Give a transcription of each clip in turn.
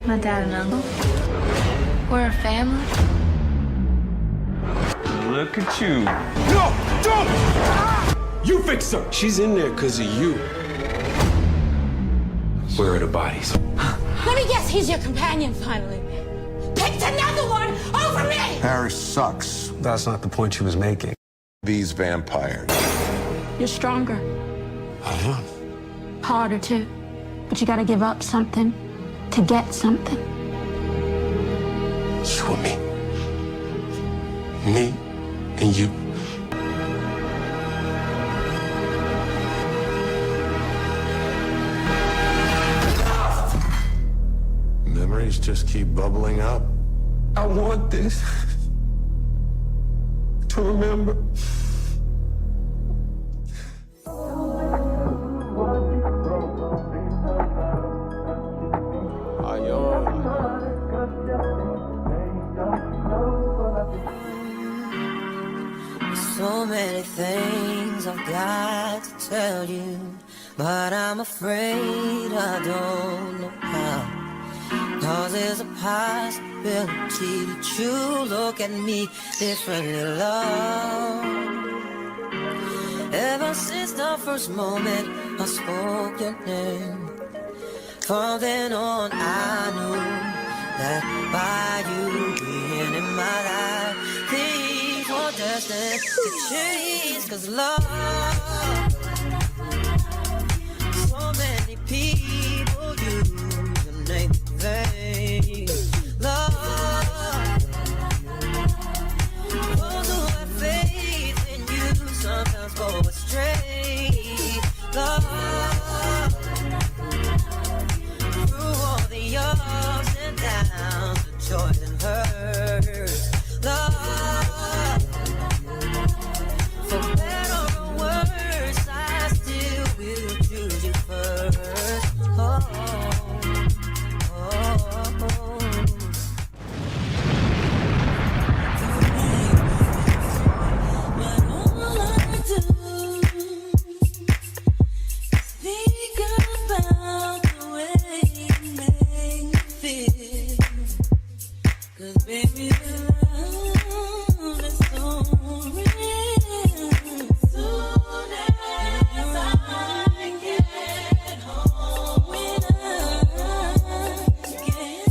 My dad and uncle. We're a family. Look at you. No! Don't! You fix her! She's in there because of you. Where are the bodies? Let me guess, he's your companion finally. Picked another one over me! Paris sucks. That's not the point she was making. These vampires. You're stronger. I am. Harder, too. But you gotta give up something to get something. You and me. Me and you. Memories just keep bubbling up. I want this to remember. So many things I've got to tell you, but I'm afraid I don't know how. 'Cause there's a possibility that you look at me differently, love. Ever since the first moment I spoke your name, from then on I knew that by you being in my life, things were destined to change. 'Cause love, so many people use your name in vain. Love, those who have faith in you sometimes go astray. Love, through all the ups and downs, the joys and hurts. Love, for better or worse, I still will choose you first. Oh, oh, oh, oh. But all I do is think about the way you make me feel. 'Cause baby, the love is so real. Soon as I get home, when I can't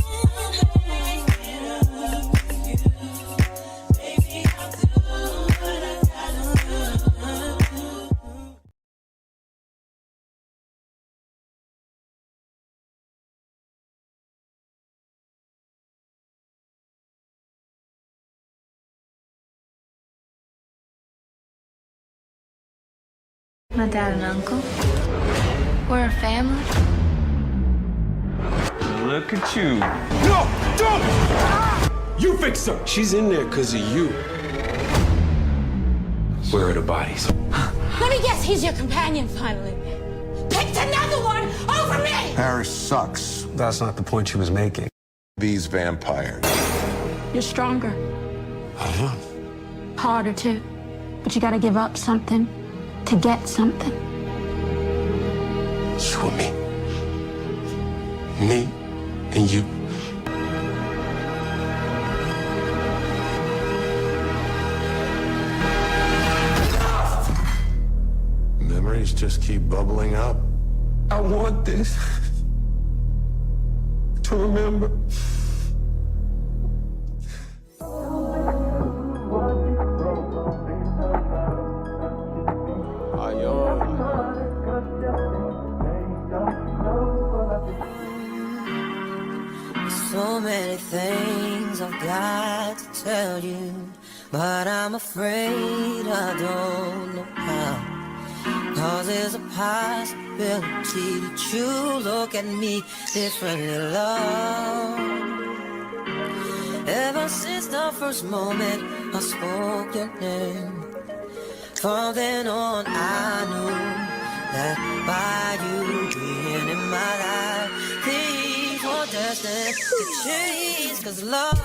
hang it up with you, baby, I'll do what I gotta do. My dad and uncle. We're a family. Look at you. No! Don't! You fix her! She's in there because of you. Where are the bodies? Let me guess, he's your companion finally. Picked another one over me! Paris sucks. That's not the point she was making. These vampires. You're stronger. I am. Harder, too. But you gotta give up something to get something. You and me. Me and you. Memories just keep bubbling up. I want this to remember. So many things I've got to tell you, but I'm afraid I don't know how. 'Cause there's a possibility that you look at me differently, love. Ever since the first moment I spoke your name, from then on I knew that by you being in my life, things were destined to change. 'Cause love,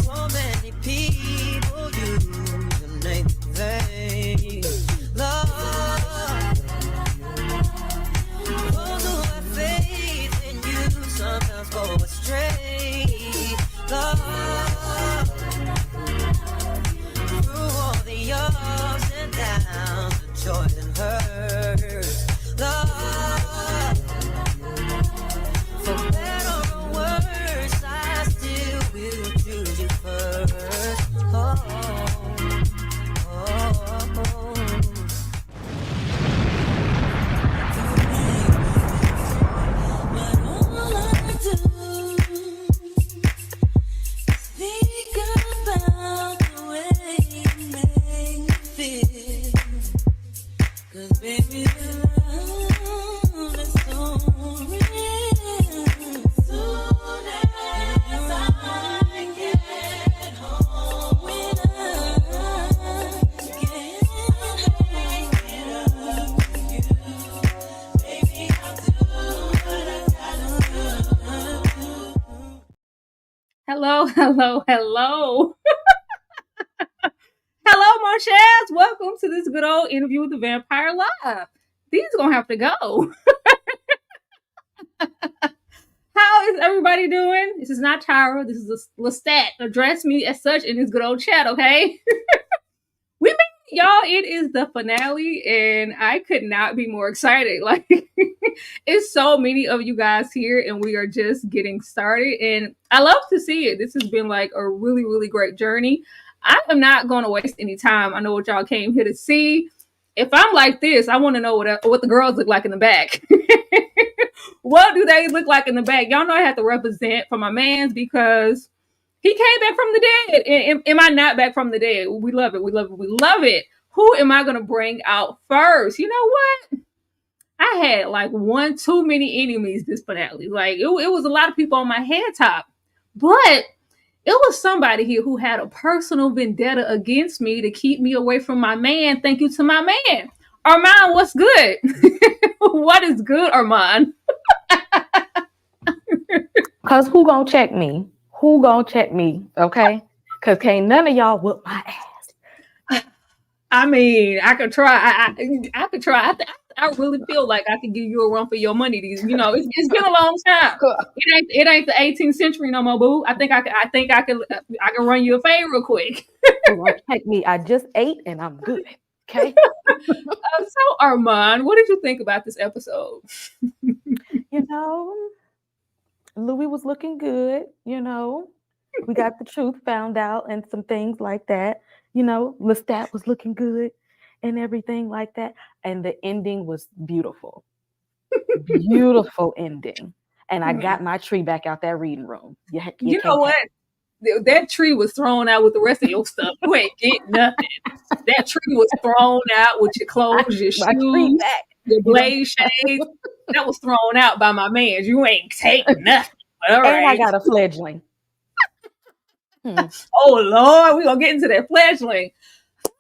so many people use your name in vain. Love, those who have faith Hello, hello, hello. Hello, Montage. Welcome to this good old interview with the Vampire Live. These are going to have to go. How is everybody doing? This is not Tyra. This is Lestat. Address me as such in this good old chat, okay? We made it, y'all. It is the finale, and I could not be more excited. Like, it's so many of you guys here, and we are just getting started. And I love to see it. This has been like a really, really great journey. I am not going to waste any time. I know what y'all came here to see. If I'm like this, I want to know what the girls look like in the back. What do they look like in the back? Y'all know I have to represent for my mans because he came back from the dead. Am I not back from the dead? We love it. We love it. We love it. Who am I going to bring out first? You know what? I had like one too many enemies this finale. Like it was a lot of people on my head top. But it was somebody here who had a personal vendetta against me to keep me away from my man. Thank you to my man. Armand, what's good? What is good, Armand? Cause who gonna check me? Who gonna check me? Okay? Cause can't none of y'all whoop my ass. I mean, I could try. I could try. I really feel like I could give you a run for your money. It's been a long time. It ain't the 18th century no more, boo. I think I can run you a favor real quick. Check me. I just ate and I'm good. Okay. So Armand, what did you think about this episode? Louie was looking good. We got the truth found out and some things like that. Lestat was looking good and everything like that. And the ending was beautiful. Beautiful ending. And I got my tree back out that reading room. You know what? That tree was thrown out with the rest of your stuff. You ain't getting nothing. That tree was thrown out with your clothes, your shoes, your blade shades. That was thrown out by my man. You ain't taking nothing. All right. And I got a fledgling. Oh, Lord. We're going to get into that fledgling.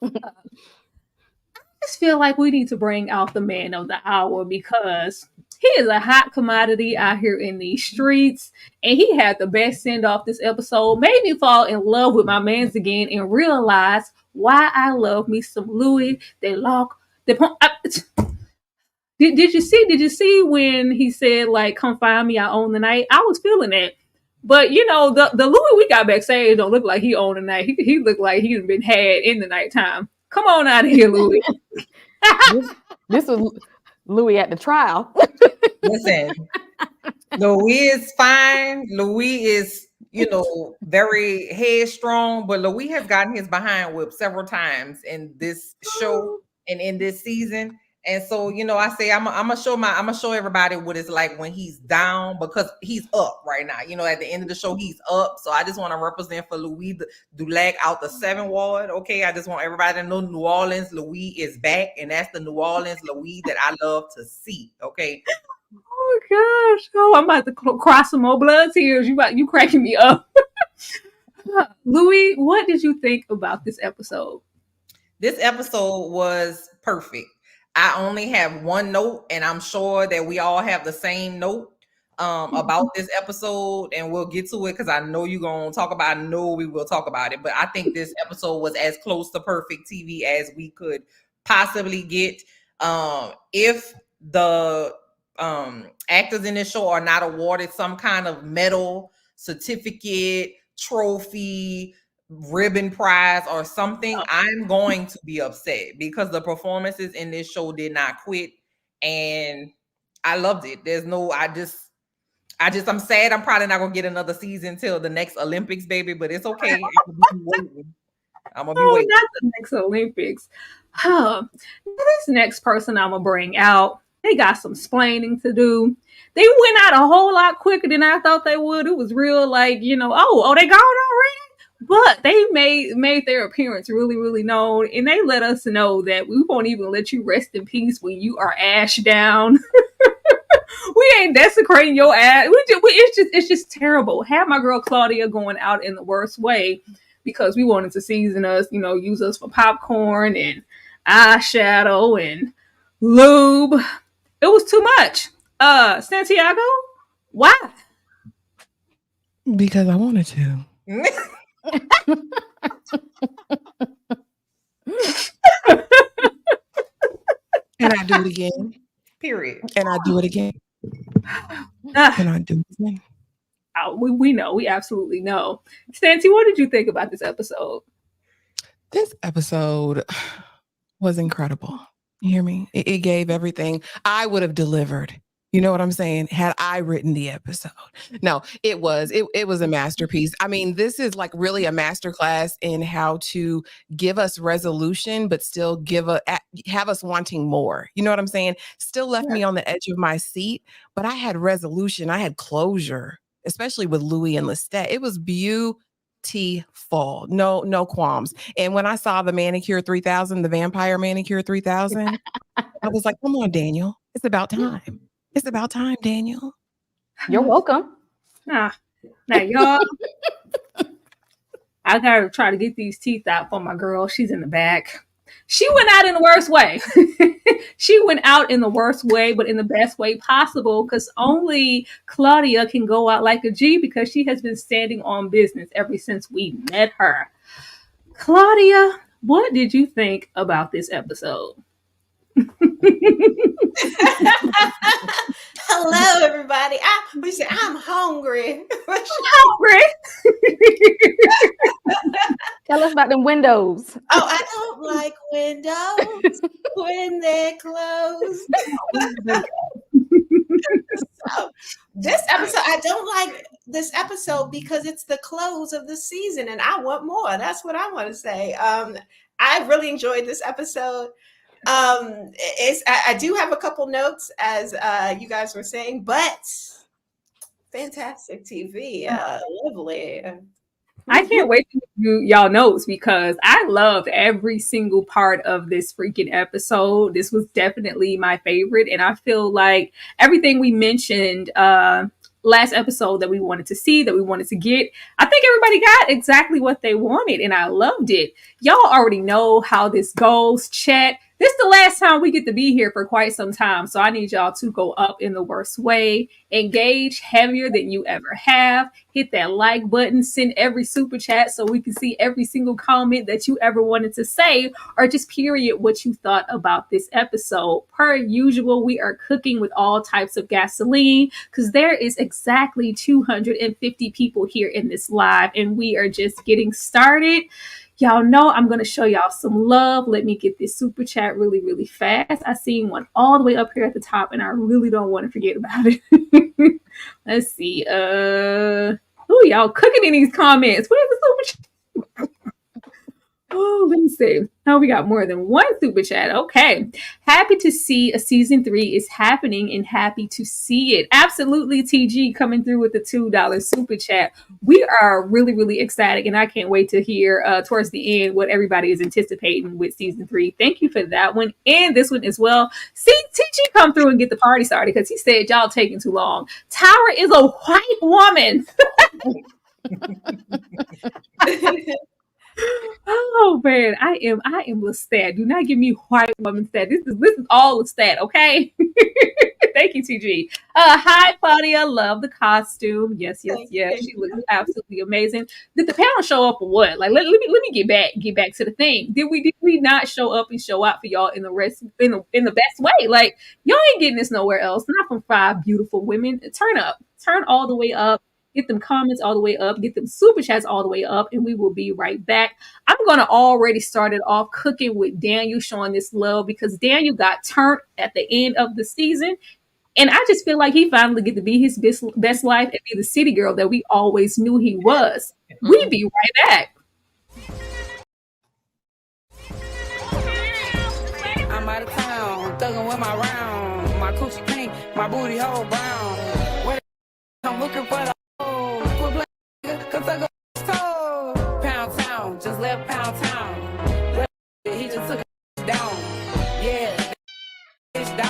I just feel like we need to bring out the man of the hour because he is a hot commodity out here in these streets. And he had the best send-off this episode. Made me fall in love with my mans again and realize why I love me some Louie. Did you see when he said, like, come find me, I own the night? I was feeling that. But, the Louie we got backstage don't look like he owned the night. He looked like he's been had in the nighttime. Come on out of here, Louie. This was Louie at the trial. Listen, Louie is fine. Louie is, very headstrong, but Louie has gotten his behind whipped several times in this show and in this season. And so, I say I'm gonna show everybody what it's like when he's down because he's up right now. At the end of the show, he's up. So I just want to represent for Louis Dulac out the 7th ward. Okay, I just want everybody to know New Orleans Louis is back, and that's the New Orleans Louis that I love to see. Okay. Oh gosh! Oh, I'm about to cry some more blood tears. You cracking me up. Louis, what did you think about this episode? This episode was perfect. I only have one note, and I'm sure that we all have the same note about this episode, and we'll get to it because I know you're going to talk about it. I know we will talk about it, but I think this episode was as close to perfect TV as we could possibly get. If the actors in this show are not awarded some kind of medal, certificate, trophy, ribbon prize or something, I'm going to be upset because the performances in this show did not quit, and I loved it. I'm sad I'm probably not gonna get another season till the next Olympics, baby, but it's okay. I'm gonna be waiting. Not the next Olympics. This next person I'm gonna bring out, they got some splaining to do. They went out a whole lot quicker than I thought they would. It was real like, they gone already? But they made their appearance really, really known, and they let us know that we won't even let you rest in peace when you are ash down. We ain't desecrating your ass. It's just terrible. Have my girl Claudia going out in the worst way because we wanted to season us, use us for popcorn and eyeshadow and lube. It was too much. Santiago, why? Because I wanted to. And I do it again. Period. And I do it again. And I do it again. We know. We absolutely know. Stancy, what did you think about this episode? This episode was incredible. You hear me? It gave everything I would have delivered. You know what I'm saying? Had I written the episode. No, it was a masterpiece. I mean, this is like really a masterclass in how to give us resolution, but still have us wanting more. You know what I'm saying? Still left me on the edge of my seat, but I had resolution. I had closure, especially with Louie and Lestat. It was beautiful. No qualms. And when I saw the Manicure 3000, the Vampire Manicure 3000, I was like, come on, Daniel. It's about time. It's about time, Daniel. You're welcome. Now y'all, I gotta try to get these teeth out for my girl. She's in the back. She went out in the worst way. She went out in the worst way, but in the best way possible, because only Claudia can go out like a G because she has been standing on business ever since we met her. Claudia, what did you think about this episode? Hello, everybody. I'm hungry. I'm hungry. Tell us about them windows. Oh, I don't like windows when they're closed. So, this episode, I don't like this episode because it's the close of the season and I want more. That's what I want to say. I really enjoyed this episode. I do have a couple notes as you guys were saying, but fantastic TV, lovely. I can't wait to do y'all notes because I loved every single part of this freaking episode. This was definitely my favorite, and I feel like everything we mentioned last episode that we wanted to see, that we wanted to get, I think everybody got exactly what they wanted, and I loved it. Y'all already know how this goes. Chat. This is the last time we get to be here for quite some time, so I need y'all to go up in the worst way. Engage heavier than you ever have. Hit that like button. Send every super chat so we can see every single comment that you ever wanted to say, or just period what you thought about this episode. Per usual, we are cooking with all types of gasoline because there is exactly 250 people here in this live, and we are just getting started. Y'all know I'm going to show y'all some love. Let me get this super chat really, really fast. I seen one all the way up here at the top, and I really don't want to forget about it. Let's see. Y'all cooking in these comments. Where's the super chat? Oh, let me see. Oh, we got more than one super chat. Okay. Happy to see a season 3 is happening and happy to see it. Absolutely, TG coming through with the $2 super chat. We are really, really ecstatic, and I can't wait to hear towards the end what everybody is anticipating with season 3. Thank you for that one and this one as well. See, TG come through and get the party started because he said y'all taking too long. Tara is a white woman. Oh man, I am Lestat. Do not give me white woman stat. This is all Lestat, okay? Thank you, TG. Hi, Claudia. Love the costume. Yes. She looks absolutely amazing. Did the panel show up or what? Like, let me get back to the thing. Did we not show up and show out for y'all in the best way? Like, y'all ain't getting this nowhere else. Not from 5 beautiful women. Turn all the way up. Get them comments all the way up, get them super chats all the way up, and we will be right back. I'm going to already start it off cooking with Daniel showing this love because Daniel got turned at the end of the season, and I just feel like he finally get to be his best life and be the city girl that we always knew he was. We'll be right back. I'm out of town, thugging with my round, my coochie pink, my booty hole brown. I'm looking for the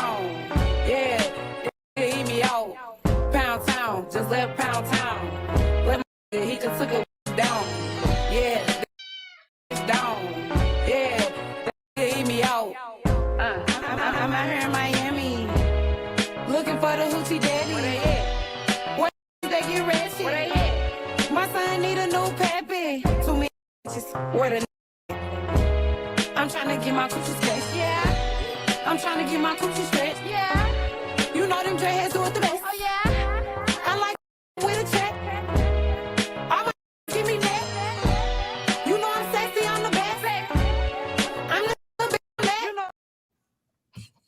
gone. Yeah, they eat me out. Pound town, just left pound town. Let my he just took it down. Yeah, down. Yeah, they eat me out. I'm out here in Miami, looking for the hoochie daddy. Where they get ready? My son need a new pappy. Too many bitches. Where the I'm trying to get my coochie stretched. Yeah. I'm trying to get my coochie stretched. Yeah. You know them dreadheads do it the best. Oh yeah. I like with a check. I want give me that. You know I'm sexy, I'm the best. I'm the best.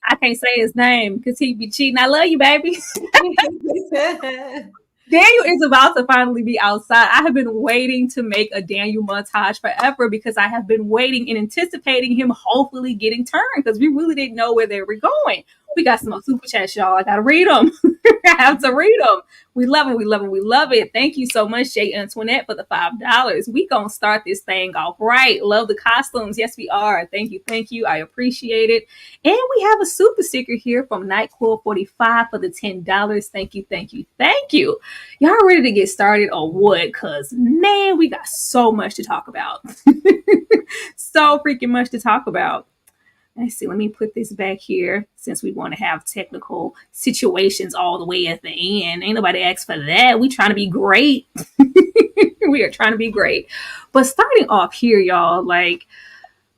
I can't say his name because he be cheating. I love you, baby. Daniel is about to finally be outside. I have been waiting to make a Daniel montage forever because I have been waiting and anticipating him hopefully getting turned because we really didn't know where they were going. We got some super chats, y'all. I gotta read them. I have to read them. We love it. We love it. We love it. Thank you so much, Jay Antoinette, for the $5. We gonna start this thing off right. Love the costumes. Yes, we are. Thank you. Thank you. I appreciate it. And we have a super sticker here from Nightcore45 for the $10. Thank you. Thank you. Thank you. Y'all ready to get started or what? Cause man, we got so much to talk about. So freaking much to talk about. Let's see, let me put this back here since we want to have technical situations all the way at the end. Ain't nobody asked for that. We trying to be great. We are trying to be great. But starting off here, y'all, like,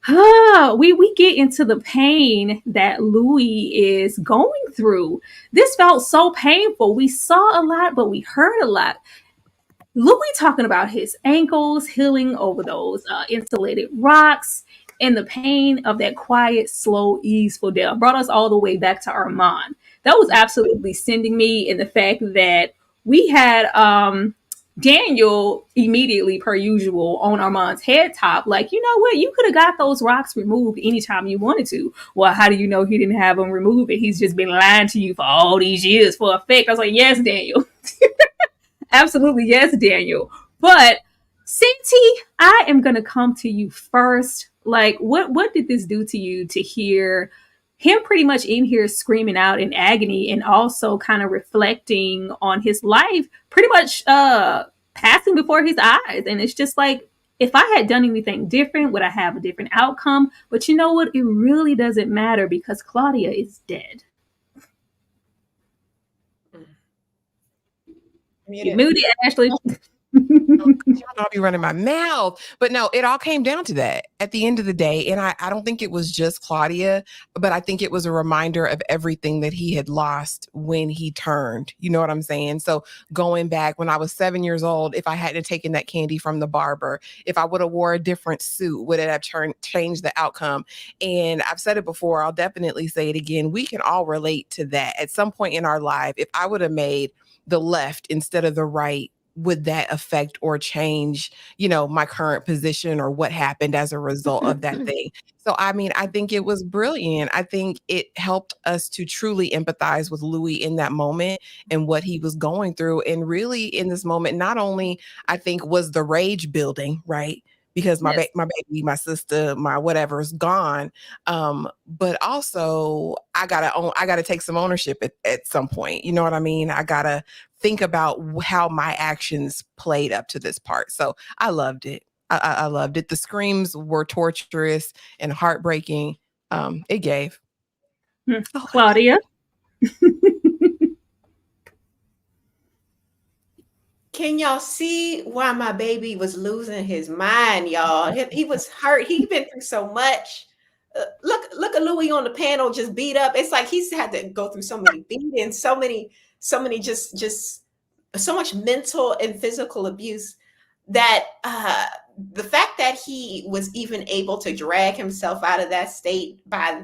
we get into the pain that Louie is going through. This felt so painful. We saw a lot, but we heard a lot. Louie talking about his ankles healing over those insulated rocks and the pain of that quiet, slow, easeful death brought us all the way back to Armand. That was absolutely sending me in the fact that we had Daniel immediately, per usual, on Armand's head top. Like, you know what? You could have got those rocks removed anytime you wanted to. Well, how do you know he didn't have them removed and he's just been lying to you for all these years for a fact? I was like, yes, Daniel. Absolutely, yes, Daniel. But Santi, I am gonna come to you first. Like, what did this do to you to hear him pretty much in here screaming out in agony and also kind of reflecting on his life, pretty much passing before his eyes? And it's just like, if I had done anything different, would I have a different outcome? But you know what? It really doesn't matter because Claudia is dead. You muted, Ashley. I'll be running my mouth. But no, it all came down to that at the end of the day. And I don't think it was just Claudia, but I think it was a reminder of everything that he had lost when he turned. You know what I'm saying? So going back when I was 7 years old, if I hadn't taken that candy from the barber, if I would have wore a different suit, would it have changed the outcome? And I've said it before, I'll definitely say it again. We can all relate to that. At some point in our life, if I would have made the left instead of the right, would that affect or change, my current position or what happened as a result of that thing? So, I mean, I think it was brilliant. I think it helped us to truly empathize with Louie in that moment and what he was going through. And really in this moment, not only I think was the rage building, right? Because my baby, my sister, my whatever is gone. But also I gotta take some ownership at some point. You know what I mean? I gotta think about how my actions played up to this part. So I loved it. I loved it. The screams were torturous and heartbreaking. It gave. Claudia. Can y'all see why my baby was losing his mind, y'all? He was hurt. He'd been through so much. Look at Louie on the panel, just beat up. It's like he's had to go through so many beatings, so many, just so much mental and physical abuse that the fact that he was even able to drag himself out of that state by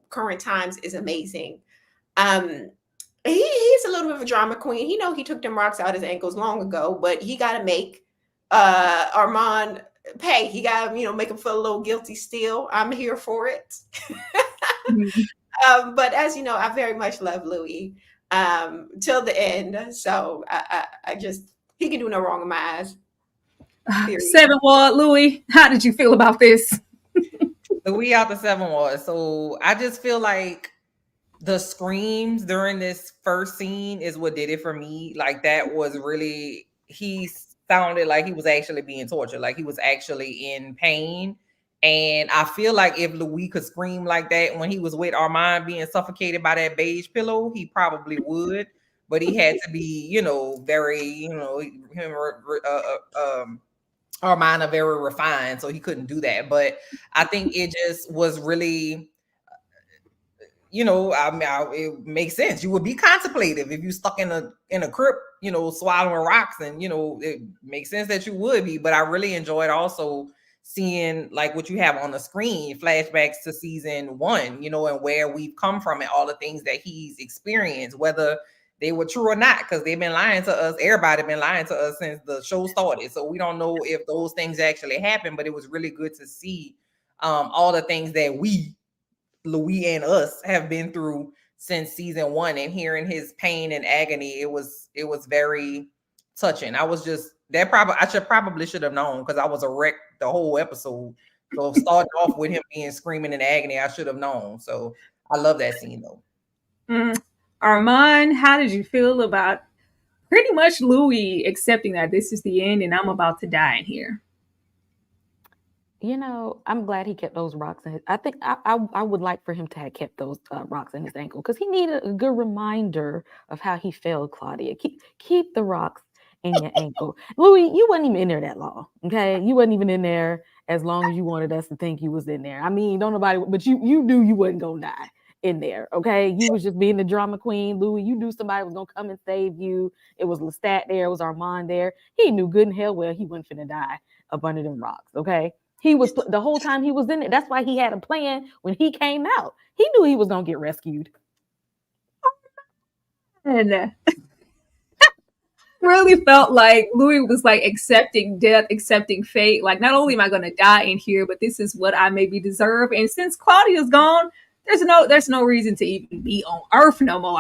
current times is amazing. He's a little bit of a drama queen. He took them rocks out his ankles long ago, but he got to make Armand pay. He got to make him feel a little guilty still. I'm here for it. But as you know, I very much love Louie till the end. So I just, he can do no wrong in my eyes. Seven Ward, Louie, how did you feel about this? Louie out the 7 Ward. So I just feel like the screams during this first scene is what did it for me. Like that was really, he sounded like he was actually being tortured, like he was actually in pain. And I feel like if Louis could scream like that when he was with Armand being suffocated by that beige pillow, he probably would. But he had to be, you know, very, you know, Armand are very refined, so he couldn't do that. But I think it just was really, you know, I mean, it makes sense. You would be contemplative if you stuck in a crypt, you know, swallowing rocks, and you know, it makes sense that you would be. But I really enjoyed also seeing like what you have on the screen, flashbacks to season 1, you know, and where we've come from and all the things that he's experienced, whether they were true or not, because they've been lying to us. Everybody been lying to us since the show started, so we don't know if those things actually happened. But it was really good to see all the things that we, Louis and us, have been through since season 1, and hearing his pain and agony, it was very touching. I was just I probably should have known, because I was a wreck the whole episode. So starting off with him being screaming in agony, I should have known. So I love that scene though. Armand, how did you feel about pretty much Louis accepting that this is the end and I'm about to die in here? You know, I'm glad he kept those rocks in his. I think I would like for him to have kept those rocks in his ankle, because he needed a good reminder of how he failed Claudia. Keep the rocks in your ankle. Louis, you wasn't even in there that long, okay? You wasn't even in there as long as you wanted us to think you was in there. I mean, don't nobody, but you knew you wasn't gonna die in there, okay? You was just being the drama queen. Louis, you knew somebody was gonna come and save you. It was Lestat there, it was Armand there. He knew good and hell well he wasn't finna die up under them rocks, okay? He was, the whole time he was in it. That's why he had a plan when he came out. He knew he was gonna get rescued. And really felt like Louis was like accepting death, accepting fate. Like, not only am I gonna die in here, but this is what I maybe deserve. And since Claudia's gone, there's no reason to even be on Earth no more.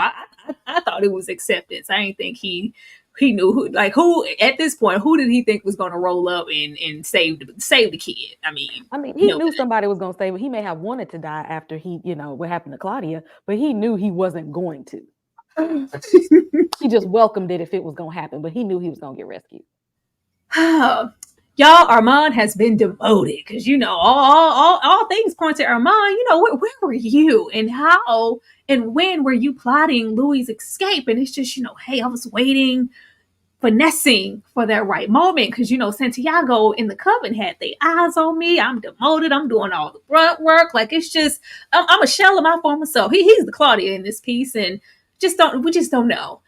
I thought it was acceptance. I didn't think he knew who at this point, who did he think was going to roll up and save the kid? I mean, he knew somebody was going to save him. He may have wanted to die after what happened to Claudia, but he knew he wasn't going to. He just welcomed it if it was going to happen, but he knew he was going to get rescued. Y'all, Armand has been demoted, because you know all things point to Armand. You know, where were you, and how and when were you plotting Louis' escape? And it's just, you know, hey, I was waiting, finessing for that right moment, because you know Santiago in the coven had their eyes on me. I'm demoted. I'm doing all the grunt work. Like, it's just I'm a shell of my former self. He's the Claudia in this piece, and we just don't know.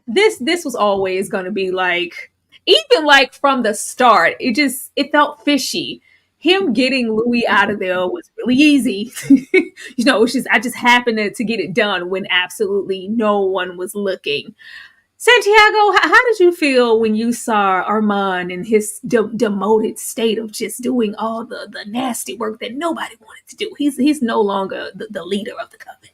This was always going to be like. Even like from the start, it felt fishy. Him getting Louis out of there was really easy. You know, I just happened to get it done when absolutely no one was looking. Santiago, how did you feel when you saw Armand in his demoted state of just doing all the nasty work that nobody wanted to do? He's no longer the leader of the coven.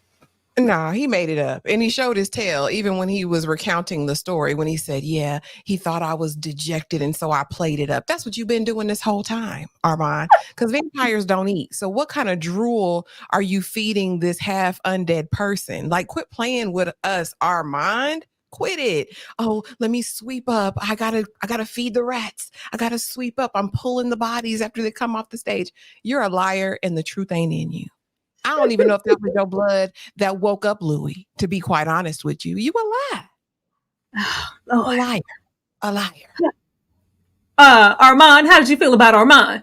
Nah, he made it up, and he showed his tail even when he was recounting the story, when he said, yeah, he thought I was dejected, and so I played it up. That's what you've been doing this whole time, Armand, because vampires don't eat. So what kind of drool are you feeding this half undead person? Like, quit playing with us, Armand. Quit it. Oh, let me sweep up. I gotta feed the rats. I gotta sweep up. I'm pulling the bodies after they come off the stage. You're a liar, and the truth ain't in you. I don't even know if that was your blood that woke up Louis, to be quite honest with you. You a lie. Oh, a liar. Armand, how did you feel about Armand?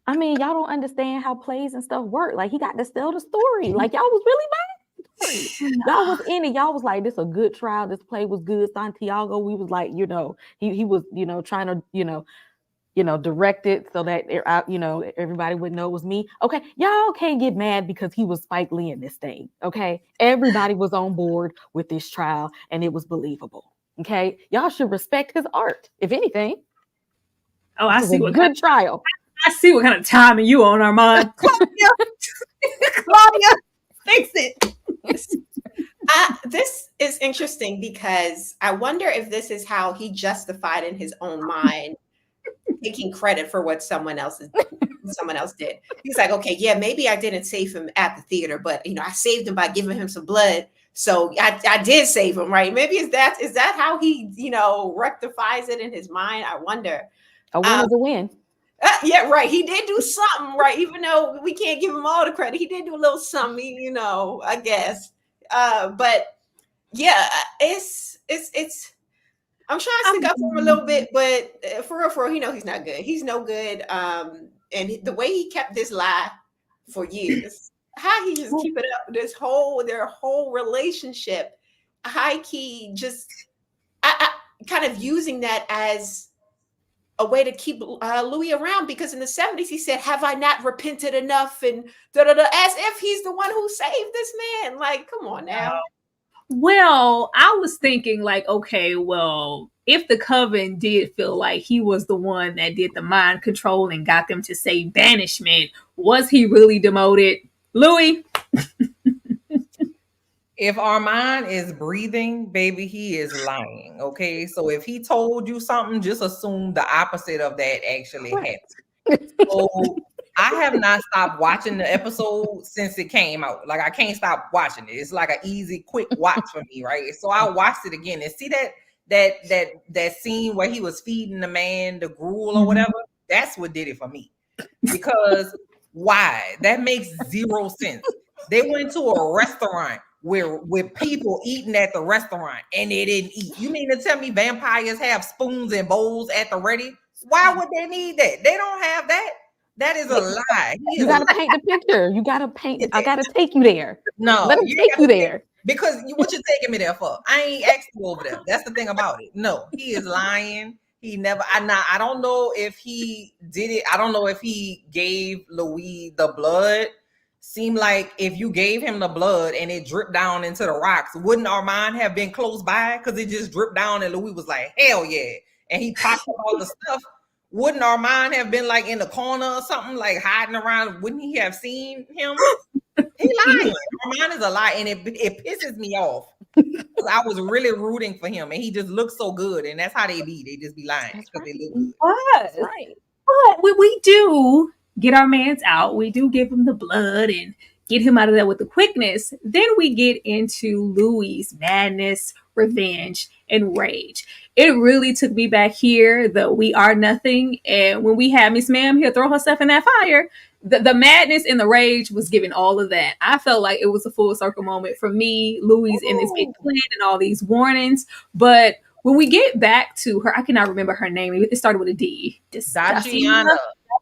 I mean, y'all don't understand how plays and stuff work. Like, he got to tell the story. Like, y'all was really bad. Y'all was in it. Y'all was like, this is a good trial. This play was good. Santiago, we was like, you know, he was, you know, trying to, you know, direct it so that everybody would know it was me. Okay, y'all can't get mad because he was Spike Lee in this thing. Okay, everybody was on board with this trial and it was believable. Okay, y'all should respect his art, if anything. Oh, I see what good trial. I see what kind of timing you on, Armand. Claudia, fix it. This is interesting because I wonder if this is how he justified in his own mind taking credit for what someone else is doing. someone else did. He's like, okay, yeah, maybe I didn't save him at the theater, but I saved him by giving him some blood. So I did save him, right? Maybe is that how he, rectifies it in his mind? I wonder. A win is a win. Yeah, right. He did do something, right? Even though we can't give him all the credit, he did do a little something, I guess. But yeah, it's. I'm trying to stick up for him a little bit, but for real, he's not good. He's no good. And the way he kept this lie for years, how he just keep it up, their whole relationship, high key, just I kind of using that as a way to keep Louie around, because in the 70s he said, "Have I not repented enough?" and as if he's the one who saved this man. Like, come on now. Well, I was thinking like, okay, well, if the coven did feel like he was the one that did the mind control and got them to say banishment, was he really demoted? Louie? If Armand is breathing, baby, he is lying. Okay. So if he told you something, just assume the opposite of that actually happened. So I have not stopped watching the episode since it came out. Like, I can't stop watching it. It's like an easy, quick watch for me, right? So I watched it again and see that scene where he was feeding the man the gruel or whatever. That's what did it for me. Because why? That makes zero sense. They went to a restaurant with people eating at the restaurant and they didn't eat. You mean to tell me vampires have spoons and bowls at the ready? Why would they need that? They don't have that. That is a lie. You got to paint the picture. You got to paint. I got to take you there. No, let me take you there. Because what you taking me there for? I ain't asked you over there. That's the thing about it. No, he is lying. He never. I don't know if he did it. I don't know if he gave Louie the blood. Seemed like if you gave him the blood and it dripped down into the rocks, wouldn't Armand have been close by? Because it just dripped down and Louie was like, hell yeah. And he popped up all the stuff. Wouldn't Armand have been like in the corner or something, like hiding around? Wouldn't he have seen him? He lying. Armand is a lie, and it pisses me off. I was really rooting for him, and he just looks so good, and that's how they be. They just be lying because they look good. But, right. But we do get our mans out. We do give him the blood and get him out of there with the quickness. Then we get into Louie's madness, revenge, and rage. It really took me back here, the we are nothing. And when we had Miss Ma'am here throw herself in that fire, the madness and the rage was giving all of that. I felt like it was a full circle moment for me. Louie's in this big plan and all these warnings. But when we get back to her, I cannot remember her name. It started with a D. Daciana.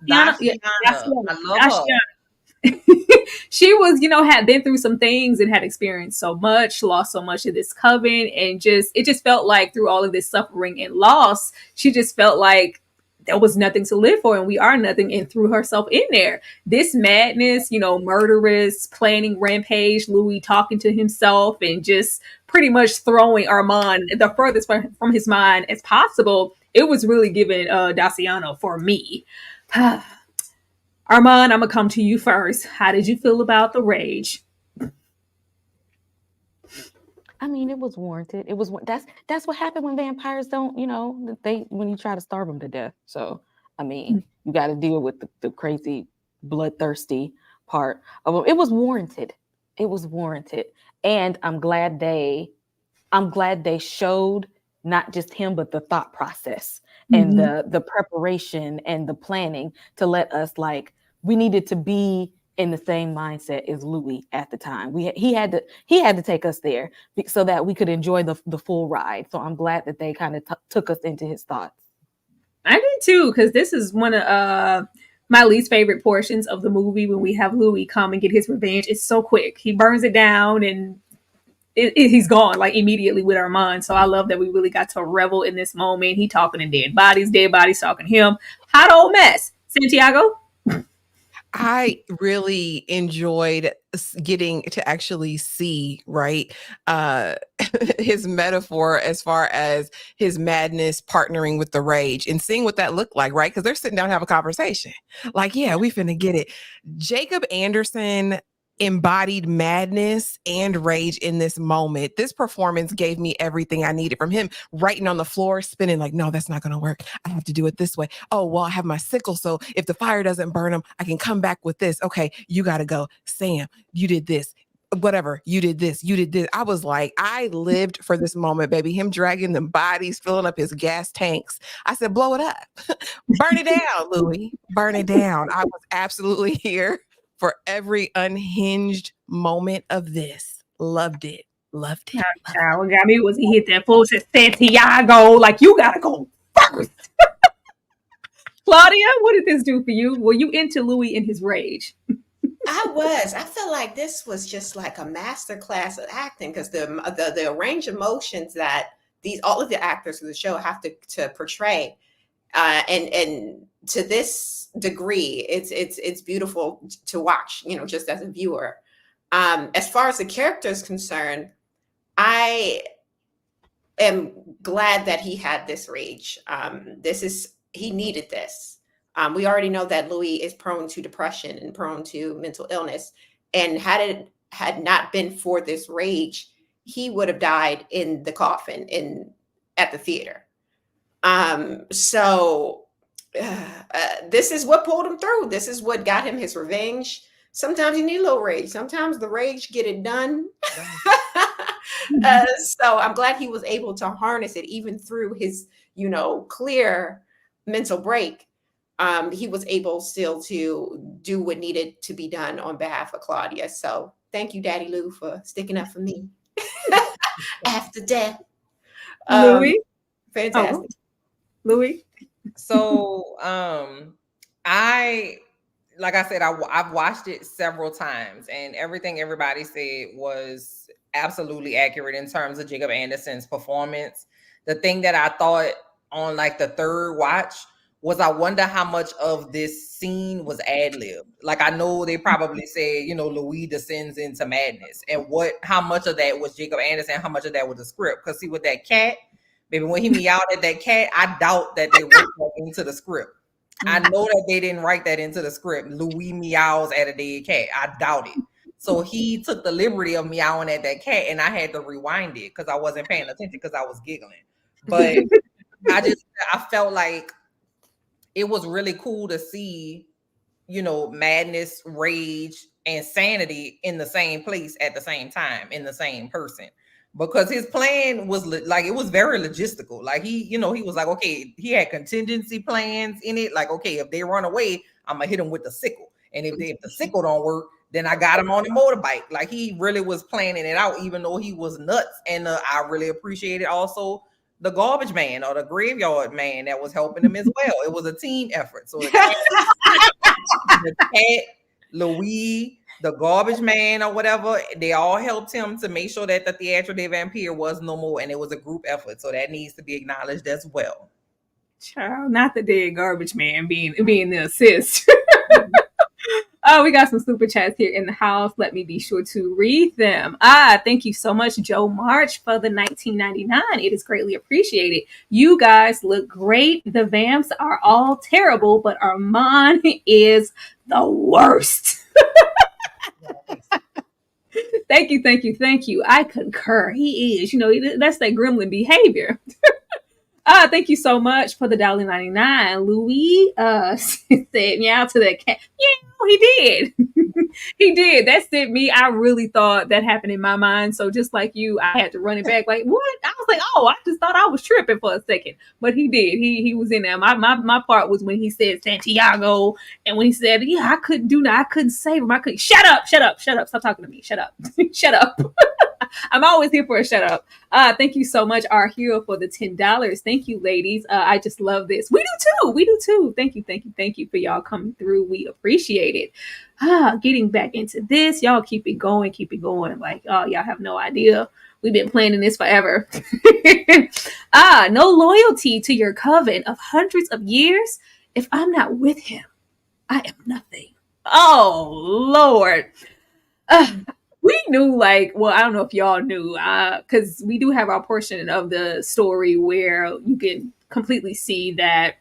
I love her. She was, had been through some things and had experienced so much, lost so much of this coven, and it just felt like through all of this suffering and loss, she just felt like there was nothing to live for and we are nothing, and threw herself in there. This madness, murderous, planning rampage, Louie talking to himself and just pretty much throwing Armand the furthest from his mind as possible. It was really giving Daciano for me. Armand, I'm gonna come to you first. How did you feel about the rage? I mean, it was warranted. It was that's what happened when vampires don't, when you try to starve them to death. So, I mean, you got to deal with the crazy, bloodthirsty part of them. It was warranted. It was warranted, and I'm glad they showed not just him, but the thought process and the preparation and the planning to let us we needed to be in the same mindset as Louie at the time. He had to take us there so that we could enjoy the full ride. So I'm glad that they kind of took us into his thoughts. I did too, because this is one of my least favorite portions of the movie when we have Louie come and get his revenge. It's so quick. He burns it down and he's gone immediately with Armand. So I love that we really got to revel in this moment. He talking to dead bodies talking him. Hot old mess. Santiago? I really enjoyed getting to actually see, his metaphor as far as his madness partnering with the rage and seeing what that looked like, right? Because they're sitting down and have a conversation. Yeah, we finna get it. Jacob Anderson, embodied madness and rage in this moment. This performance gave me everything I needed, from him writing on the floor, spinning like, no, that's not going to work. I have to do it this way. Oh, well, I have my sickle. So if the fire doesn't burn him, I can come back with this. Okay, you got to go. Sam, you did this. Whatever, you did this, you did this. I was like, I lived for this moment, baby. Him dragging the bodies, filling up his gas tanks. I said, blow it up. Burn it down, Louie. Burn it down. I was absolutely here for every unhinged moment of this. Loved it. Loved it. What got me was he hit that full said Santiago, like, you gotta go first. Claudia, what did this do for you? Were you into Louie in his rage? I felt like this was just like a master class of acting, because the range of emotions that all of the actors of the show have to portray, and to this degree, it's beautiful to watch, just as a viewer. As far as the character is concerned, I am glad that he had this rage. He needed this. We already know that Louie is prone to depression and prone to mental illness. And had not been for this rage, he would have died in the coffin at the theater. So this is what pulled him through. This is what got him his revenge. Sometimes you need a little rage. Sometimes the rage get it done. So I'm glad he was able to harness it, even through his, clear mental break. He was able still to do what needed to be done on behalf of Claudia. So thank you, Daddy Lou, for sticking up for me after death. Louie? Fantastic. Louie? So like I said, I've watched it several times, and everything everybody said was absolutely accurate in terms of Jacob Anderson's performance. The thing that I thought on like the third watch was, I wonder how much of this scene was ad-lib. Like, I know they probably said, Louie descends into madness, and how much of that was Jacob Anderson, how much of that was the script. Because see, with that cat, baby, when he meowed at that cat, I doubt that they wrote that into the script. I know that they didn't write that into the script. Louie meows at a dead cat. I doubt it. So he took the liberty of meowing at that cat, and I had to rewind it because I wasn't paying attention because I was giggling. But I felt like it was really cool to see, madness, rage, and sanity in the same place at the same time, in the same person. Because his plan was it was very logistical. Like he was like, okay, he had contingency plans in it. Like, okay, if they run away, I'm gonna hit them with the sickle. And if the sickle don't work, then I got him on the motorbike. Like, he really was planning it out, even though he was nuts. And I really appreciated also the garbage man or the graveyard man that was helping him as well. It was a team effort. So the cat, Louie, the garbage man or whatever, they all helped him to make sure that the Theatre des Vampires was no more, and it was a group effort. So that needs to be acknowledged as well. Child, not the dead garbage man being the assist. Oh, we got some super chats here in the house. Let me be sure to read them. Thank you so much, Joe March, for the 1999. It is greatly appreciated. You guys look great. The vamps are all terrible, but Armand is the worst. Thank you. I concur. He is. That's that gremlin behavior. Thank you so much for the $1.99. Louie said meow to that cat. Yeah, he did. He did. That sent me. I really thought that happened in my mind. So just like you, I had to run it back. Like, what? I was like, oh, I just thought I was tripping for a second. But he did. He was in there. My part was when he said Santiago, and when he said, yeah, I couldn't save him. I couldn't. Shut up. Stop talking to me. Shut up. Shut up. I'm always here for a shut up. Thank you so much, our hero, for the $10. Thank you, ladies. I just love this. We do too. Thank you for y'all coming through. We appreciate it. Getting back into this, y'all keep it going. Like, oh, y'all have no idea. We've been planning this forever. No loyalty to your coven of hundreds of years. If I'm not with him, I am nothing. Oh, Lord. We knew, I don't know if y'all knew, because we do have our portion of the story where you can completely see that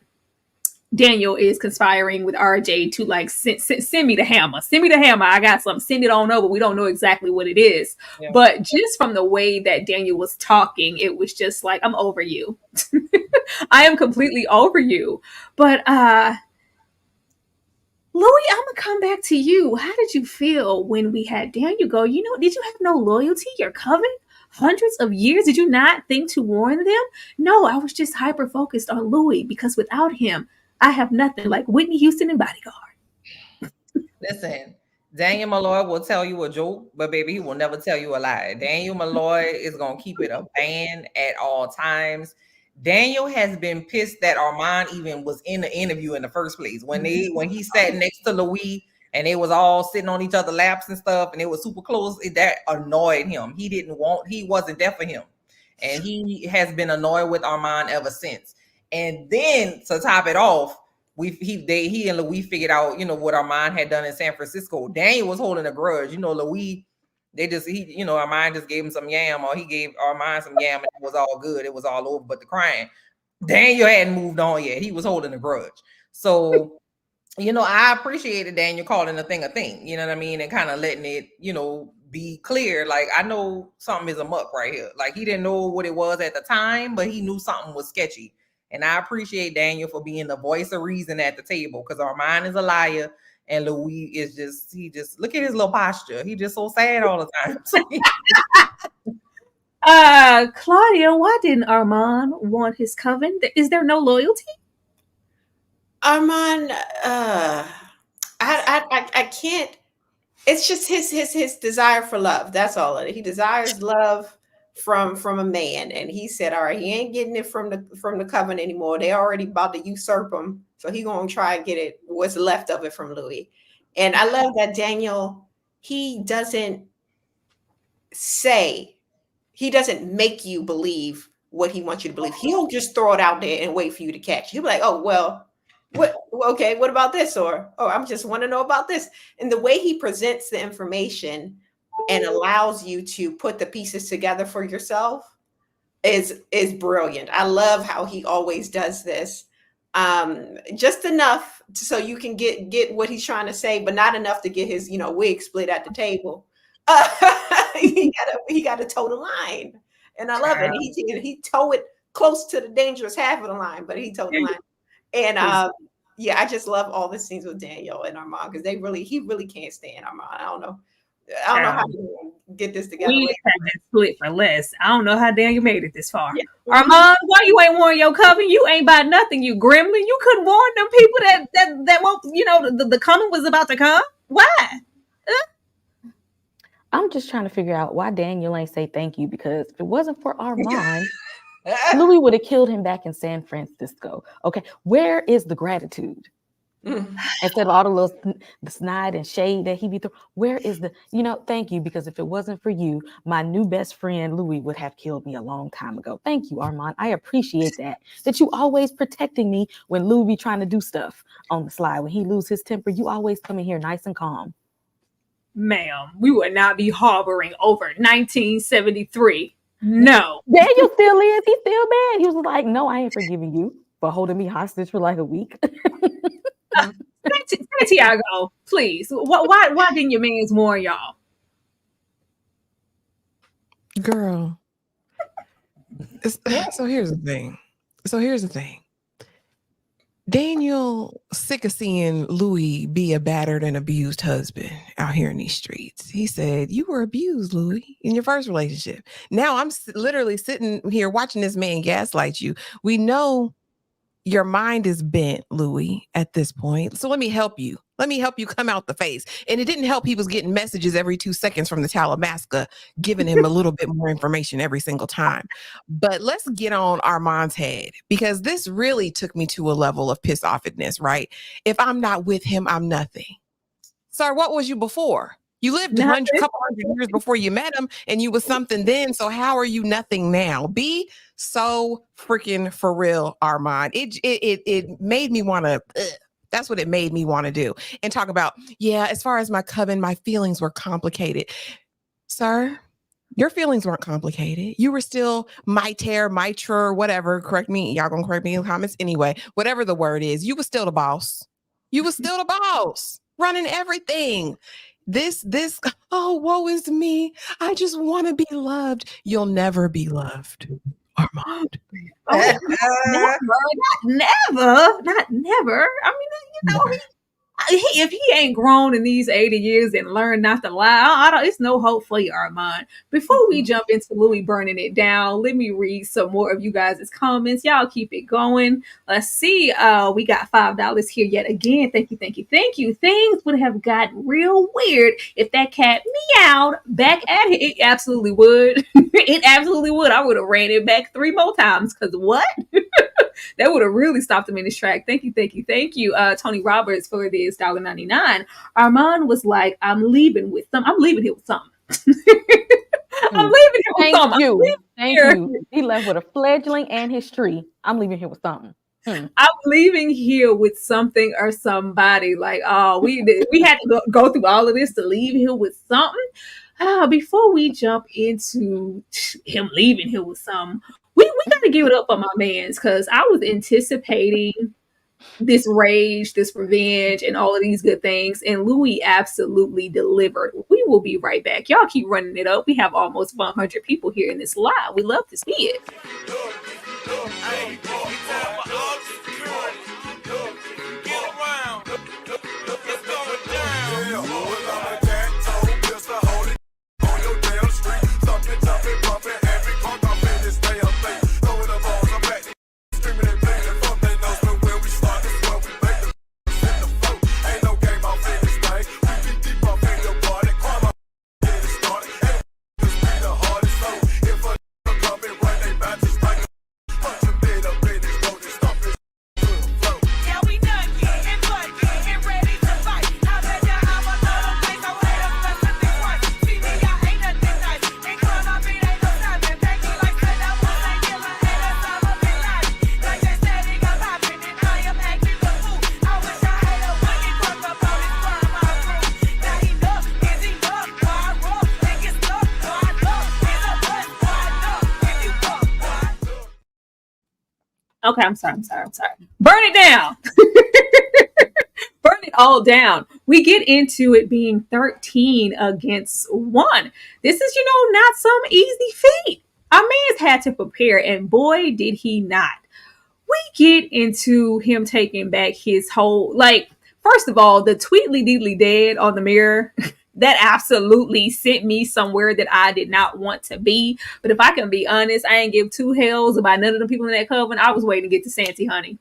Daniel is conspiring with RJ to like send me the hammer. Send me the hammer. I got something. Send it on over. We don't know exactly what it is. Yeah. But just from the way that Daniel was talking, it was just like, I'm over you. I am completely over you. But Louie, I'm gonna come back to you. How did you feel when we had Daniel go, you know, did you have no loyalty? You're coven? Hundreds of years? Did you not think to warn them? No, I was just hyper focused on Louie because without him, I have nothing, like Whitney Houston and Bodyguard. Listen, Daniel Malloy will tell you a joke, but baby, he will never tell you a lie. Daniel Malloy is gonna keep it a band at all times. Daniel has been pissed that Armand even was in the interview in the first place. When he sat next to Louie and they was all sitting on each other's laps and stuff, and it was super close, that annoyed him. He wasn't there for him. And he has been annoyed with Armand ever since. And then to top it off, he and Louie figured out, you know, what Armand had done in San Francisco. Daniel was holding a grudge. You know, Louie, Armand just gave him some yam, or he gave Armand some yam, and it was all good. It was all over, but the crying. Daniel hadn't moved on yet. He was holding a grudge. So, you know, I appreciated Daniel calling a thing, you know what I mean? And kind of letting it, you know, be clear. Like, I know something is amok right here. Like, he didn't know what it was at the time, but he knew something was sketchy. And I appreciate Daniel for being the voice of reason at the table, because Armand is a liar. And Louie is he just look at his little posture. He just so sad all the time. Claudia, why didn't Armand want his coven? Is there no loyalty? Armand, I can't. It's just his desire for love. That's all it is. He desires love from a man, and he said, all right, he ain't getting it from the coven anymore. They already about to usurp him, so he gonna try and get it, what's left of it, from Louie. And I love that Daniel, he doesn't make you believe what he wants you to believe. He'll just throw it out there and wait for you to catch. He'll be like, oh, well, okay, what about this? Or, oh, I'm just want to know about this. And the way he presents the information and allows you to put the pieces together for yourself is brilliant. I love how he always does this. Just enough so you can get what he's trying to say, but not enough to get his, you know, wig split at the table. He got to toe the line, and I love it. He toe it close to the dangerous half of the line, but he toe the line. And yeah, I just love all the scenes with Daniel and Armand, because he really can't stand Armand. I don't know how to get this together. We had that split for less. I don't know how Daniel made it this far. Yeah. Armand, why you ain't warn your coven? You ain't by nothing, you gremlin. You couldn't warn them people that won't, you know, the coming was about to come. Why? I'm just trying to figure out why Daniel ain't say thank you, because if it wasn't for Armand, Louie would have killed him back in San Francisco. Okay, where is the gratitude? Instead of all the little snide and shade that he be throwing, where is the, you know, thank you, because if it wasn't for you, my new best friend Louie would have killed me a long time ago. Thank you, Armand. I appreciate that you always protecting me when Louie be trying to do stuff on the slide. When he lose his temper, you always come in here nice and calm. Ma'am, we would not be harboring over 1973. No. Daniel still is. He's still mad. He was like, no, I ain't forgiving you for holding me hostage for like a week. Santiago, please. Why didn't your mans warn y'all? Girl. So here's the thing. Daniel sick of seeing Louie be a battered and abused husband out here in these streets. He said, you were abused, Louie, in your first relationship. Now I'm literally sitting here watching this man gaslight you. We know your mind is bent, Louie, at this point. So let me help you. Let me help you come out the face. And it didn't help. He was getting messages every 2 seconds from the Talamasca, giving him a little bit more information every single time. But let's get on Armand's head, because this really took me to a level of piss offedness, right? If I'm not with him, I'm nothing. Sir, what was you before? You lived a couple hundred years before you met him, and you was something then. So how are you nothing now? Be so freaking for real, Armand. It made me want to. That's what it made me want to do, and talk about, yeah, as far as my coven, my feelings were complicated. Sir, Your feelings weren't complicated. You were still mature, whatever. Correct me. Y'all gonna correct me in the comments anyway. Whatever the word is, you was still the boss. You was still the boss, running everything. This, oh, woe is me. I just want to be loved. You'll never be loved, Armand. Oh, not never. I mean, you know, if he ain't grown in these 80 years and learned not to lie, I don't. It's no hope for you, Armand. Before we jump into Louie burning it down, let me read some more of you guys' comments. Y'all keep it going. Let's see. We got $5 here yet again. Thank you, thank you, thank you. Things would have gotten real weird if that cat meowed back at him. It absolutely would. It absolutely would. I would have ran it back 3 more times. Cause what? That would have really stopped him in his track. Thank you, thank you, thank you, Tony Roberts for this $1.99. Armand was like, I'm leaving here with something. I'm leaving here with something. Thank you. He left with a fledgling and his tree. I'm leaving here with something. I'm leaving here with something or somebody. Like, oh, we had to go through all of this to leave here with something. Before we jump into him leaving here with something, we got to give it up for my mans, because I was anticipating this rage, this revenge, and all of these good things, and Louie absolutely delivered. We will be right back. Y'all keep running it up. We have almost 100 people here in this live. We love to see it. Okay, I'm sorry. Burn it down. Burn it all down. We get into it being 13 against 1. This is, not some easy feat. Our man's had to prepare, and boy, did he not. We get into him taking back his whole, first of all, the tweetly deedly dead on the mirror. That absolutely sent me somewhere that I did not want to be. But if I can be honest, I ain't give 2 hells about none of the people in that coven. I was waiting to get to Santi, honey.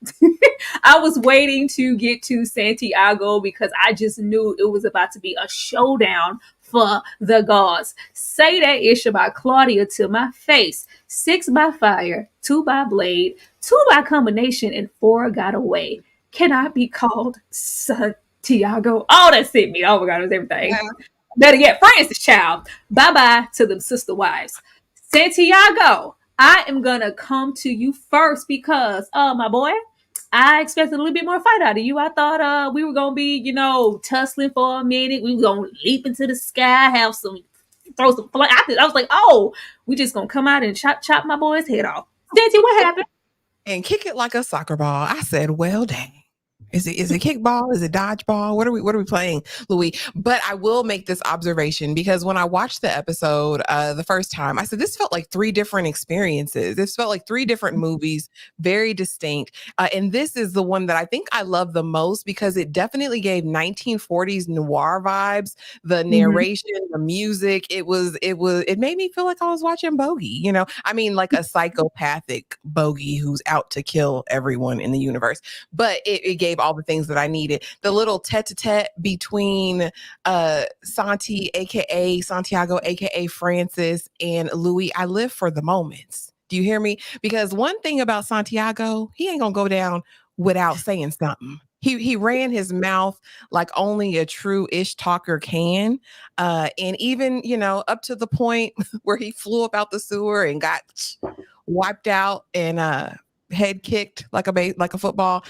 I was waiting to get to Santiago because I just knew it was about to be a showdown for the gods. Say that ish about Claudia to my face. 6 by fire, 2 by blade, 2 by combination, and 4 got away. Can I be called Santiago? Oh, that sent me. Oh my God, it was everything. Yeah. Better yet, Francis, child. Bye-bye to them sister wives. Santiago, I am going to come to you first because, my boy, I expected a little bit more fight out of you. I thought we were going to be, tussling for a minute. We were going to leap into the sky, throw some fly. I was like, oh, we just going to come out and chop my boy's head off. Santi, what happened? And kick it like a soccer ball. I said, well, dang. Is it kickball? Is it dodgeball? What are we playing, Louie? But I will make this observation because when I watched the episode the first time, I said this felt like 3 different experiences. This felt like 3 different movies, very distinct. And this is the one that I think I love the most because it definitely gave 1940s noir vibes. The narration, the music, it made me feel like I was watching Bogey. I mean, like a psychopathic Bogey who's out to kill everyone in the universe. But it gave all the things that I needed. The little tete-a-tete between Santi, aka Santiago, aka Francis, and Louie. I live for the moments. Do you hear me? Because one thing about Santiago, he ain't gonna go down without saying something. He ran his mouth like only a true ish talker can. And even, up to the point where he flew up out the sewer and got wiped out and head kicked like a football.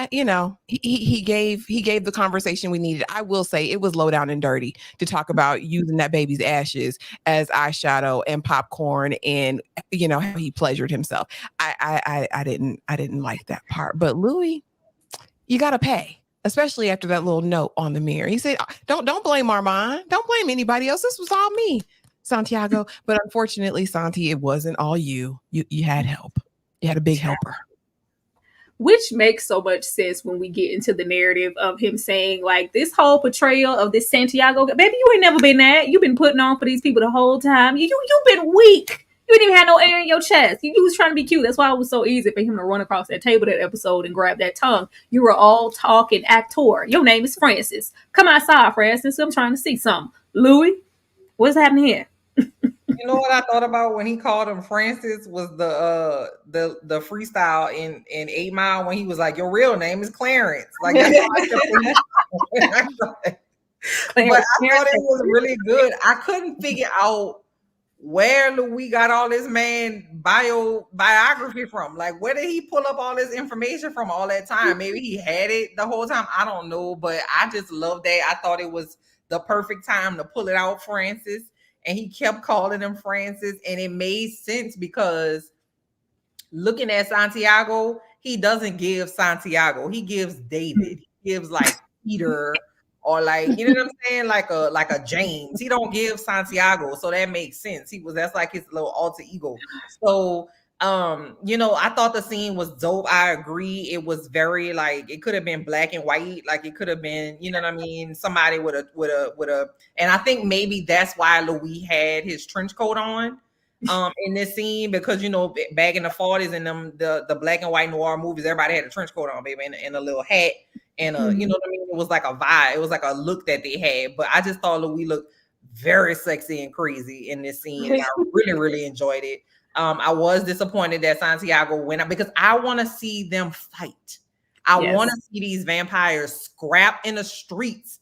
He gave the conversation we needed. I will say it was low down and dirty to talk about using that baby's ashes as eyeshadow and popcorn, and how he pleasured himself. I didn't like that part. But Louie, you gotta pay. Especially after that little note on the mirror. He said, don't blame Armand. Don't blame anybody else. This was all me, Santiago. But unfortunately, Santi, it wasn't all you. You had help. You had a big helper. Which makes so much sense when we get into the narrative of him saying, like, this whole portrayal of this Santiago, baby, you ain't never been that. You've been putting on for these people the whole time. You've been weak. You didn't even have no air in your chest. You was trying to be cute. That's why it was so easy for him to run across that table that episode and grab that tongue. You were all talking actor. Your name is Francis. Come outside, Francis. I'm trying to see something. Louie, what's happening here? You know what I thought about when he called him Francis was the freestyle in 8 Mile when he was like, your real name is Clarence. Like that's how I kept But I thought it was really good. I couldn't figure out where Louie got all this man biography from. Like, where did he pull up all this information from all that time? Maybe he had it the whole time. I don't know, but I just love that. I thought it was the perfect time to pull it out, Francis. And he kept calling him Francis, and it made sense because looking at Santiago, he doesn't give Santiago. He gives David. He gives like Peter. Or like, you know what I'm saying? Like a James. He don't give Santiago. So that makes sense. That's like his little alter ego. So I thought the scene was dope. I agree. It was very like, it could have been black and white. Like it could have been, you know what I mean? Somebody with a, and I think maybe that's why Louie had his trench coat on in this scene, because back in the 40s in the black and white noir movies, everybody had a trench coat on, baby, and a little hat. And you know what I mean? It was like a vibe. It was like a look that they had. But I just thought Louie looked very sexy and crazy in this scene. And I really, really enjoyed it. I was disappointed that Santiago went out because I want to see them fight. I want to see these vampires scrap in the streets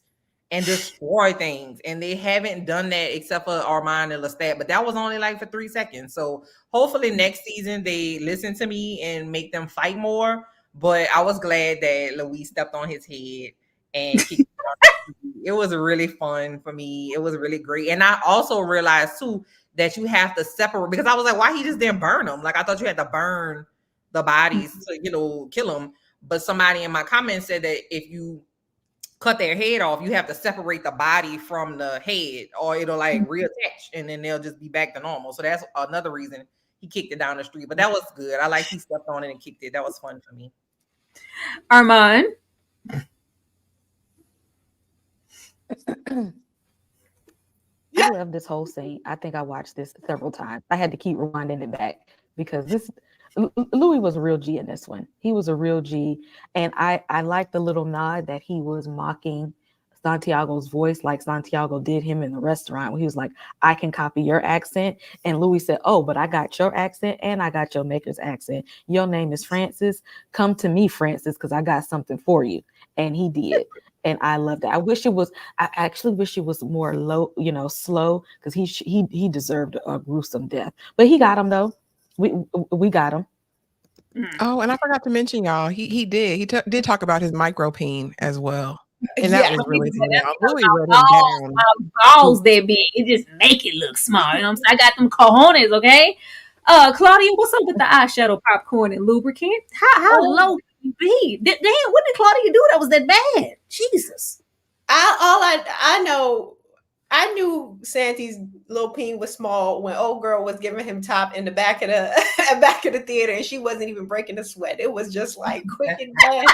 and destroy things. And they haven't done that except for Armand and Lestat. But that was only like for 3 seconds. So hopefully next season they listen to me and make them fight more. But I was glad that Louie stepped on his head and it was really fun for me. It was really great. And I also realized too that you have to separate, because I was like, why he just didn't burn them? Like I thought you had to burn the bodies to, kill them. But somebody in my comments said that if you cut their head off, you have to separate the body from the head or it'll like reattach and then they'll just be back to normal. So that's another reason he kicked it down the street. But that was good. I like he stepped on it and kicked it. That was fun for me. Armand. I love this whole scene. I think I watched this several times. I had to keep rewinding it back because Louie was a real G in this one. He was a real G. And I like the little nod that he was mocking Santiago's voice like Santiago did him in the restaurant, where he was like, I can copy your accent. And Louie said, oh, but I got your accent and I got your maker's accent. Your name is Francis. Come to me, Francis, because I got something for you. And he did. And I loved it. I actually wish it was more low, slow, because he deserved a gruesome death. But he got him though. We got him. Oh, and I forgot to mention, y'all, he did talk about his micropene as well. And that was really balls that big. It just make it look small. You know what I'm saying? I got them cojones, okay? Claudia, what's up with the eyeshadow, popcorn, and lubricant? How low can you be? Damn, what did Claudia do that was that bad? Jesus. I knew Santi's little peen was small when old girl was giving him top in the back of the theater, and she wasn't even breaking a sweat. It was just like quick and bad.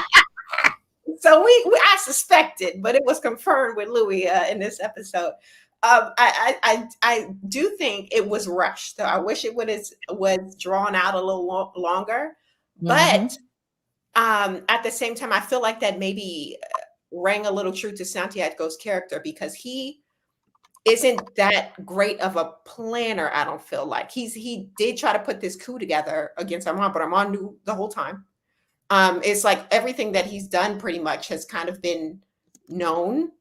So I suspected, but it was confirmed with Louie in this episode. I do think it was rushed. So I wish it was drawn out a little longer. But at the same time, I feel like that maybe rang a little true to Santiago's character, because he isn't that great of a planner. I don't feel like he did try to put this coup together against Armand, but Armand knew the whole time. It's like everything that he's done pretty much has kind of been known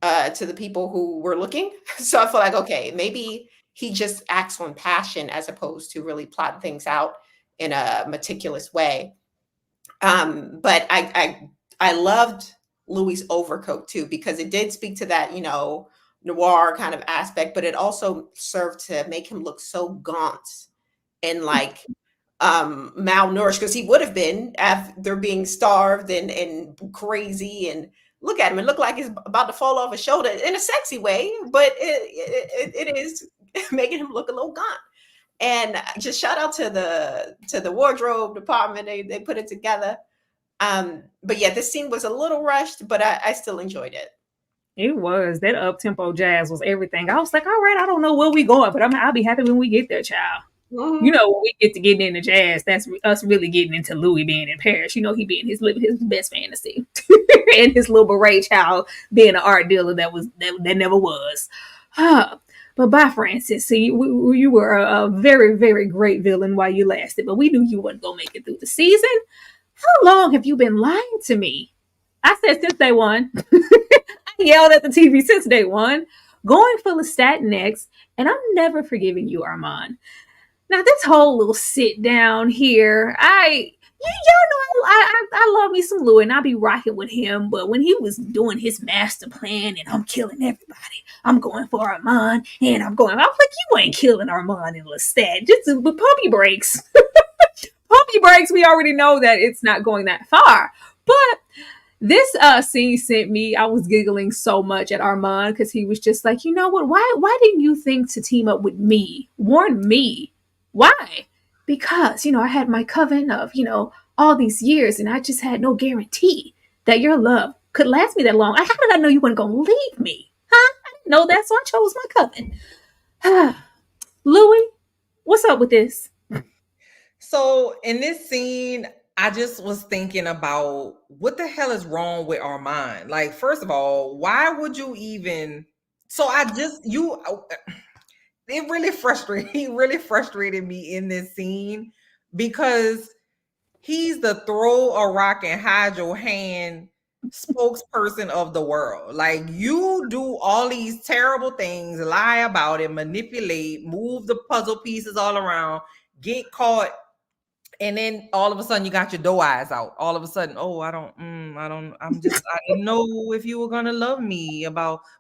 to the people who were looking. So I feel like, okay, maybe he just acts on passion as opposed to really plotting things out in a meticulous way. But I loved Louie's overcoat too, because it did speak to that, noir kind of aspect, but it also served to make him look so gaunt and like malnourished, because he would have been after being starved and crazy. And look at him, it looked like he's about to fall off his shoulder in a sexy way, but it is making him look a little gaunt. And just shout out to the wardrobe department. They put it together. But yeah, this scene was a little rushed, but I still enjoyed it. It was. That up-tempo jazz was everything. I was like, all right, I don't know where we going, but I'll be happy when we get there, child. Mm-hmm. When we get to getting into jazz, that's us really getting into Louie being in Paris. He being his best fantasy. And his little beret child being an art dealer that never was. But bye, Francis. See, you were a very, very great villain while you lasted, but we knew you wasn't going to make it through the season. How long have you been lying to me? I said since day one. I yelled at the TV since day one. Going for Lestat next, and I'm never forgiving you, Armand. Now, this whole little sit down here, y'all know I love me some Louie, and I'll be rocking with him, but when he was doing his master plan and I'm killing everybody, I'm going for Armand, and I'm like, you ain't killing Armand and Lestat. Just pump your brakes. Pump your brakes. We already know that it's not going that far. But this scene sent me, I was giggling so much at Armand, because he was just like, you know what? Why didn't you think to team up with me? Warn me. Why? Because, I had my coven of, all these years, and I just had no guarantee that your love could last me that long. How did I know you weren't going to leave me? Huh? I didn't know that, so I chose my coven. Louie, what's up with this? So in this scene, I just was thinking about what the hell is wrong with Armand? Like, first of all, why would you even? So it really frustrated me in this scene, because he's the throw a rock and hide your hand spokesperson of the world. Like, you do all these terrible things, lie about it, manipulate, move the puzzle pieces all around, get caught. And then all of a sudden you got your doe eyes out. All of a sudden, I didn't know if you were going to love me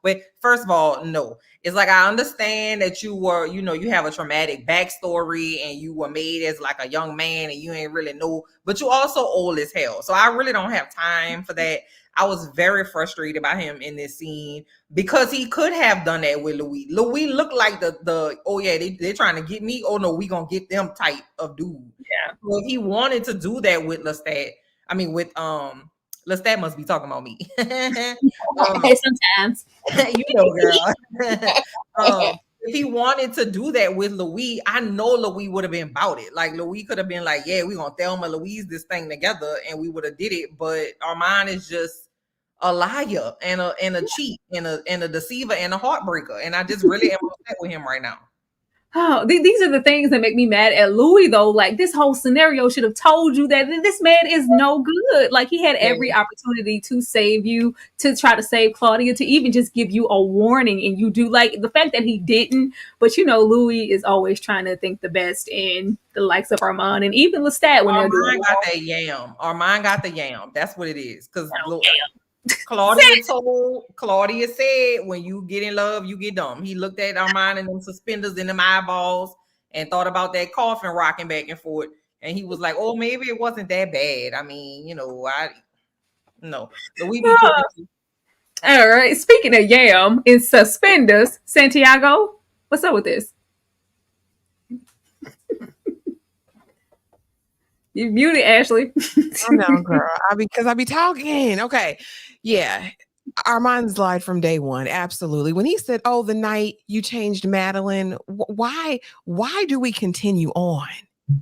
wait, first of all, no. It's like, I understand that you were, you have a traumatic backstory and you were made as like a young man and you ain't really know, but you also old as hell. So I really don't have time for that. I was very frustrated by him in this scene, because he could have done that with Louie. Louie looked like they're trying to get me. Oh no, we gonna get them type of dude. Yeah. So if he wanted to do that with Lestat, Lestat must be talking about me. Sometimes. Girl. If he wanted to do that with Louie, I know Louie would have been about it. Like, Louie could have been like, yeah, we're gonna Thelma Louise this thing together, and we would have did it. But Armand is just a liar and a cheat and a deceiver and a heartbreaker. And I just really am upset with him right now. Oh, these are the things that make me mad at Louie, though. Like, this whole scenario should have told you that this man is no good. Like, he had every opportunity to save you, to try to save Claudia, to even just give you a warning. And you do, like, the fact that he didn't. But, Louie is always trying to think the best in the likes of Armand and even Lestat when they're doing Armand got that yam. Armand got the yam. That's what it is. Because Claudia said, when you get in love, you get dumb. He looked at Armand and them suspenders in them eyeballs and thought about that coffin rocking back and forth. And he was like, oh, maybe it wasn't that bad. I mean, no. So we be all right. Speaking of yam in suspenders, Santiago, what's up with this? You muted, Ashley. Oh no, girl. Because I be talking. Okay. Yeah. Armand's lied from day one. Absolutely. When he said, oh, the night you changed Madeline, why do we continue on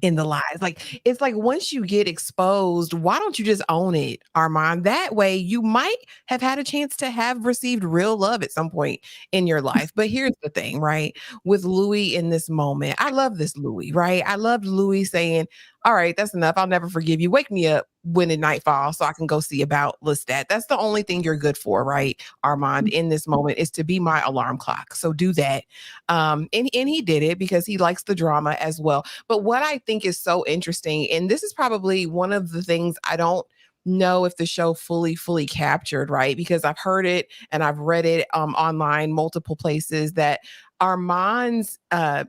in the lies? Like, it's like, once you get exposed, why don't you just own it, Armand? That way you might have had a chance to have received real love at some point in your life. But here's the thing, right? With Louie in this moment, I love this Louie, right? I loved Louie saying, all right, that's enough. I'll never forgive you. Wake me up when the night falls so I can go see about Lestat. That's the only thing you're good for, right, Armand, in this moment, is to be my alarm clock. So do that. And he did it because he likes the drama as well. But what I think is so interesting, and this is probably one of the things I don't know if the show fully captured, right? Because I've heard it and I've read it online multiple places, that Armand's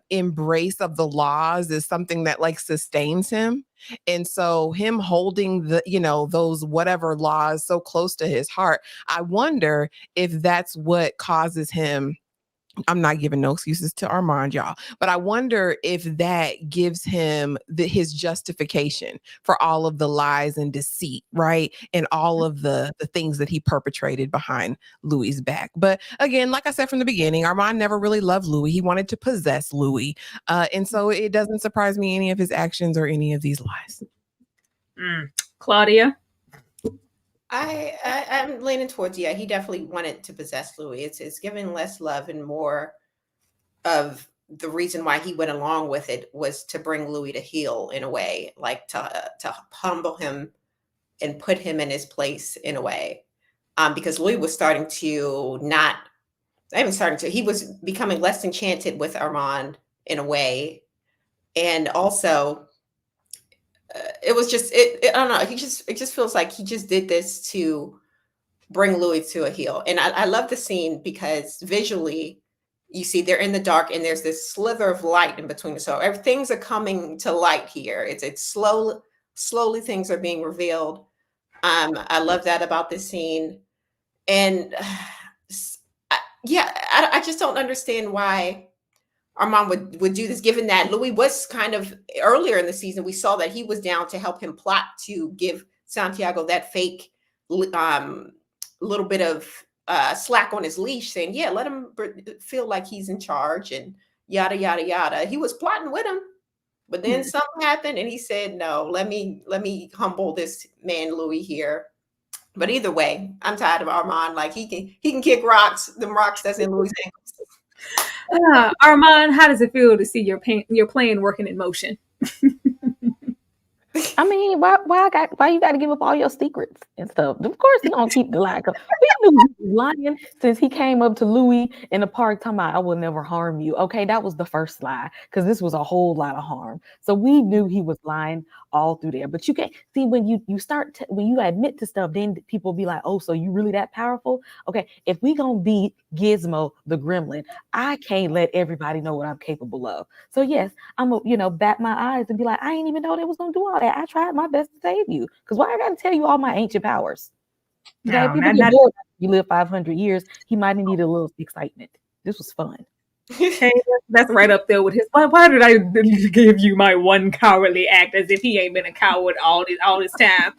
embrace of the laws is something that like sustains him. And so him holding the, those whatever laws so close to his heart, I wonder if that's what causes him. I'm not giving no excuses to Armand, y'all, but I wonder if that gives him his justification for all of the lies and deceit, right? And all of the things that he perpetrated behind Louie's back. But again, like I said from the beginning, Armand never really loved Louie. He wanted to possess Louie. And so it doesn't surprise me any of his actions or any of these lies. Claudia? I'm leaning towards, yeah, he definitely wanted to possess Louie. It's giving less love and more of the reason why he went along with it was to bring Louie to heel in a way, like to humble him and put him in his place in a way. Because Louie was starting to he was becoming less enchanted with Armand in a way. And also, it was just I don't know. It just feels like he just did this to bring Louie to a heel. And I love the scene because visually, you see they're in the dark and there's this slither of light in between. So things are coming to light here. It's slowly things are being revealed. I love that about this scene. And I just don't understand why Armand would do this, given that Louie was kind of earlier in the season, we saw that he was down to help him plot to give Santiago that fake little bit of slack on his leash, saying, yeah, let him feel like he's in charge and yada, yada, yada. He was plotting with him, but then something happened and he said, no, let me humble this man, Louie, here. But either way, I'm tired of Armand. Like he can kick rocks, them rocks that's in Louie's ankles. Armand, how does it feel to see your plan working in motion? I mean, why you got to give up all your secrets and stuff? Of course, he gonna keep the lie. We knew he was lying since he came up to Louie in the park talking about, "I will never harm you." Okay, that was the first lie because this was a whole lot of harm. So we knew he was lying all through there. But you can't see when you start when you admit to stuff, then people be like, "Oh, so you really that powerful?" Okay, if we gonna beat Gizmo the Gremlin, I can't let everybody know what I'm capable of. So yes, I'm gonna bat my eyes and be like, I ain't even know they was gonna do all that. I tried my best to save you. Because why I gotta tell you all my ancient powers? Okay, No, people get bored. You live 500 years. He might have needed a little excitement. This was fun. Hey, that's right up there with his. Why did I give you my one cowardly act as if he ain't been a coward all this time?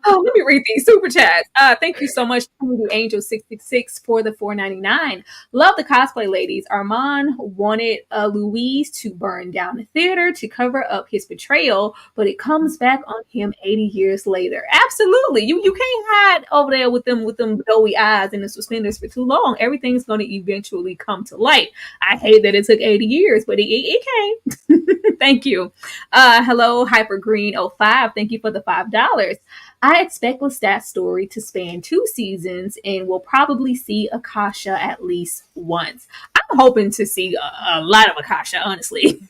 Oh, let me read these super chats. Thank you so much to the Angel 666 for the $4.99. Love the cosplay, ladies. Armand wanted Louise to burn down the theater to cover up his betrayal, but it comes back on him 80 years later. Absolutely, you can't hide over there with them doughy eyes and the suspenders for too long. Everything's going to eventually come to light. I hate that it took 80 years, but it came. Thank you. Hello, Hypergreen05. Thank you for the $5. I expect Lestat's story to span 2 seasons and we'll probably see Akasha at least once. I'm hoping to see a lot of Akasha, honestly.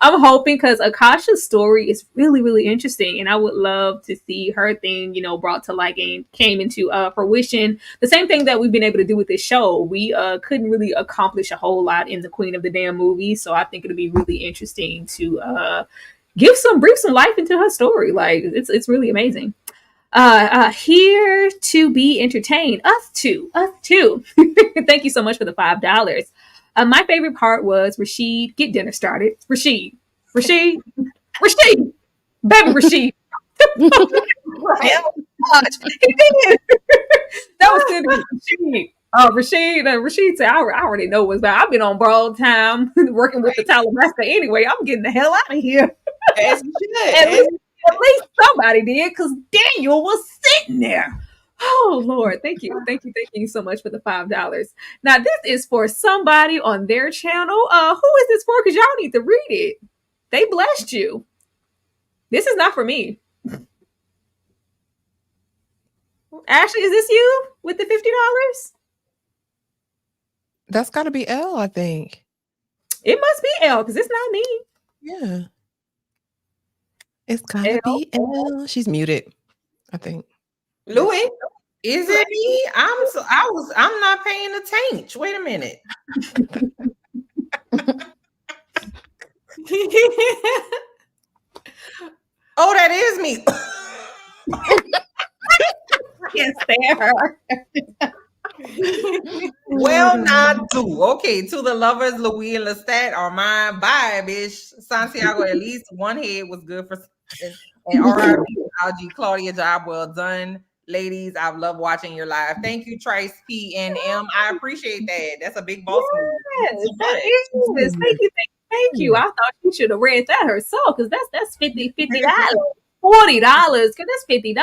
I'm hoping because Akasha's story is really, really interesting and I would love to see her thing, brought to light and came into fruition. The same thing that we've been able to do with this show. We couldn't really accomplish a whole lot in the Queen of the Damn movie, so I think it'll be really interesting to breathe some life into her story. Like it's really amazing. Here to be entertained. Us too. Thank you so much for the $5. My favorite part was Rashid get dinner started. Rashid, baby Rashid. He did. That was good. Rashid said, I already know what's bad. I've been on borrowed time working with the Talamaster anyway. I'm getting the hell out of here. As you should. At least somebody did, because Daniel was sitting there. Oh, Lord. Thank you so much for the $5. Now, this is for somebody on their channel. Who is this for? Because y'all need to read it. They blessed you. This is not for me. Ashley, is this you with the $50? That's got to be L, I think. It must be L because it's not me. Yeah. It's gotta be L. She's muted, I think. Louie, is it me? I'm not paying attention. Wait a minute. Oh, that is me. I can't stand her. Well, not do. Okay, to the lovers, Louie and Lestat are mine. Bye, bitch. Santiago, at least one head was good for something. And RIP, Algie, Claudia, job well done. Ladies, I've loved watching your live. Thank you, Trice, P, and M. I appreciate that. That's a big boss move. Yes, that is. Thank you. I thought she should have read that herself because that's $50, $40. Because that's $50.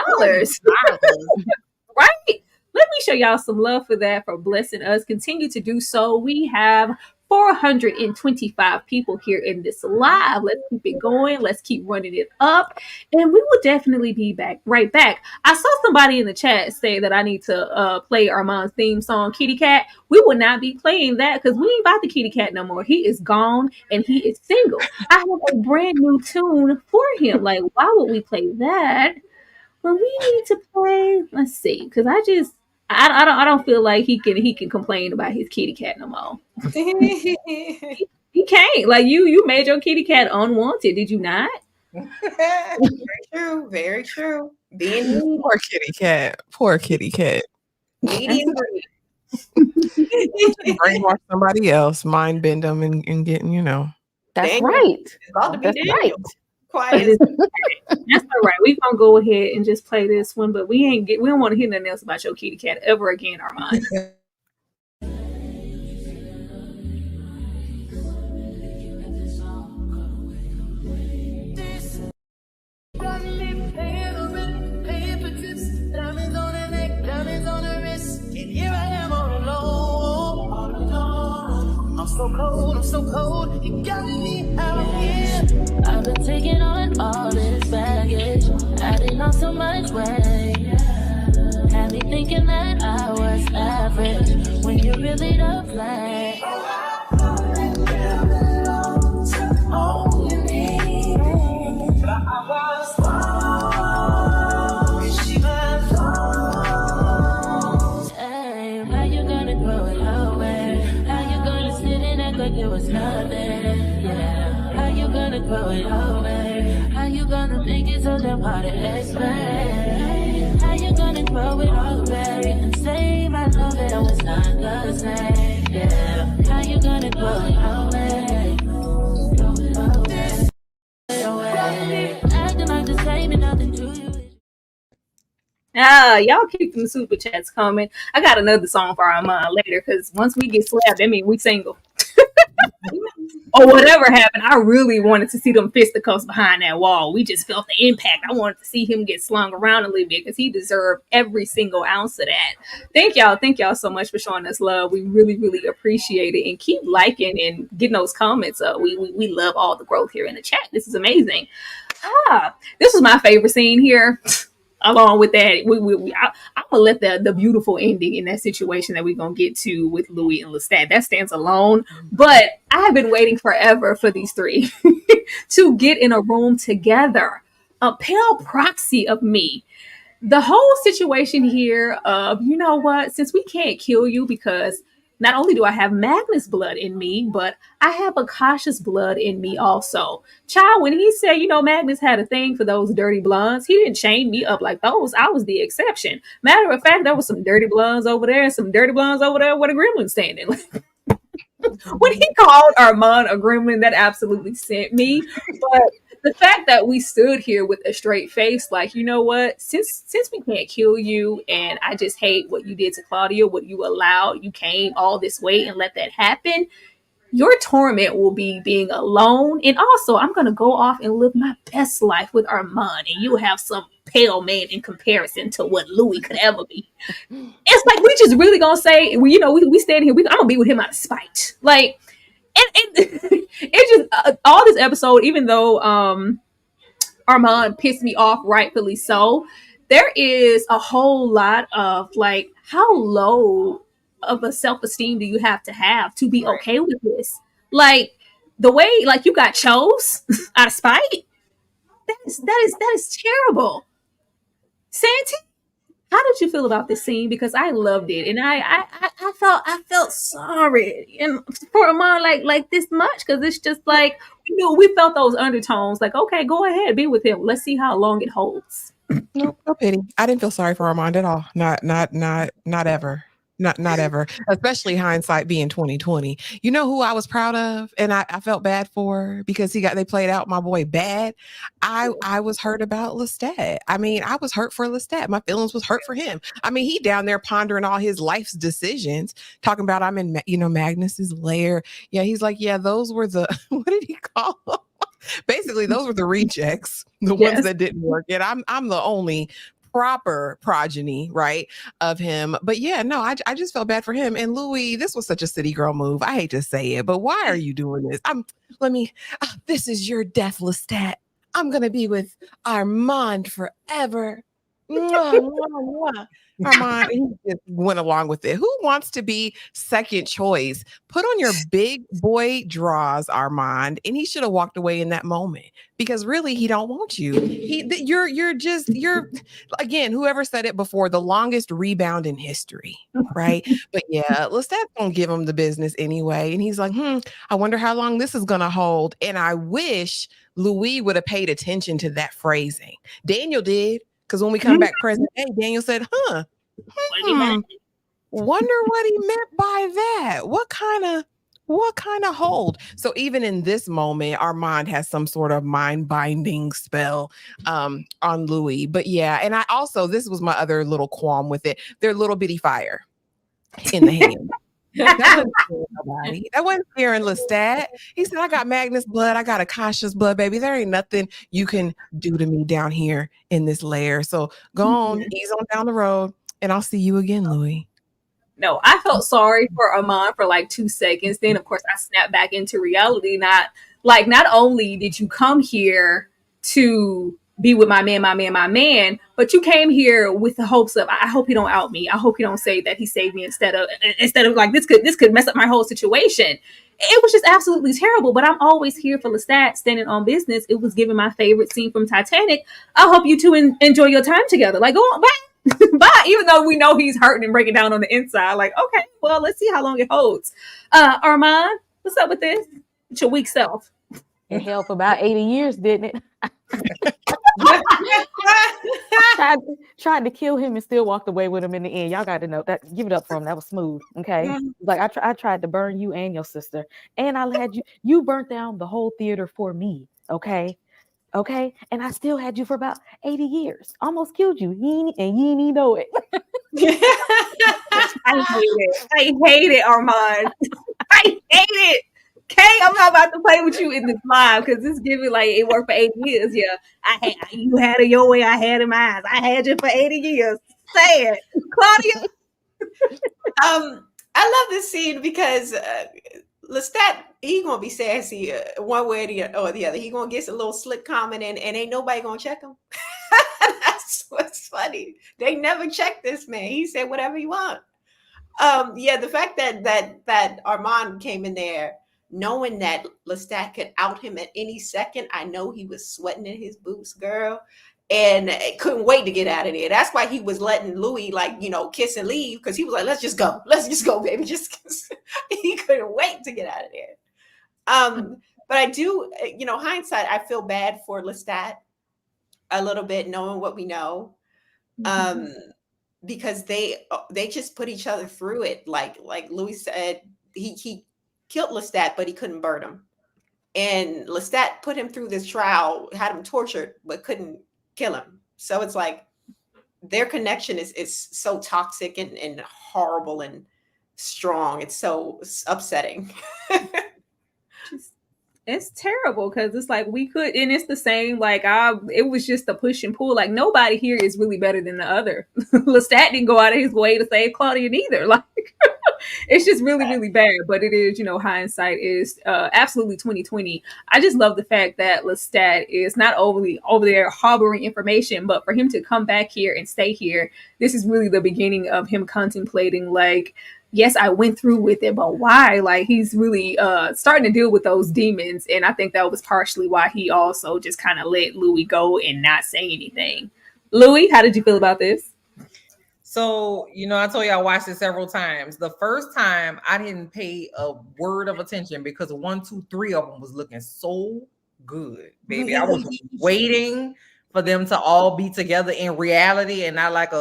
Right? Let me show y'all some love for that, for blessing us. Continue to do so. We have 425 people here in this live. Let's keep it going. Let's keep running it up. And we will definitely be right back. I saw somebody in the chat say that I need to play Armand's theme song, Kitty Cat. We will not be playing that because we ain't about the Kitty Cat no more. He is gone and he is single. I have a brand new tune for him. Like, why would we play that? Well, we need to play. Let's see, because I don't feel like he can complain about his kitty cat no more. He can't. Like you made your kitty cat unwanted, did you not? Very true. Very true. Poor kitty cat. Poor kitty cat. Brainwash somebody else, mind bend them, and getting, you know. That's right. That's right. Quiet. That's all right. We're gonna go ahead and just play this one, but we don't want to hear nothing else about your kitty cat ever again, Armand. I'm so cold, you got me out here. I've been taking on all this baggage, adding on so much weight. Had me thinking that I was average, when you really don't play. It was nothing, yeah. How you gonna grow it over? How you gonna make it so damn hard to explain? How you gonna grow it over and say I know that I was not the same, yeah. How you gonna grow it over? Acting like the same and nothing to you. Y'all keep them super chats coming. I got another song for Armand later because once we get slapped, that means we single. Or whatever happened, I really wanted to see them fisticuffs behind that wall. We just felt the impact. I wanted to see him get slung around a little bit because he deserved every single ounce of that. Thank y'all so much for showing us love. We really, really appreciate it. And keep liking and getting those comments up. We love all the growth here in the chat. This is amazing. This was my favorite scene here. Along with that, I'm gonna let the beautiful ending in that situation that we're gonna get to with Louie and Lestat. That stands alone. But I have been waiting forever for these three to get in a room together. A pale proxy of me. The whole situation here of, you know what, since we can't kill you because not only do I have Magnus blood in me, but I have Akasha's blood in me also. Child, when he said, you know, Magnus had a thing for those dirty blondes, he didn't chain me up like those. I was the exception. Matter of fact, there was some dirty blondes over there and some dirty blondes over there where the gremlin's standing. When he called Armand a gremlin, that absolutely sent me. But the fact that we stood here with a straight face, like, you know what, since we can't kill you, and I just hate what you did to Claudia, what you allowed, you came all this way and let that happen, your torment will be being alone. And also, I'm going to go off and live my best life with Armand, and you'll have some pale man in comparison to what Louie could ever be. It's like, we just really going to say, you know, we stand here, I'm going to be with him out of spite. Like, and it just all this episode, even though Armand pissed me off, rightfully so. There is a whole lot of like, how low of a self-esteem do you have to be okay with this? Like the way like you got chose out of spite. That is terrible. Santi, how did you feel about this scene? Because I loved it, and I felt sorry and for Amon like this much, because it's just like we felt those undertones. Like, okay, go ahead, be with him. Let's see how long it holds. No pity. I didn't feel sorry for Armand at all. Not ever. Not ever, especially hindsight being 2020. You know who I was proud of and I felt bad for because they played out my boy bad. I was hurt about Lestat. I mean, I was hurt for Lestat. My feelings was hurt for him. I mean, he down there pondering all his life's decisions, talking about I'm in, Magnus's lair. Yeah, he's like, yeah, those were the, what did he call them? Basically, those were the rejects, the ones that didn't work. And I'm the only proper progeny, right, of him. But yeah, no, I just felt bad for him. And Louie, this was such a city girl move. I hate to say it, but why are you doing this? This is your death, Lestat. I'm gonna be with Armand forever. Mwah, mwah, mwah. Armand, he just went along with it. Who wants to be second choice? Put on your big boy draws, Armand, and he should have walked away in that moment because really he don't want you. You're again, whoever said it before, the longest rebound in history, right? But yeah, Lestat gonna give him the business anyway, and he's like, I wonder how long this is gonna hold. And I wish Louie would have paid attention to that phrasing. Daniel did. Because when we come back present day, Daniel said, wonder what he meant by that. What kind of hold? So even in this moment, Armand has some sort of mind-binding spell on Louie. But yeah, and this was my other little qualm with it. They're little bitty fire in the hand. That wasn't scaring nobody. That wasn't scaring Lestat. He said, I got Magnus blood. I got Akasha's blood, baby. There ain't nothing you can do to me down here in this lair. So go on, ease on down the road, and I'll see you again, Louie. No, I felt sorry for Armand for like 2 seconds. Then, of course, I snapped back into reality. Not only did you come here to be with my man, but you came here with the hopes of, I hope he don't out me. I hope he don't say that he saved me instead of like this could mess up my whole situation. It was just absolutely terrible. But I'm always here for Lestat standing on business. It was giving my favorite scene from Titanic. I hope you two enjoy your time together. Like, go on, bye. Bye. Even though we know he's hurting and breaking down on the inside. Like, okay, well, let's see how long it holds. Armand, what's up with this? It's your weak self. It held for about 80 years, didn't it? tried to kill him and still walked away with him in the end. Y'all got to know that. Give it up for him. That was smooth. Okay. Like I tried to burn you and your sister, and I had you burnt down the whole theater for me. Okay. And I still had you for about 80 years. Almost killed you. You didn't know it. I hate it, Armand. I hate it. Okay, I'm not about to play with you in this live because this giving like it worked for 80 years. Yeah, you had it your way, I had it mine. I had you for 80 years. Say it, Claudia. I love this scene because Lestat, he gonna be sassy one way or the other. He gonna get a little slick comment and ain't nobody gonna check him. That's what's funny. They never checked this man. He said whatever he want. The fact that Armand came in there knowing that Lestat could out him at any second, I know he was sweating in his boots, girl, and couldn't wait to get out of there. That's why he was letting Louie, kiss and leave, because he was like, let's just go, baby. Just he couldn't wait to get out of there. But I do, hindsight, I feel bad for Lestat a little bit, knowing what we know, because they just put each other through it. Like Louie said, he killed Lestat, but he couldn't burn him. And Lestat put him through this trial, had him tortured, but couldn't kill him. So it's like their connection is so toxic and horrible and strong. It's so upsetting. It's terrible because it's like we could, and it's the same. Like it was just a push and pull. Like nobody here is really better than the other. Lestat didn't go out of his way to save Claudia neither. Like It's just really, really bad. But it is, hindsight is absolutely 2020. I just love the fact that Lestat is not overly over there harboring information, but for him to come back here and stay here, this is really the beginning of him contemplating, like, yes, I went through with it, but why? Like, he's really starting to deal with those demons. And I think that was partially why he also just kind of let Louie go and not say anything. Louie, how did you feel about this? So, I told you I watched it several times. The first time I didn't pay a word of attention because 1, 2, 3 of them was looking so good, baby. I was waiting for them to all be together in reality and not like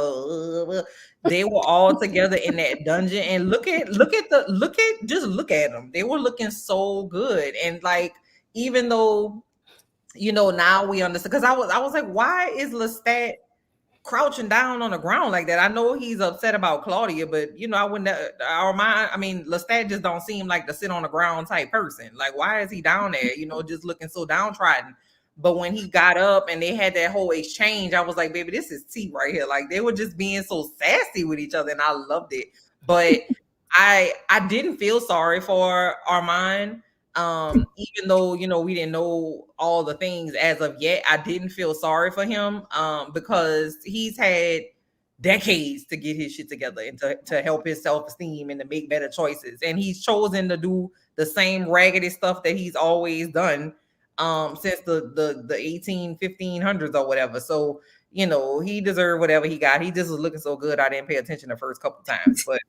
they were all together in that dungeon. And look at them. They were looking so good. And like, even though, now we understand, because I was like, why is Lestat crouching down on the ground like that? I know he's upset about Claudia, but I wouldn't. Armand, Lestat just don't seem like the sit on the ground type person. Like, why is he down there? Just looking so downtrodden. But when he got up and they had that whole exchange, I was like, baby, this is tea right here. Like, they were just being so sassy with each other, and I loved it. But I didn't feel sorry for Armand. Even though we didn't know all the things as of yet, I didn't feel sorry for him because he's had decades to get his shit together and to help his self-esteem and to make better choices, and he's chosen to do the same raggedy stuff that he's always done since the 1500s or whatever. So he deserved whatever he got. He just was looking so good I didn't pay attention the first couple times, but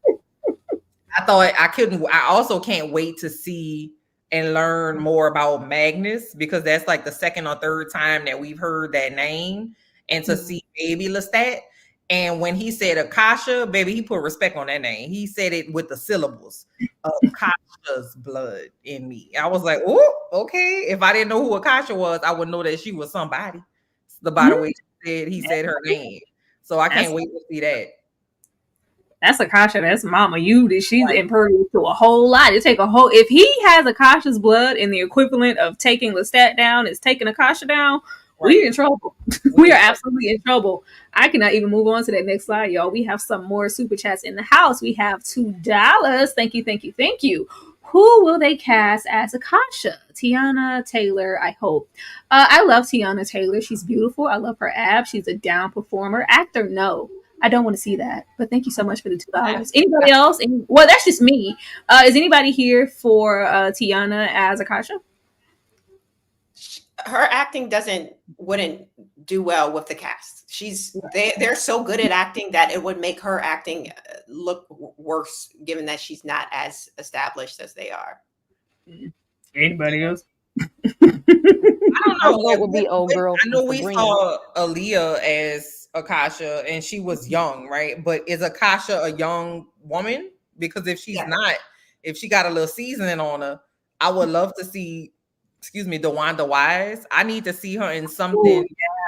I also can't wait to see and learn more about Magnus, because that's like the second or third time that we've heard that name, and to see baby Lestat. And when he said Akasha, baby, he put respect on that name. He said it with the syllables, Akasha's blood in me. I was like, oh, okay. If I didn't know who Akasha was, I would know that she was somebody. By the way he said her name. So I can't wait to see that. That's Akasha. That's Mama Yuda. She's impervious to a whole lot. It take a whole. If he has Akasha's blood, and the equivalent of taking Lestat down is taking Akasha down, we're in trouble. We are absolutely in trouble. I cannot even move on to that next slide, y'all. We have some more super chats in the house. We have $2. Thank you, thank you, thank you. Who will they cast as Akasha? Tiana Taylor, I hope. I love Tiana Taylor. She's beautiful. I love her abs. She's a down performer. Actor, no. I don't want to see that, but thank you so much for the $2. Anybody else? Well, that's just me. Is anybody here for Tiana as Akasha? Her acting wouldn't do well with the cast. They're so good at acting that it would make her acting look worse, given that she's not as established as they are. Anybody else? I don't know. What would be old girl? I know we saw Aaliyah as Akasha, and she was young, right? But is Akasha a young woman? Because if she's not, if she got a little seasoning on her, I would love to see, DeWanda Wise. I need to see her in something. Ooh,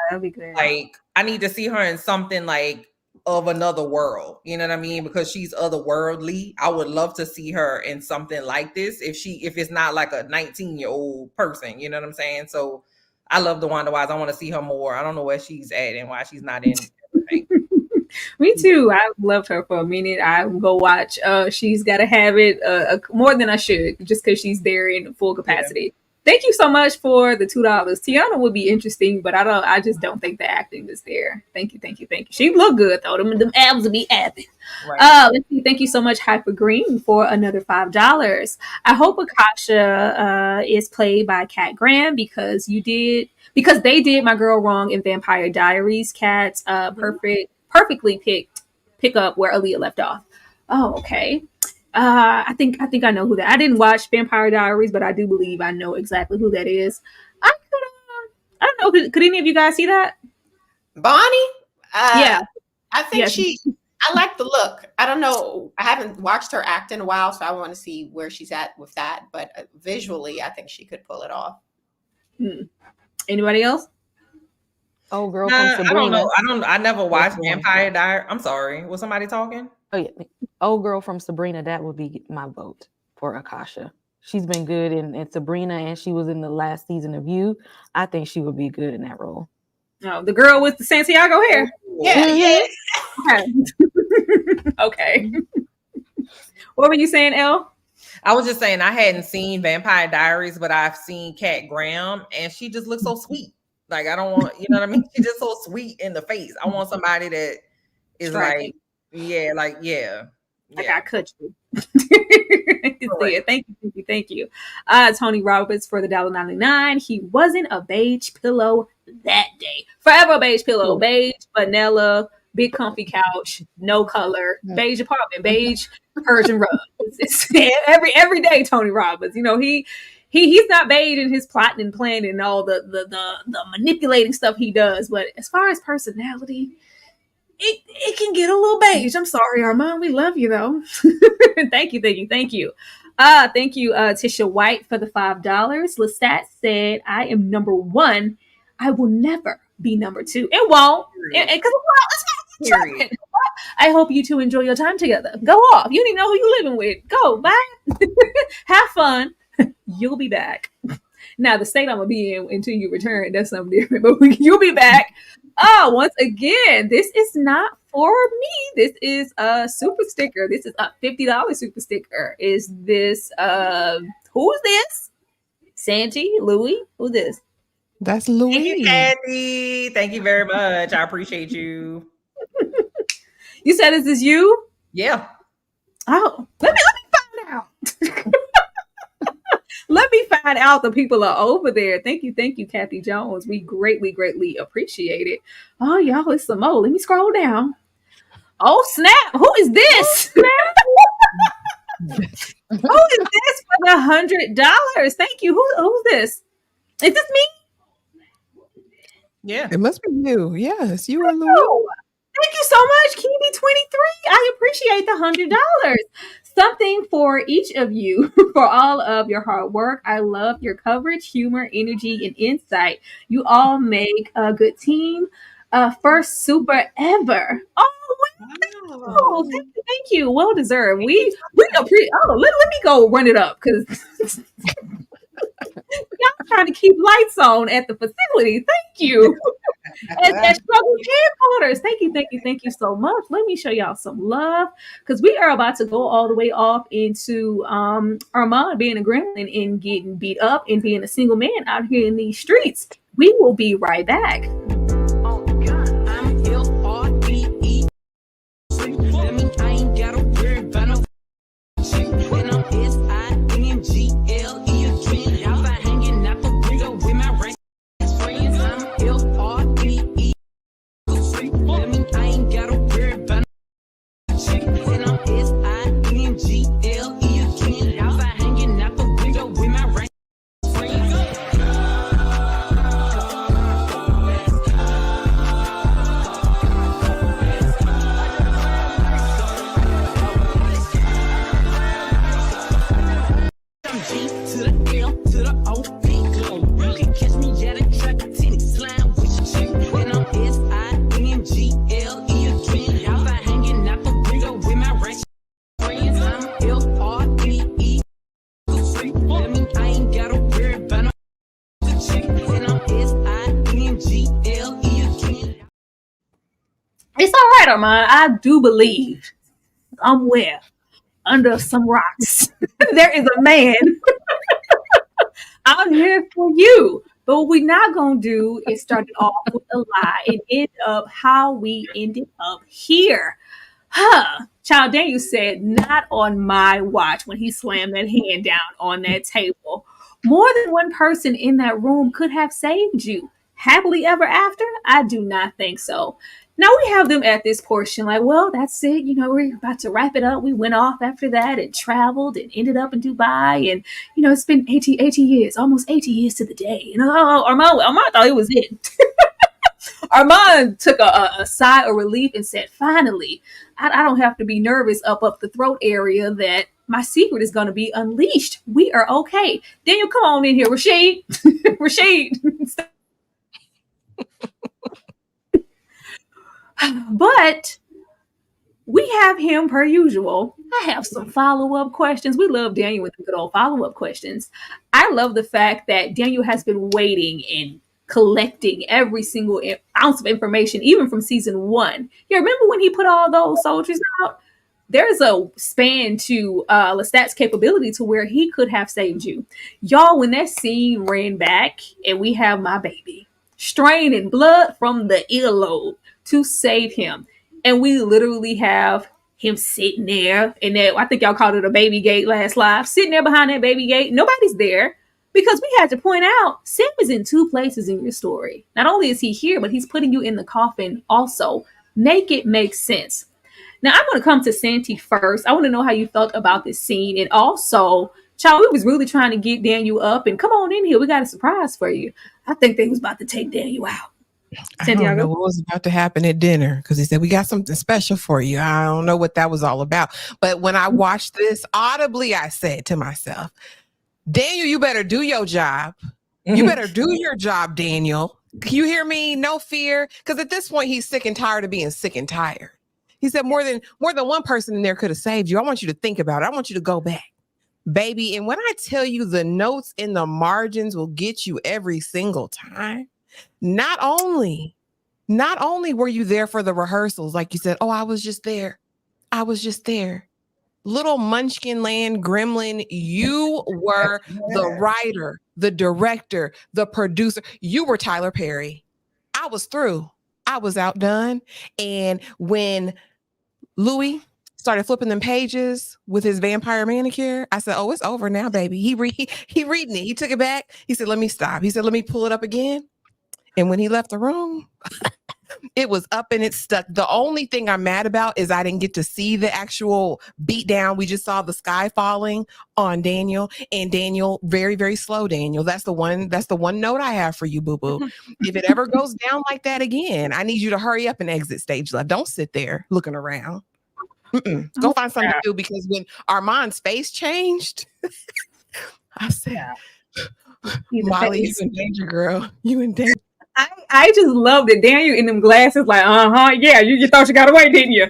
that'd be good. Like, I need to see her in something like of another world. You know what I mean? Because she's otherworldly. I would love to see her in something like this. If it's not like a 19-year-old person, you know what I'm saying? So I love DeWanda Wise. I want to see her more. I don't know where she's at and why she's not in everything. Me too. I loved her for a minute. I will go watch She's Gotta Have It more than I should, just because she's there in full capacity. Yeah. Thank you so much for the $2. Tiana would be interesting, but I just don't think the acting is there. Thank you. She looked good though. Them abs will be abbing. Right. Let's see. Thank you so much, Hyper Green, for another $5. I hope Akasha is played by Kat Graham, because they did my girl wrong in Vampire Diaries. Kat perfectly pick up where Aaliyah left off. Oh, okay. I think I know who that. I didn't watch Vampire Diaries, but I do believe I know exactly who that is. I don't know. Could any of you guys see that? Bonnie? Yeah. I think I like the look. I don't know. I haven't watched her act in a while, so I want to see where she's at with that. But visually, I think she could pull it off. Anybody else? Old girl from Sabrina. I don't know. I never watched Vampire Diaries. I'm sorry. Was somebody talking? Oh yeah, old girl from Sabrina. That would be my vote for Akasha. She's been good in Sabrina, and she was in the last season of You. I think she would be good in that role. Oh, the girl with the Santiago hair. Yeah. Okay. What were you saying, Elle? I was just saying I hadn't seen Vampire Diaries, but I've seen Kat Graham, and she just looks so sweet. Like I don't want, you know what I mean? She's just so sweet in the face. I want somebody that is Striking. like, yeah. Like I cut you. Thank you. Tony Roberts for the $1.99. He wasn't a beige pillow that day. Forever a beige pillow. Beige, vanilla, big comfy couch, no color, beige apartment, beige Persian rug. It's every day, Tony Roberts. You know, he's not beige in his plotting and planning and all the manipulating stuff he does. But as far as personality, it can get a little beige. I'm sorry, Armand. We love you though. Thank you. Thank you, Tisha White for the $5. Lestat said, I am number one. I will never be number two. It won't. It's not. I hope you two enjoy your time together. Go off. You don't even know who you're living with. Go. Bye. Have fun. You'll be back. Now, the state I'm going to be in until you return, that's something different. But you'll be back. Oh, once again, this is not for me. This is a super sticker. This is a $50 super sticker. Is this, who's this? Santi? Louie? Who's this? That's Louie. Thank you, Candy. Thank you very much. I appreciate you. You said, is this you? Yeah. Oh, let me find out. Let me find out the people are over there. Thank you, Kathy Jones. We greatly appreciate it. Oh, y'all, it's some more. Let me scroll down. Oh, snap. Who is this? Who is this for the $100? Thank you. Who's this? Is this me? Yeah. It must be you. Yes, you are Louie. Thank you so much, Kiwi23. I appreciate the $100. Something for each of you for all of your hard work. I love your coverage, humor, energy, and insight. You all make a good team. First super ever. Oh, thank you. Well deserved. We appreciate. Oh, let me go run it up because y'all trying to keep lights on at the facility. Thank you. At Struggle Headquarters. Thank you so much. Let me show y'all some love because we are about to go all the way off into Armand being a gremlin and getting beat up and being a single man out here in these streets. We will be right back. It's all right, Armand. I do believe somewhere under some rocks there is a man out here for you. But what we're not going to do is start it off with a lie and end up how we ended up here. Child Daniel said, not on my watch when he slammed that hand down on that table. More than one person in that room could have saved you. Happily ever after? I do not think so. Now we have them at this portion like, well, that's it. You know, we're about to wrap it up. We went off after that and traveled and ended up in Dubai. And, you know, it's been 80 years, almost 80 years to the day. You know, Armand thought it was it. Armand took a sigh of relief and said, finally, I don't have to be nervous up the throat area that my secret is going to be unleashed. We are okay. Daniel, come on in here. Rashid. But we have him per usual. I have some follow-up questions. We love Daniel with the good old follow-up questions. I love the fact that Daniel has been waiting and collecting every single ounce of information, even from season 1. You remember when he put all those soldiers out? there's a span to Lestat's capability to where he could have saved you. Y'all, when that scene ran back and we have my baby straining blood from the earlobe to save him, and we literally have him sitting there, and that, I think y'all called it a baby gate last live, sitting there behind that baby gate. Nobody's there because we had to point out Sam is in two places in your story. Not only is he here, but he's putting you in the coffin also. Make it make sense. Now, I'm going to come to Santi first. I want to know how you felt about this scene. And also, child, we was really trying to get Daniel up. And come on in here. We got a surprise for you. I think they was about to take Daniel out. Santiago? I don't know what was about to happen at dinner because he said, we got something special for you. I don't know what that was all about. But when I watched this, audibly, I said to myself, Daniel, you better do your job. You better do your job, Daniel. You hear me? No fear. Because at this point, he's sick and tired of being sick and tired. He said more than one person in there could have saved you. I want you to think about it. I want you to go back, baby. And when I tell you the notes in the margins will get you every single time, not only were you there for the rehearsals, like you said, oh, I was just there. Little Munchkin Land gremlin, you were the writer, the director, the producer. You were Tyler Perry. I was through. I was outdone. And when Louie started flipping them pages with his vampire manicure, I said, oh, it's over now, baby. He reading it. He took it back. He said, let me stop. He said, let me pull it up again. And when he left the room, it was up and it stuck. The only thing I'm mad about is I didn't get to see the actual beat down. We just saw the sky falling on Daniel, and Daniel, very, very slow, Daniel. That's the one note I have for you, boo-boo. If it ever goes down like that again, I need you to hurry up and exit stage left. Don't sit there looking around. Go find something to do, because when Armand's face changed, I said, Molly, you in danger, girl. You in danger. I just loved it. Daniel in them glasses, like, yeah, you thought you got away, didn't you?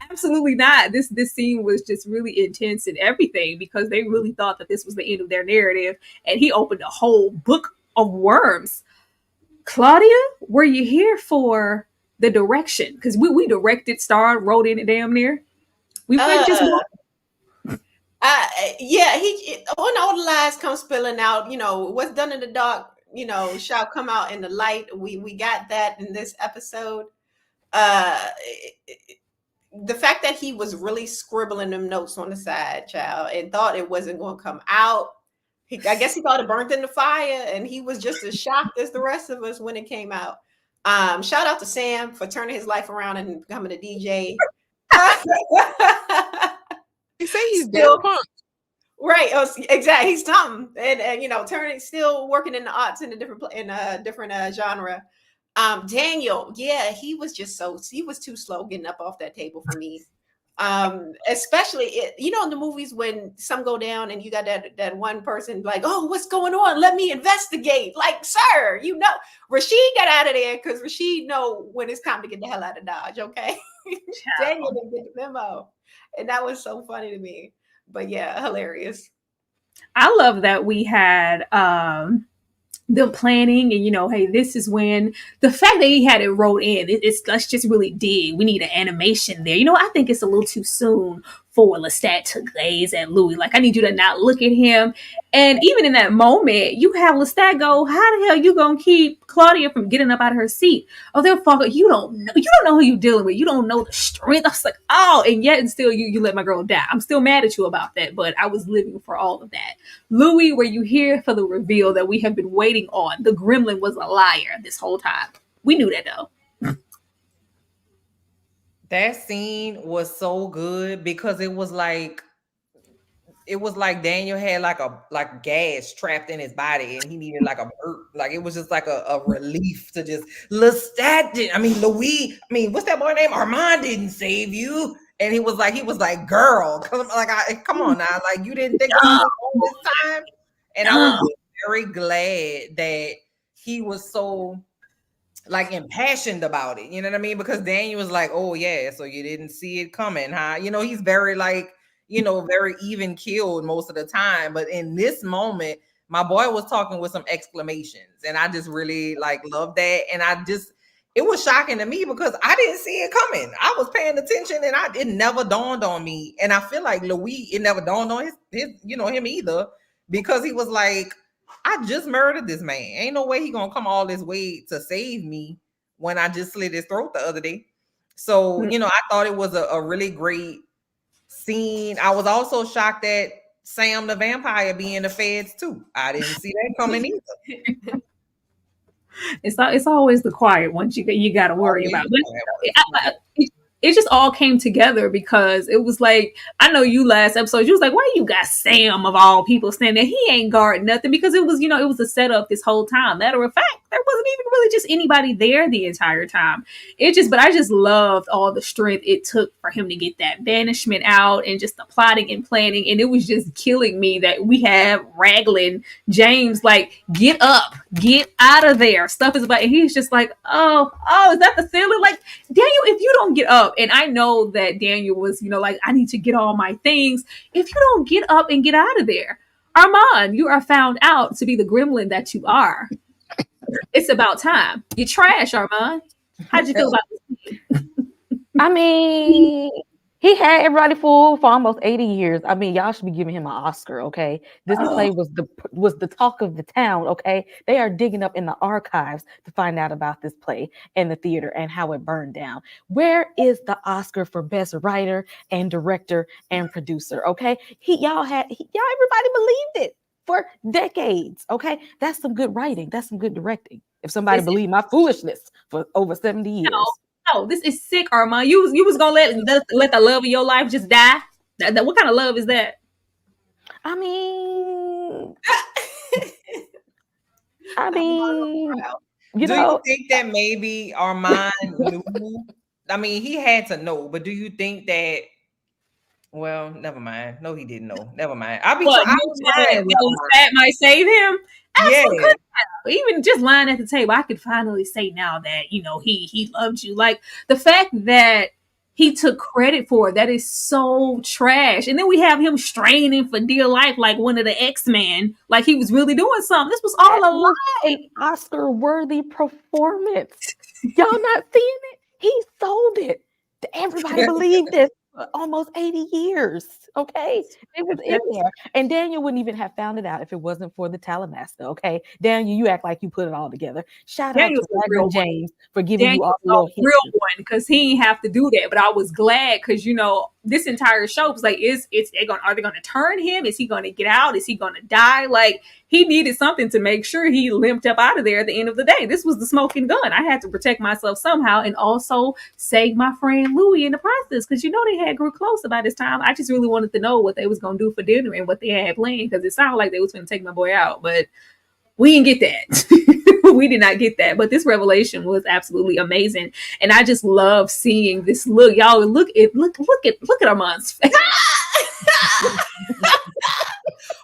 Absolutely not. This scene was just really intense and everything, because they really thought that this was the end of their narrative, and he opened a whole book of worms. Claudia, were you here for the direction? Because we directed, starred, wrote in it damn near. We went just yeah, he when all the lies come spilling out, what's done in the dark, shall come out in the light. We got that in this episode. The fact that he was really scribbling them notes on the side, child, and thought it wasn't going to come out. I guess he thought it burnt in the fire, and he was just as shocked as the rest of us when it came out. Shout out to Sam for turning his life around and becoming a DJ. You say he's still punk. Right, exactly. He's something, and still working in the arts in a different genre. Daniel, yeah, he was too slow getting up off that table for me. Especially in the movies when some go down and you got that one person like, oh, what's going on? Let me investigate. Like, sir, Rashid got out of there because Rashid know when it's time to get the hell out of Dodge. Okay, Daniel didn't get the memo, and that was so funny to me. But yeah, hilarious. I love that we had the planning, and hey, this is when the fact that he had it wrote in, let's just really dig. We need an animation there. I think it's a little too soon for Lestat to gaze at Louie. Like, I need you to not look at him. And even in that moment, you have Lestat go, how the hell you gonna keep Claudia from getting up out of her seat? Oh, they'll fuck her. You don't know who you're dealing with. You don't know the strength. I was like, oh, and yet and still you let my girl die. I'm still mad at you about that, but I was living for all of that. Louie, were you here for the reveal that we have been waiting on? The gremlin was a liar this whole time. We knew that though. That scene was so good because it was like Daniel had like gas trapped in his body and he needed like a burp. Like, it was just like a relief to just Louie. What's that boy name? Armand didn't save you. And he was like, girl, come on now. Like, you didn't think about it all this time. And I was very glad that he was so like impassioned about it. You know what I mean? Because Daniel was like, oh yeah, so you didn't see it coming, huh? He's very very even keeled most of the time. But in this moment, my boy was talking with some exclamations. And I just really love that. And it was shocking to me because I didn't see it coming. I was paying attention and it never dawned on me. And I feel like Louie, it never dawned on him either, because he was like, I just murdered this man. Ain't no way he gonna come all this way to save me when I just slit his throat the other day. So, I thought it was a really great scene. I was also shocked that Sam the vampire be in the feds too. I didn't see that coming either. It's always the quiet ones you got to worry about. But it just all came together because it was like, I know you last episode, you was like, why you got Sam of all people standing there? He ain't guarding nothing, because it was, it was a setup this whole time. Matter of fact, there wasn't even really just anybody there the entire time. But I just loved all the strength it took for him to get that banishment out and just the plotting and planning. And it was just killing me that we have Raglan James like, get up, get out of there. Stuff is about, and he's just like, oh, is that the ceiling? Like, Daniel, if you don't get up, and I know that Daniel was, like, I need to get all my things. If you don't get up and get out of there, Armand, you are found out to be the gremlin that you are. It's about time. You're trash, Armand. How'd you feel about this? I mean, he had everybody fooled for almost 80 years. I mean, y'all should be giving him an Oscar, okay? This play was the talk of the town, okay? They are digging up in the archives to find out about this play and the theater and how it burned down. Where is the Oscar for best writer and director and producer, okay? Everybody believed it for decades, okay? That's some good writing. That's some good directing. If somebody believed my foolishness for over 70 years. No, this is sick, Armand. You was gonna let the love of your life just die? What kind of love is that? I mean, do you think that maybe Armand knew? I mean, he had to know, but do you think that? Well, never mind. No, he didn't know. Never mind. That might save him. Absolutely. Yeah. Even just lying at the table, I could finally say now that he loved you. Like, the fact that he took credit for it, that is so trash. And then we have him straining for dear life, like one of the X-Men, like he was really doing something. This was all a lie. An Oscar-worthy performance. Y'all not seeing it? He sold it. Everybody believed this. Almost 80 years. Okay, it was in there, and Daniel wouldn't even have found it out if it wasn't for the Talamaster. Okay, Daniel, you act like you put it all together. Shout out to Raglan James for giving you all the little hints. Real one, because he didn't have to do that. But I was glad because this entire show was like, are they gonna turn him? Is he gonna get out? Is he gonna die? Like, he needed something to make sure he limped up out of there at the end of the day. This was the smoking gun. I had to protect myself somehow and also save my friend Louie in the process, because they had grew close about this time. I just really wanted to know what they was gonna do for dinner and what they had planned, because it sounded like they was gonna take my boy out, but we didn't get that. We did not get that. But this revelation was absolutely amazing, and I just love seeing this look. Y'all look at Armand's face.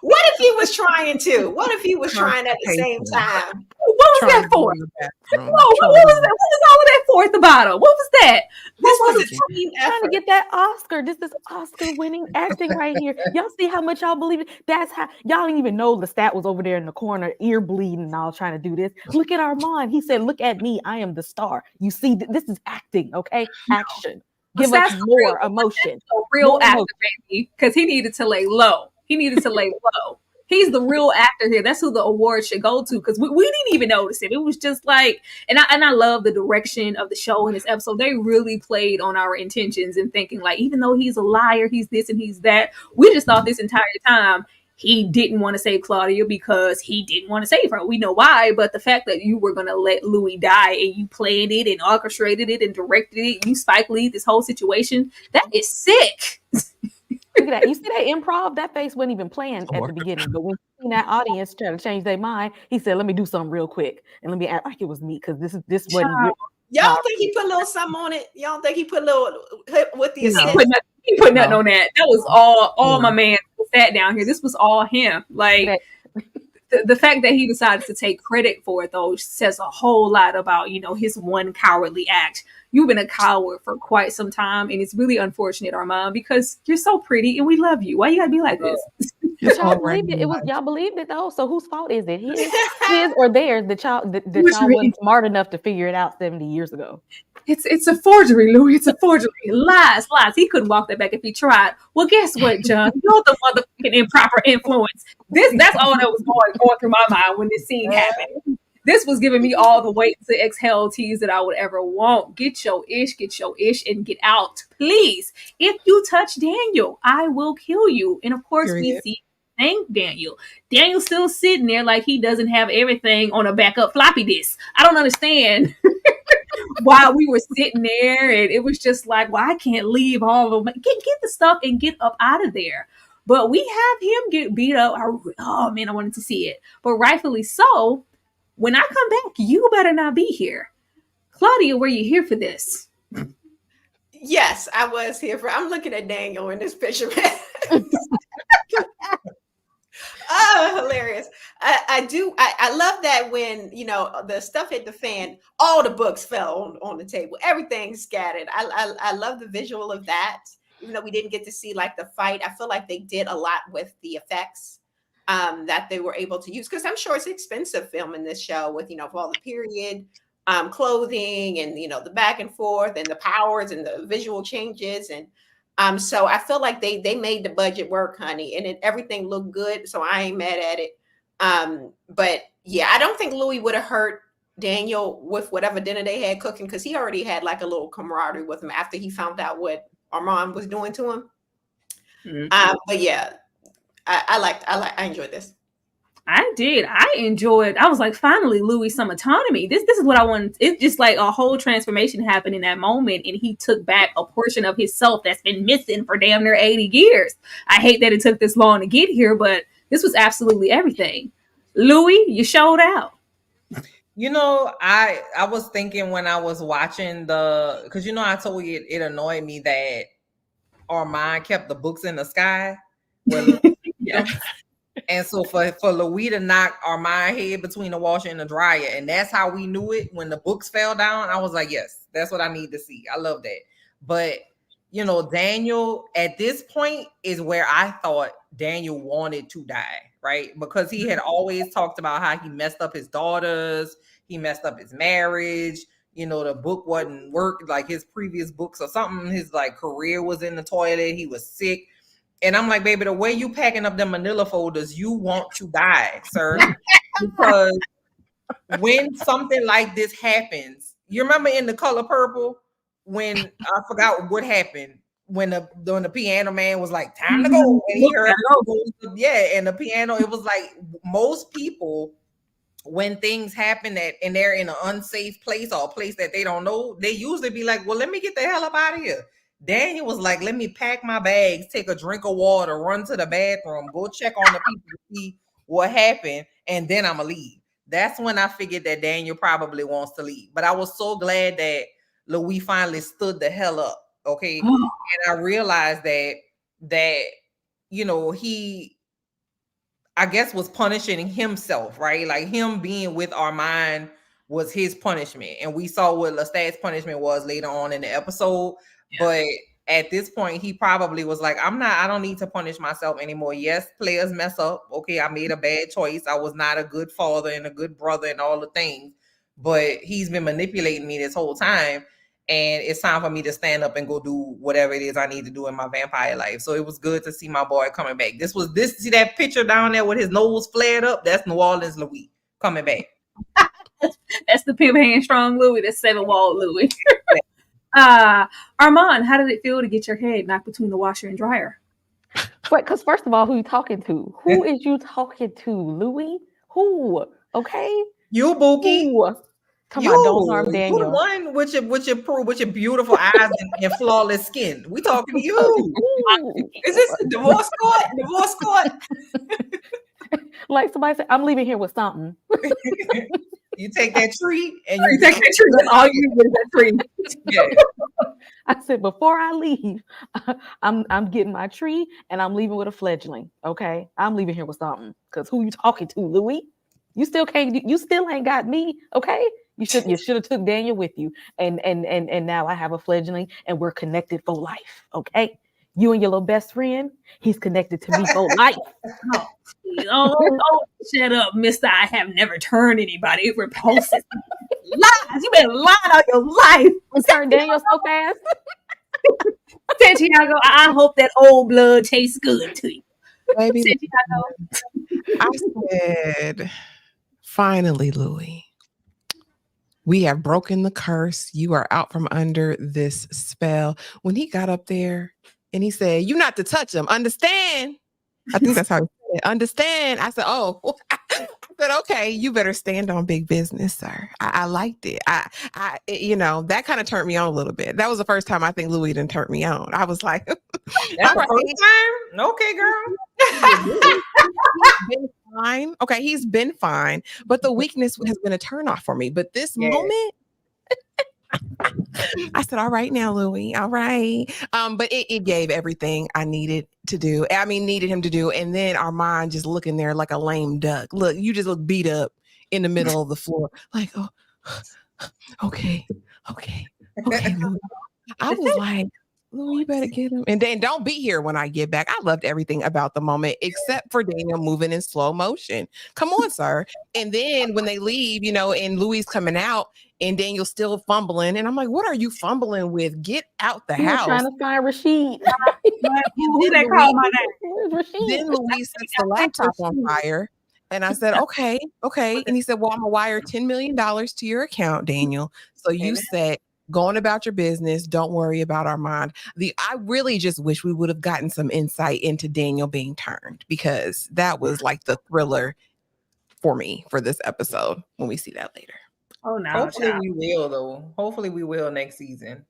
What if he was trying to? What if he was trying at the same time? What was that for? What was that? What was all of that for at the bottom? What was that? This was a team effort. Trying to get that Oscar. This is Oscar-winning acting right here. Y'all see how much y'all believe it? That's how y'all didn't even know Lestat was over there in the corner, ear bleeding and all, trying to do this. Look at Armand. He said, "Look at me. I am the star." You see, this is acting, okay? Action. Give us more emotion. A real actor, baby, because he needed to lay low. He's the real actor here. That's who the award should go to, because we didn't even notice it. It was just like, and I love the direction of the show in this episode. They really played on our intentions and thinking, like, even though he's a liar, he's this and he's that. We just thought this entire time he didn't want to save Claudia because he didn't want to save her. We know why, but the fact that you were going to let Louie die and you planned it and orchestrated it and directed it, you Spike Lee this whole situation, that is sick. Look at that. You see that improv? That face wasn't even planned at the beginning. But when you see that audience trying to change their mind, he said, "Let me do something real quick. And let me act like it was me, because this wasn't real." Y'all think he put a little something on it? Y'all think he put a little with the assist? He put nothing on that. That was all my man sat down here. This was all him. Like, the fact that he decided to take credit for it, though, says a whole lot about, his one cowardly act. You've been a coward for quite some time, and it's really unfortunate, Armand, because you're so pretty and we love you. Why you gotta be like this? But y'all believed it. It was y'all believed it though. So whose fault is it? His or theirs? The child wasn't smart enough to figure it out 70 years ago. It's a forgery, Louie. It's a forgery. Lies. He couldn't walk that back if he tried. Well, guess what, John? You're the motherfucking improper influence. That's all that was going through my mind when this scene happened. This was giving me all the wait to exhale teas that I would ever want. Get your ish, and get out, please. If you touch Daniel, I will kill you. And of course, we see thank Daniel. Daniel's still sitting there like he doesn't have everything on a backup floppy disk. I don't understand why we were sitting there, and it was just like, well, I can't leave all of them. Get the stuff and get up out of there. But we have him get beat up. Oh man, I wanted to see it, but rightfully so. When I come back, you better not be here. Claudia, were you here for this? Yes, I was here for. I'm looking at Daniel in this picture. Oh, hilarious. I love that when, the stuff hit the fan, all the books fell on the table. Everything scattered. I love the visual of that. Even though we didn't get to see like the fight, I feel like they did a lot with the effects that they were able to use, because I'm sure it's expensive filming this show with, for all the period clothing and, the back and forth and the powers and the visual changes. And so I feel like they made the budget work, honey, and everything looked good. So I ain't mad at it. But yeah, I don't think Louie would have hurt Daniel with whatever dinner they had cooking, because he already had like a little camaraderie with him after he found out what Armand was doing to him. Mm-hmm. But yeah, I enjoyed this. I did. I enjoyed. I was like, finally, Louie, some autonomy. This is what I wanted. It's just like a whole transformation happened in that moment, and he took back a portion of himself that's been missing for damn near 80 years. I hate that it took this long to get here, but this was absolutely everything. Louie, you showed out. I was thinking when I was watching because I told you it annoyed me that Armand kept the books in the sky. Yeah. And so for Louie to knock Armand head between the washer and the dryer, and that's how we knew it when the books fell down, I was like, yes, that's what I need to see. I love that. But Daniel at this point is where I thought Daniel wanted to die, right? Because he had always talked about how he messed up his daughters, he messed up his marriage, the book wasn't work like his previous books or something. His like career was in the toilet, he was sick. And I'm like, baby, the way you packing up them manila folders, you want to die, sir. Because when something like this happens, you remember in The Color Purple, when I forgot what happened, when the piano man was like, time to go. And he heard, and the piano, it was like most people, when things happen and they're in an unsafe place or a place that they don't know, they usually be like, well, let me get the hell up out of here. Daniel was like, let me pack my bags, take a drink of water, run to the bathroom, go check on the people to see what happened, and then I'm going to leave. That's when I figured that Daniel probably wants to leave. But I was so glad that Louie finally stood the hell up, okay? And I realized that he, I guess, was punishing himself, right? Like him being with Armand was his punishment. And we saw what Lestat's punishment was later on in the episode. But at this point, he probably was like, I don't need to punish myself anymore. Yes, players mess up. Okay, I made a bad choice. I was not a good father and a good brother and all the things. But he's been manipulating me this whole time. And it's time for me to stand up and go do whatever it is I need to do in my vampire life. So it was good to see my boy coming back. See that picture down there with his nose flared up? That's New Orleans Louie coming back. That's the pimp hand strong Louie. That's 7-wall Louie. Armand, how did it feel to get your head knocked between the washer and dryer? Wait, because first of all, who you talking to? Who is you talking to, Louie? Who? Okay, you, Bookie. Come on, don't harm Daniel. You the one with your beautiful eyes and flawless skin. We talking to you. Is this a divorce court? Divorce court? Like somebody said, I'm leaving here with something. You take that tree and you take that tree. That's all you need is that tree. Yeah. I said, before I leave, I'm getting my tree and I'm leaving with a fledgling. Okay, I'm leaving here with something. Because who you talking to, Louie? You still ain't got me. Okay, you should have took Daniel with you. And now I have a fledgling and we're connected for life. Okay, You and your little best friend, he's connected to me for life. Oh, shut up, mister. I have never turned anybody. It repulses. Lies. You been lying all your life. You turned Daniel so fast. Santiago, I hope that old blood tastes good to you. Baby, Santiago. I said, finally, Louie, we have broken the curse. You are out from under this spell. When he got up there and he said, "You not to touch him, understand?" I think that's how he said it. Understand? I said, "Oh." I said, "Okay, you better stand on big business, sir." I liked it. That kind of turned me on a little bit. That was the first time I think Louie didn't turn me on. I was like, "That's the first time? Okay, girl." He's been fine. Okay, he's been fine, but the weakness has been a turnoff for me. But this moment, I said, "All right now, Louie, all right." But it gave everything I needed to do. I mean, needed him to do. And then Armand just looking there like a lame duck. Look, you just look beat up in the middle of the floor. Like, oh, okay. Louie. I was like, "Louie, you better get him. And then don't be here when I get back." I loved everything about the moment except for Daniel moving in slow motion. Come on, sir. And then when they leave, and Louie's coming out and Daniel's still fumbling. And I'm like, "What are you fumbling with? Get out the house." Trying to find Rashid. Who they call my name? Then Louise sets the laptop on fire. And I said, okay. And he said, "Well, I'm going to wire $10 million to your account, Daniel. So you said, going about your business. Don't worry about Armand." I really just wish we would have gotten some insight into Daniel being turned, because that was like the thriller for me for this episode when we see that later. Oh, no. Hopefully we will, though. Hopefully we will next season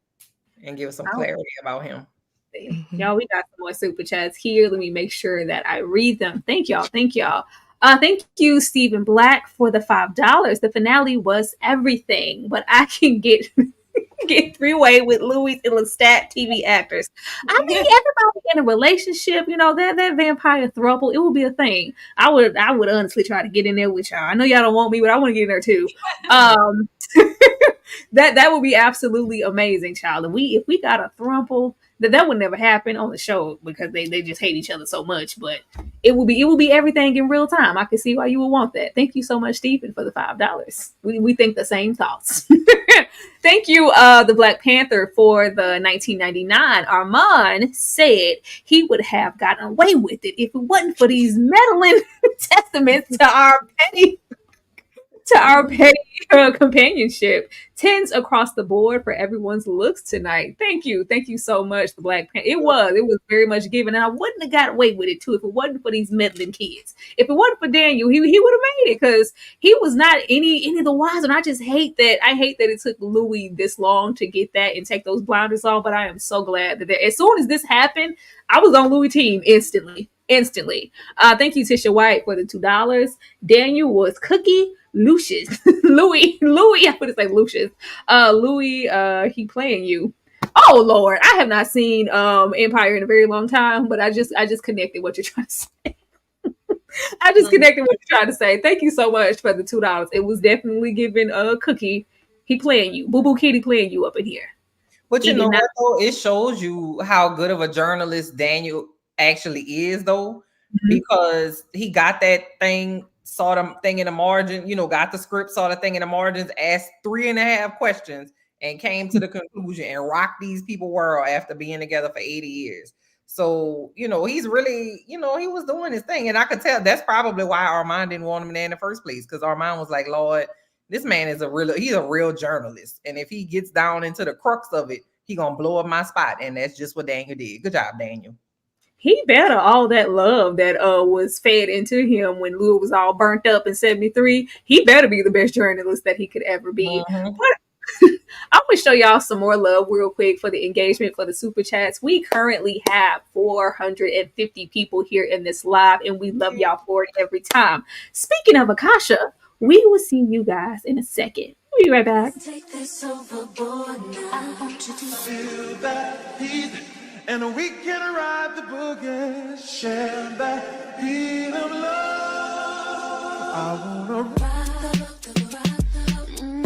and give some clarity about him. Y'all, we got some more super chats here. Let me make sure that I read them. Thank y'all. Thank you, Stephen Black, for the $5. The finale was everything, but I can get three-way with Louie and Lestat TV actors. I mean, everybody in a relationship, that vampire throuple, it would be a thing. I would honestly try to get in there with y'all. I know y'all don't want me, but I want to get in there too. That would be absolutely amazing, child. If we got a throuple, that would never happen on the show because they just hate each other so much. But it will be everything in real time. I can see why you would want that. Thank you so much, Stephen, for the $5. We think the same thoughts. Thank you, the Black Panther, for the 1999. Armand said he would have gotten away with it if it wasn't for these meddling testaments to our petty companionship. 10s across the board for everyone's looks tonight. Thank you so much, the Black Panther. It was very much given, and I wouldn't have got away with it too if it wasn't for these meddling kids. If it wasn't for Daniel, he would have made it, because he was not any of the wiser. And I just hate that. I hate that it took Louie this long to get that and take those blinders off. But I am so glad that as soon as this happened, I was on Louie team instantly. Thank you, Tisha White, for the $2. Daniel was Cookie. Lucius. Louie, I would say Lucius. Louie, he playing you. Oh Lord, I have not seen Empire in a very long time, but I just connected what you're trying to say. Thank you so much for the $2. It was definitely giving a Cookie. He playing you. Boo Boo Kitty playing you up in here. But you know what, though? It shows you how good of a journalist Daniel actually is, though, because he got that thing, saw the thing in the margin, got the script, saw the thing in the margins, asked 3.5 questions, and came to the conclusion and rocked these people world after being together for 80 years. So, he's really, he was doing his thing. And I could tell that's probably why Armand didn't want him there in the first place, because Armand was like, "Lord, this man is he's a real journalist. And if he gets down into the crux of it, he gonna blow up my spot." And that's just what Daniel did. Good job, Daniel. He better all that love that was fed into him when Louie was all burnt up in 73. He better be the best journalist that he could ever be. But I want to show y'all some more love real quick for the engagement, for the super chats. We currently have 450 people here in this live, and we love y'all for it every time. Speaking of Akasha, we will see you guys in a second. We'll be right back. Take this overboard now. I want you to feel that heat. And we can ride the boogie, share that beat of love. I wanna ride the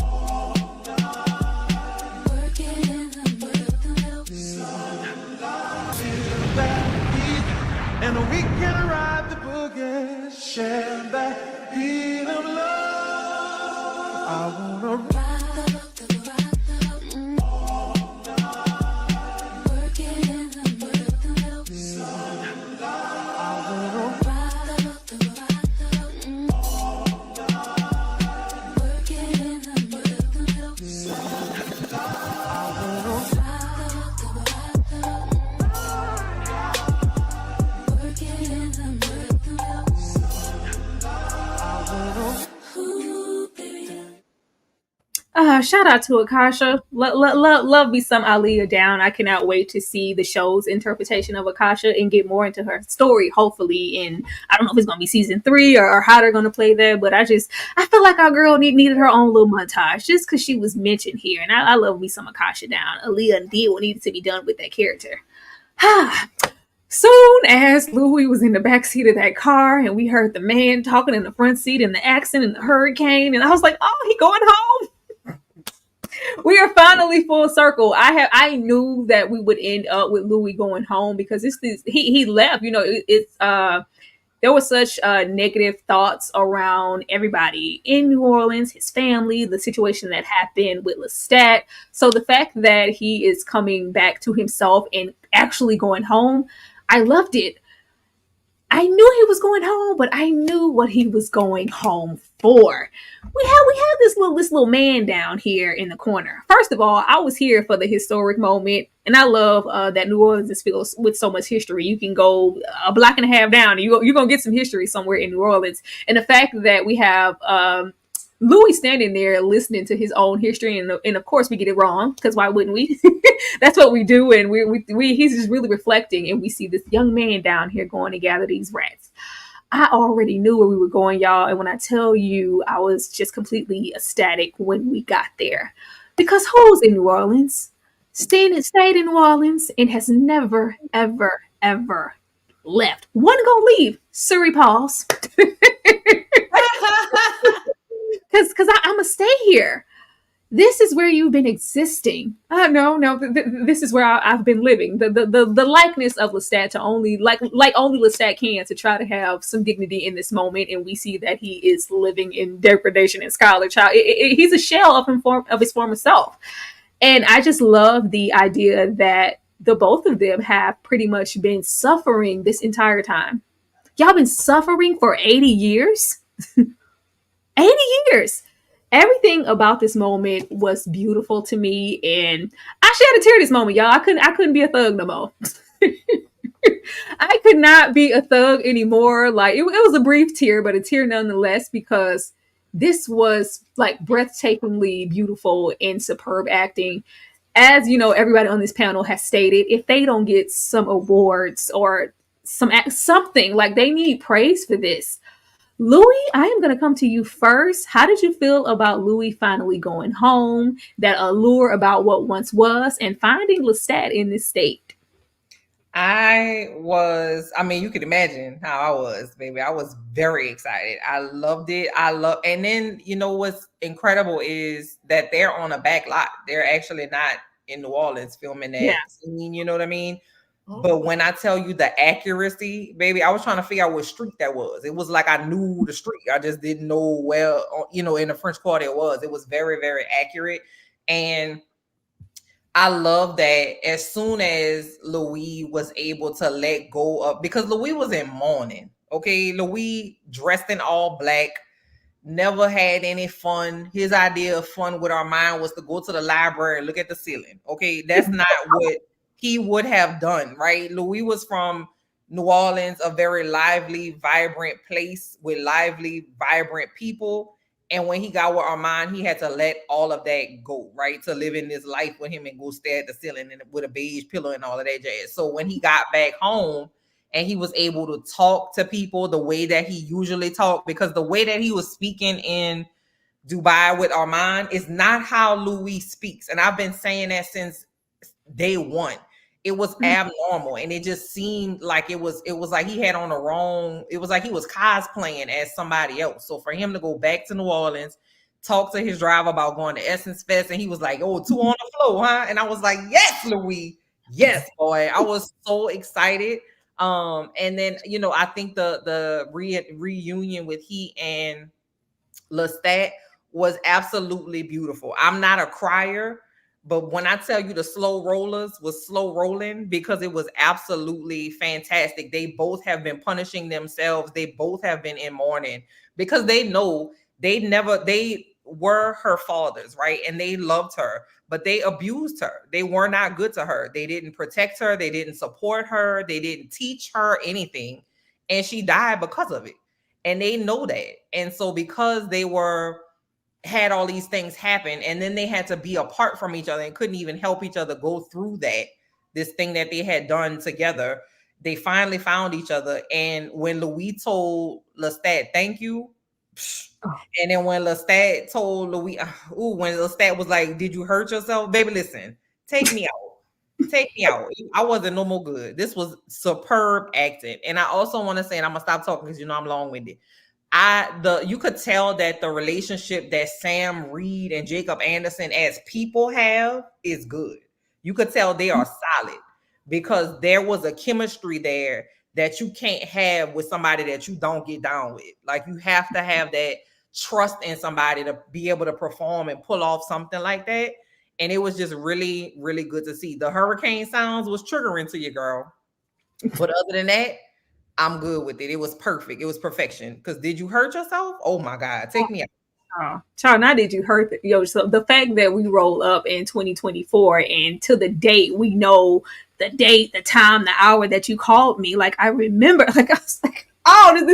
all night, working in the sun. Shout out to Akasha. Love me some Aaliyah down. I cannot wait to see the show's interpretation of Akasha and get more into her story, hopefully. And I don't know if it's going to be season 3 or how they're going to play that, but I feel like our girl needed her own little montage just because she was mentioned here. And I love me some Akasha down. Aaliyah did what needed to be done with that character. Soon as Louie was in the backseat of that car and we heard the man talking in the front seat and the accent and the hurricane, and I was like, oh, he going home. We are finally full circle. I knew that we would end up with Louie going home because he left. You know, there was such negative thoughts around everybody in New Orleans, his family, the situation that happened with Lestat. So the fact that he is coming back to himself and actually going home, I loved it. I knew he was going home, but I knew what he was going home for. We have this little man down here in the corner. First of all, I was here for the historic moment, and I love that New Orleans is filled with so much history. You can go a block and a half down, and you're gonna get some history somewhere in New Orleans. And the fact that we have Louie standing there listening to his own history, and of course we get it wrong, because why wouldn't we? That's what we do, and he's just really reflecting, and we see this young man down here going to gather these rats. I already knew where we were going, y'all, and when I tell you, I was just completely ecstatic when we got there. Because who's in New Orleans? Stayed in New Orleans and has never, ever, ever left. One gonna leave. Surrey Pauls. Because I'm going to stay here. This is where you've been existing. No, this is where I've been living. The likeness of Lestat to only only Lestat can, to try to have some dignity in this moment, and we see that he is living in degradation and scarlet child. He's a shell of his former self, and I just love the idea that the both of them have pretty much been suffering this entire time. Y'all been suffering for 80 years. 80 years. Everything about this moment was beautiful to me, and I shed a tear this moment, y'all. I couldn't be a thug no more. I could not be a thug anymore. Like it was a brief tear, but a tear nonetheless, because this was like breathtakingly beautiful and superb acting. As you know, everybody on this panel has stated, if they don't get some awards or something, like they need praise for this. Louie, I am going to come to you first. How did you feel about Louie finally going home, that allure about what once was, and finding Lestat in this state? I mean, you can imagine how I was, baby. I was very excited. I loved it. And then, you know, what's incredible is that they're on a back lot. They're actually not in New Orleans filming that scene, you know what I mean? But when I tell you the accuracy, baby, I was trying to figure out what street that was. It was like I knew the street. I just didn't know where, you know, in the French Quarter it was. It was very, very accurate. And I love that as soon as Louie was able to let go of, because Louie was in mourning. Okay, Louie dressed in all black, never had any fun. His idea of fun with Armand was to go to the library and look at the ceiling. Okay, that's not what he would have done, right? Louie was from New Orleans, a very lively, vibrant place with lively, vibrant people. And when he got with Armand, he had to let all of that go, right? To live in this life with him and go stare at the ceiling and with a beige pillow and all of that jazz. So when he got back home and he was able to talk to people the way that he usually talked, because the way that he was speaking in Dubai with Armand is not how Louie speaks. And I've been saying that since day one. It was abnormal, and it just seemed like it was like he had on the wrong, it was like he was cosplaying as somebody else. So for him to go back to New Orleans, talk to his driver about going to Essence Fest, and he was like, oh, 2 on the floor, huh? And I was like, yes, Louie, yes, boy. I was so excited. And then, you know, I think the reunion with he and Lestat was absolutely beautiful. I'm not a crier, but when I tell you the slow rollers was slow rolling because it was absolutely fantastic. They both have been punishing themselves. They both have been in mourning because they know they were her fathers, right? And they loved her, but they abused her. They were not good to her. They didn't protect her. They didn't support her. They didn't teach her anything. And she died because of it. And they know that. And so because they had all these things happen, and then they had to be apart from each other and couldn't even help each other go through this thing that they had done together, they finally found each other. And when Louis told Lestat, thank you, and then when Lestat told Louis, when Lestat was like, did you hurt yourself? Baby, listen, take me out. Take me out. I wasn't no more good. This was superb acting. And I also want to say, and I'm gonna stop talking because I'm long-winded. You could tell that the relationship that Sam Reed and Jacob Anderson as people have is good. You could tell they are solid because there was a chemistry there that you can't have with somebody that you don't get down with. Like, you have to have that trust in somebody to be able to perform and pull off something like that. And it was just really, really good to see. The hurricane sounds was triggering to you, girl. But other than that, I'm good with it. It was perfect. It was perfection. Because did you hurt yourself? Oh my God. Take me out. Oh, child, now did you hurt so the fact that we roll up in 2024 and to the date, we know the date, the time, the hour that you called me. Like, I remember, like, I was like, oh,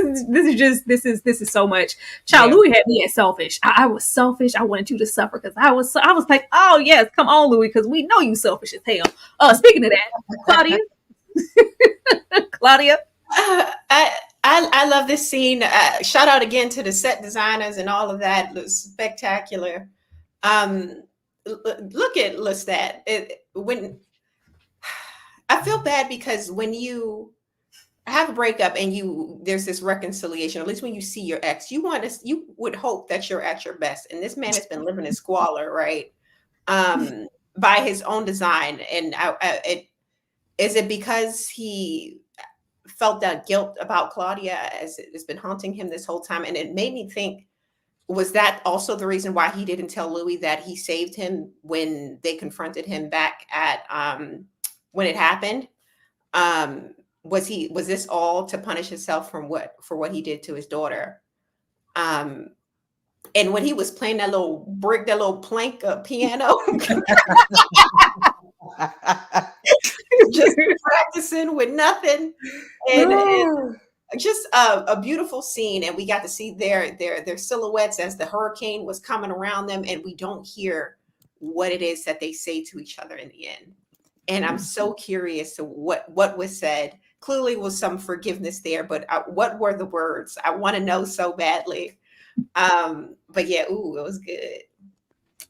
this is so much. Child, Louis had me as selfish. I was selfish. I wanted you to suffer because I was like, oh yes, come on, Louis, because we know you selfish as hell. Speaking of that, Claudia, Claudia. I love this scene. Shout out again to the set designers and all of that. It was spectacular. Look at Lestat. When I feel bad because when you have a breakup and there's this reconciliation, at least when you see your ex, you would hope that you're at your best. And this man has been living in squalor, right? By his own design. And is it because he felt that guilt about Claudia as it's been haunting him this whole time? And it made me think, was that also the reason why he didn't tell Louis that he saved him when they confronted him back at when it happened? Was this all to punish himself for what he did to his daughter? And when he was playing that little plank piano, just practicing with nothing, and just a beautiful scene. And we got to see their silhouettes as the hurricane was coming around them, and we don't hear what it is that they say to each other in the end. And I'm so curious to what was said. Clearly was some forgiveness there, but what were the words? I want to know so badly. But yeah, it was good.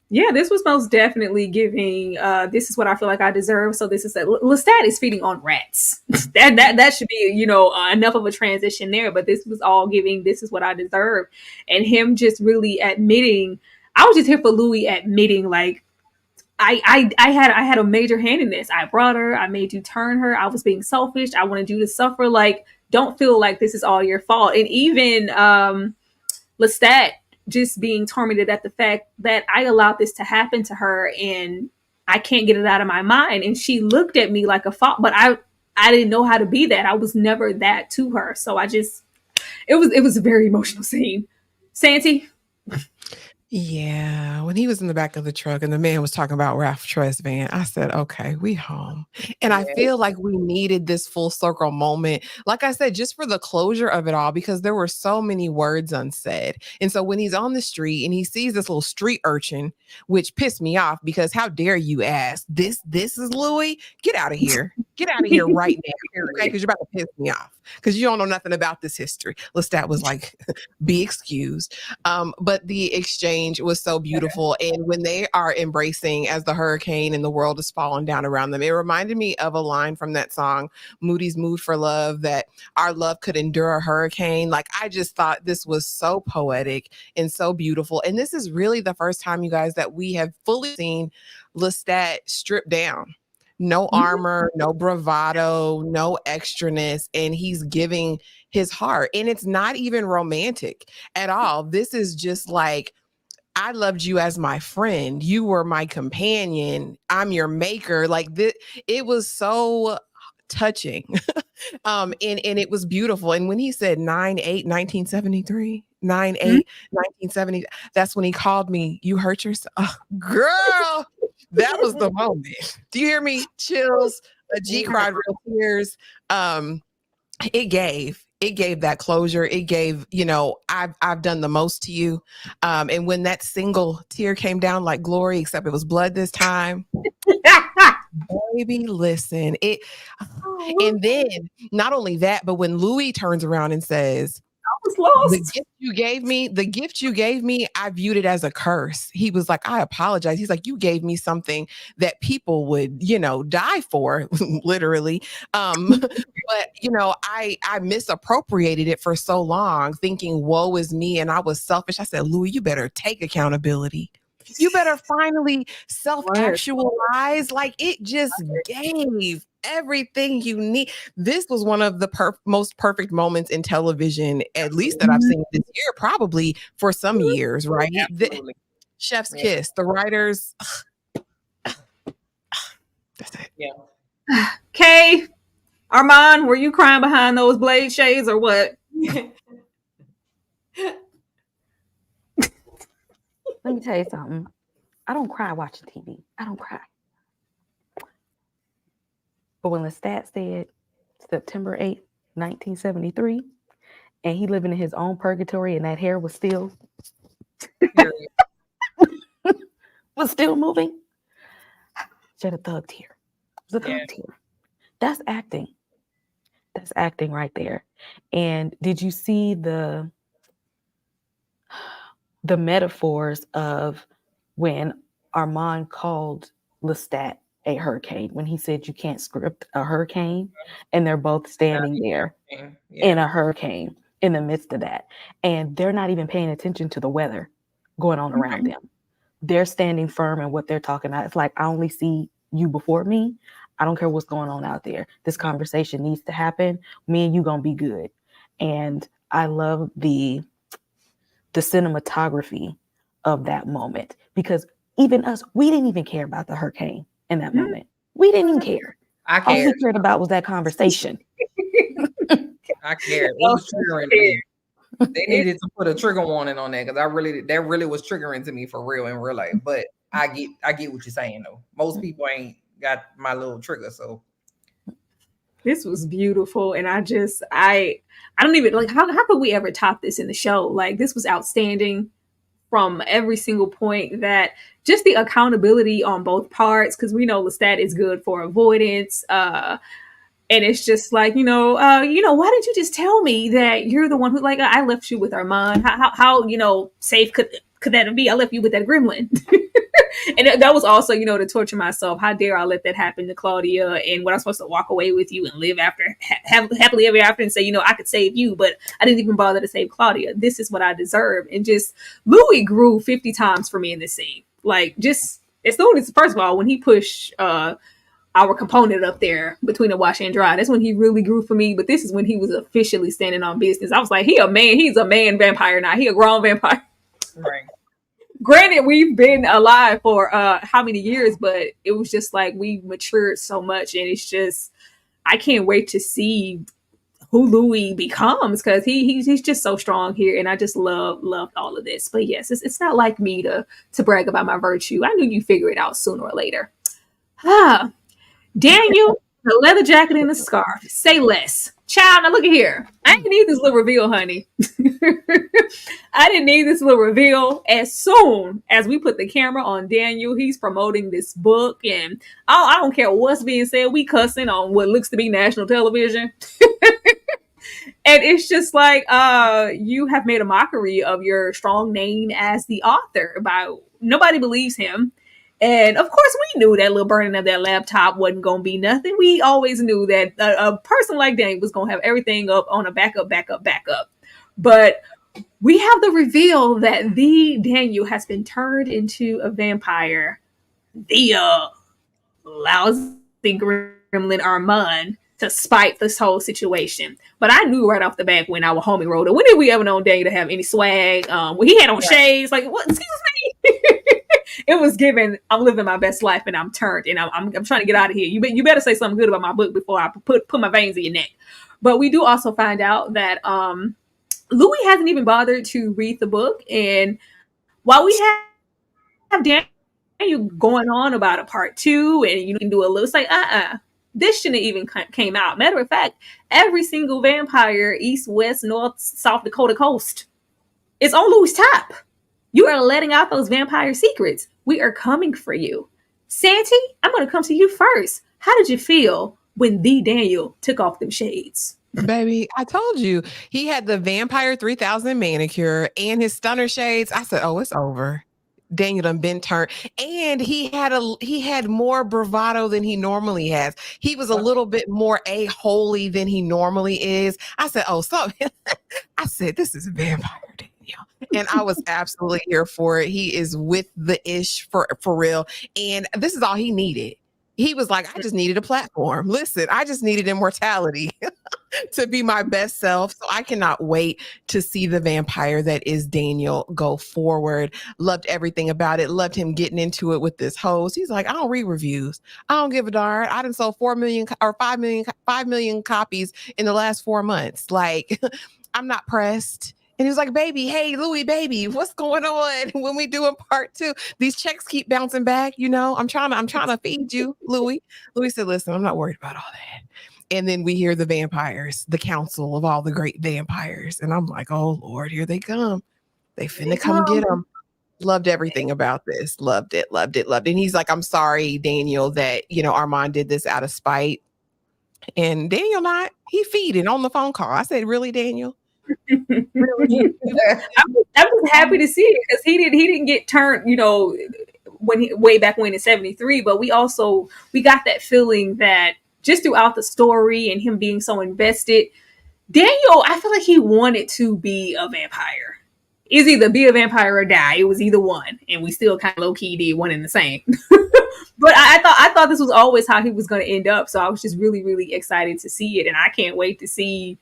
Yeah, this was most definitely giving. This is what I feel like I deserve. So this is Lestat is feeding on rats. that should be enough of a transition there. But this was all giving. This is what I deserve, and him just really admitting. I was just here for Louis admitting, like, I had a major hand in this. I brought her. I made you turn her. I was being selfish. I wanted you to suffer. Like, don't feel like this is all your fault. And even Lestat just being tormented at the fact that I allowed this to happen to her and I can't get it out of my mind. And she looked at me like a fault, but I didn't know how to be that. I was never that to her. So it was a very emotional scene. Santi? Yeah, when he was in the back of the truck and the man was talking about Ralph Tresvant, I said, okay, we home. And I feel like we needed this full circle moment. Like I said, just for the closure of it all, because there were so many words unsaid. And so when he's on the street and he sees this little street urchin, which pissed me off because how dare you ask, this is Louis? Get out of here. Get out of here right now. Okay, because you're about to piss me off because you don't know nothing about this history. Lestat was like, be excused. But the exchange was so beautiful. And when they are embracing as the hurricane and the world is falling down around them, it reminded me of a line from that song, Moody's Mood for Love, that our love could endure a hurricane. Like, I just thought this was so poetic and so beautiful. And this is really the first time, you guys, that we have fully seen Lestat stripped down. No armor, no bravado, no extraness, and he's giving his heart. And it's not even romantic at all. This is just like I loved you as my friend. You were my companion. I'm your maker. Like it was so touching. And it was beautiful. And when he said 9/8/1973, 9/8/1970, that's when he called me, you hurt yourself. Oh, girl, that was the moment. Do you hear me? Chills. A G cried real tears. It gave that closure. It gave, I've done the most to you. And when that single tear came down like glory, except it was blood this time. Baby, listen. And then not only that, but when Louie turns around and says, I was lost. The gift you gave me, I viewed it as a curse. He was like, I apologize. He's like, you gave me something that people would, die for, literally. But I misappropriated it for so long, thinking woe is me, and I was selfish. I said, Louie, you better take accountability. You better finally self-actualize. Like, it just gave everything you need. This was one of the most perfect moments in television, at least that I've seen this year, probably for some years, right? The chef's kiss, the writers. That's it. Yeah. Kay, Armand, were you crying behind those blade shades or what? Let me tell you something. I don't cry watching TV. I don't cry. But when Lestat said September 8th, 1973, and he living in his own purgatory and that hair was still moving, shed a thug tear. It was a thug tear. That's acting. That's acting right there. And did you see the metaphors of when Armand called Lestat a hurricane, when he said you can't script a hurricane, and they're both standing there in a hurricane in the midst of that, and they're not even paying attention to the weather going on around them. They're standing firm in what they're talking about. It's like, I only see you before me. I don't care what's going on out there. This conversation needs to happen. Me and you gonna be good. And I love the cinematography of that moment, because even us, we didn't even care about the hurricane in that moment. We didn't even care. I All cared. we cared about was that conversation. I cared. It was triggering me. They needed to put a trigger warning on that, because that really was triggering to me for real in real life. But I get what you're saying though. Most people ain't got my little trigger, so this was beautiful. And I don't even like how could we ever top this in the show? Like, this was outstanding from every single point. That just the accountability on both parts, because we know Lestat is good for avoidance. And it's just like, why didn't you just tell me that you're the one who, like, I left you with Armand? How safe could that be? I left you with that gremlin. And that was also, to torture myself. How dare I let that happen to Claudia? And what I'm supposed to walk away with you and live happily ever after and say, I could save you, but I didn't even bother to save Claudia. This is what I deserve. And just Louie grew 50 times for me in this scene. Like, just as soon as, first of all, when he pushed our component up there between the wash and dry, that's when he really grew for me. But this is when he was officially standing on business. I was like, he's a man vampire now. He a grown vampire. Right. Granted, we've been alive for how many years, but it was just like we matured so much, and it's just, I can't wait to see who Louie becomes, because he's just so strong here, and I just loved all of this. But yes, it's not like me to brag about my virtue. I knew you'd figure it out sooner or later. Daniel, the leather jacket and the scarf. Say less. Child, now look at here. I didn't need this little reveal, honey. I didn't need this little reveal. As soon as we put the camera on Daniel, he's promoting this book, and I don't care what's being said. We cussing on what looks to be national television. And it's just like, you have made a mockery of your strong name as the author. Nobody believes him. And of course, we knew that little burning of that laptop wasn't going to be nothing. We always knew that a person like Daniel was going to have everything up on a backup. But we have the reveal that the Daniel has been turned into a vampire. The lousy gremlin Armand to spite this whole situation. But I knew right off the bat when our homie wrote it. When did we ever know Daniel to have any swag? When he had on shades, like what? Excuse me. It was given. I'm living my best life and I'm turned and I'm trying to get out of here. You better say something good about my book before I put my veins in your neck. But we do also find out that Louie hasn't even bothered to read the book, and while we have Daniel going on about a part 2 and you can do a little, it's like this shouldn't even came out. Matter of fact, every single vampire, east, west, north, south Dakota coast, is on Louie's top. You are letting out those vampire secrets. We are coming for you. Santi, I'm going to come to you first. How did you feel when the Daniel took off them shades? Baby, I told you he had the Vampire 3000 manicure and his stunner shades. I said, oh, it's over. Daniel done been turned, and he had more bravado than he normally has. He was a little bit more holy than he normally is. I said, oh, so I said, this is a vampire, Daniel, and I was absolutely here for it. He is with the ish for real, and this is all he needed. He was like, I just needed a platform. Listen, I just needed immortality to be my best self. So I cannot wait to see the vampire that is Daniel go forward. Loved everything about it. Loved him getting into it with this host. He's like, I don't read reviews. I don't give a darn. I done sold 5 million copies in the last 4 months. Like, I'm not pressed. And he was like, baby, hey, Louie, baby, what's going on when we doing part 2? These checks keep bouncing back. You know, I'm trying to feed you, Louie. Louie said, listen, I'm not worried about all that. And then we hear the vampires, the council of all the great vampires. And I'm like, oh, Lord, here they come. They finna come get them. Loved everything about this. Loved it. And he's like, I'm sorry, Daniel, that, Armand did this out of spite. And Daniel he feeding on the phone call. I said, really, Daniel? Really? I'm just happy to see it because he didn't get turned, way back when in 73. But we got that feeling that just throughout the story and him being so invested, Daniel, I feel like he wanted to be a vampire. It's either be a vampire or die. It was either one, and we still kind of low key did one and the same. But I thought this was always how he was going to end up. So I was just really, really excited to see it, and I can't wait to see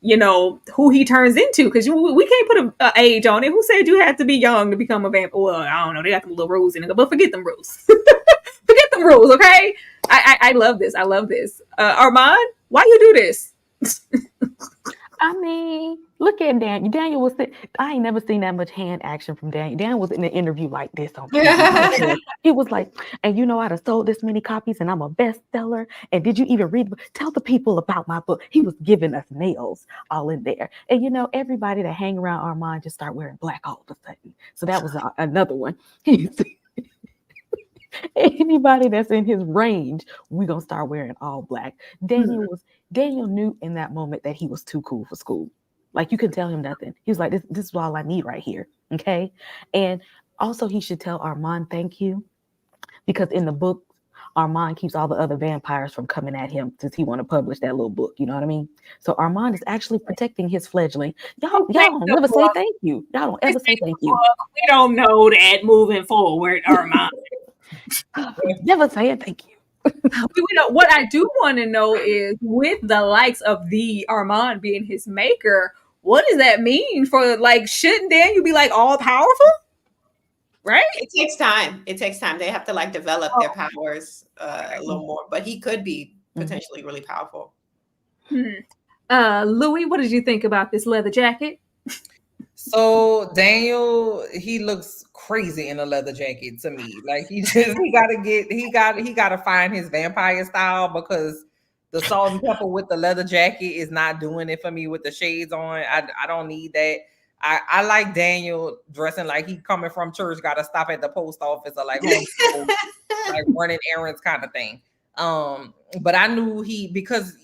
who he turns into, because we can't put an age on it. Who said you had to be young to become a vampire? Well, I don't know. They got them little rules in it, but forget them rules. Forget them rules, okay? I love this. I love this. Armand, why you do this? I mean, look at Daniel. Daniel was. I ain't never seen that much hand action from Daniel. Daniel was in an interview like this on TV. He was like, and I'd have sold this many copies, and I'm a bestseller. And did you even read? Tell the people about my book. He was giving us nails all in there. And everybody that hang around Armand just start wearing black all of a sudden. So that was another one. Anybody that's in his range, we're gonna start wearing all black. Daniel knew in that moment that he was too cool for school. Like, you couldn't tell him nothing. He was like, this is all I need right here. Okay. And also he should tell Armand thank you, because in the book, Armand keeps all the other vampires from coming at him since he want to publish that little book. You know what I mean? So Armand is actually protecting his fledgling. Y'all don't never say thank you. Y'all don't ever say thank you. We don't know that moving forward, Armand. Never saying thank you. What I do want to know is, with the likes of the Armand being his maker, what does that mean for, like, shouldn't Daniel be like all powerful? Right? It takes time. They have to develop their powers a little more, but he could be potentially really powerful. Louie, what did you think about this leather jacket? So Daniel, he looks crazy in a leather jacket to me. Like, he gotta find his vampire style, because the salt and pepper with the leather jacket is not doing it for me with the shades on. I don't need that. I like Daniel dressing like he coming from church, gotta stop at the post office, or like like running errands kind of thing. But I knew because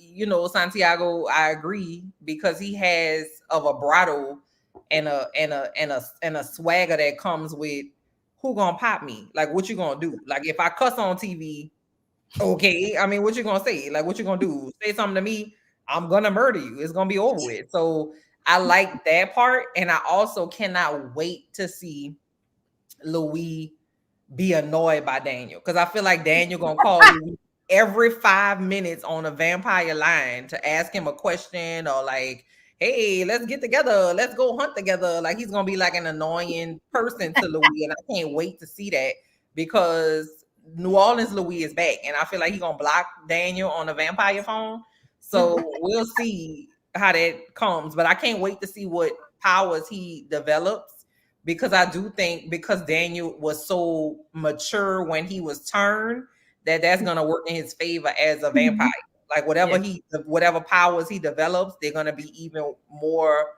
Santiago, I agree, because he has a vibrato and a swagger that comes with, who gonna pop me? Like, what you gonna do? Like, if I cuss on TV, okay, I mean, what you gonna say? Like, what you gonna do? Say something to me, I'm gonna murder you. It's gonna be over with. So I like that part, and I also cannot wait to see Louie be annoyed by Daniel, because I feel like Daniel gonna call Louie every 5 minutes on a vampire line to ask him a question or like, hey, let's get together, let's go hunt together. Like he's gonna be like an annoying person to Louis, and I can't wait to see that because New Orleans Louis is back, and I feel like he's gonna block Daniel on the vampire phone. So we'll see how that comes, but I can't wait to see what powers he develops because I do think because Daniel was so mature when he was turned that's gonna work in his favor as a vampire. Like whatever powers he develops, they're gonna be even more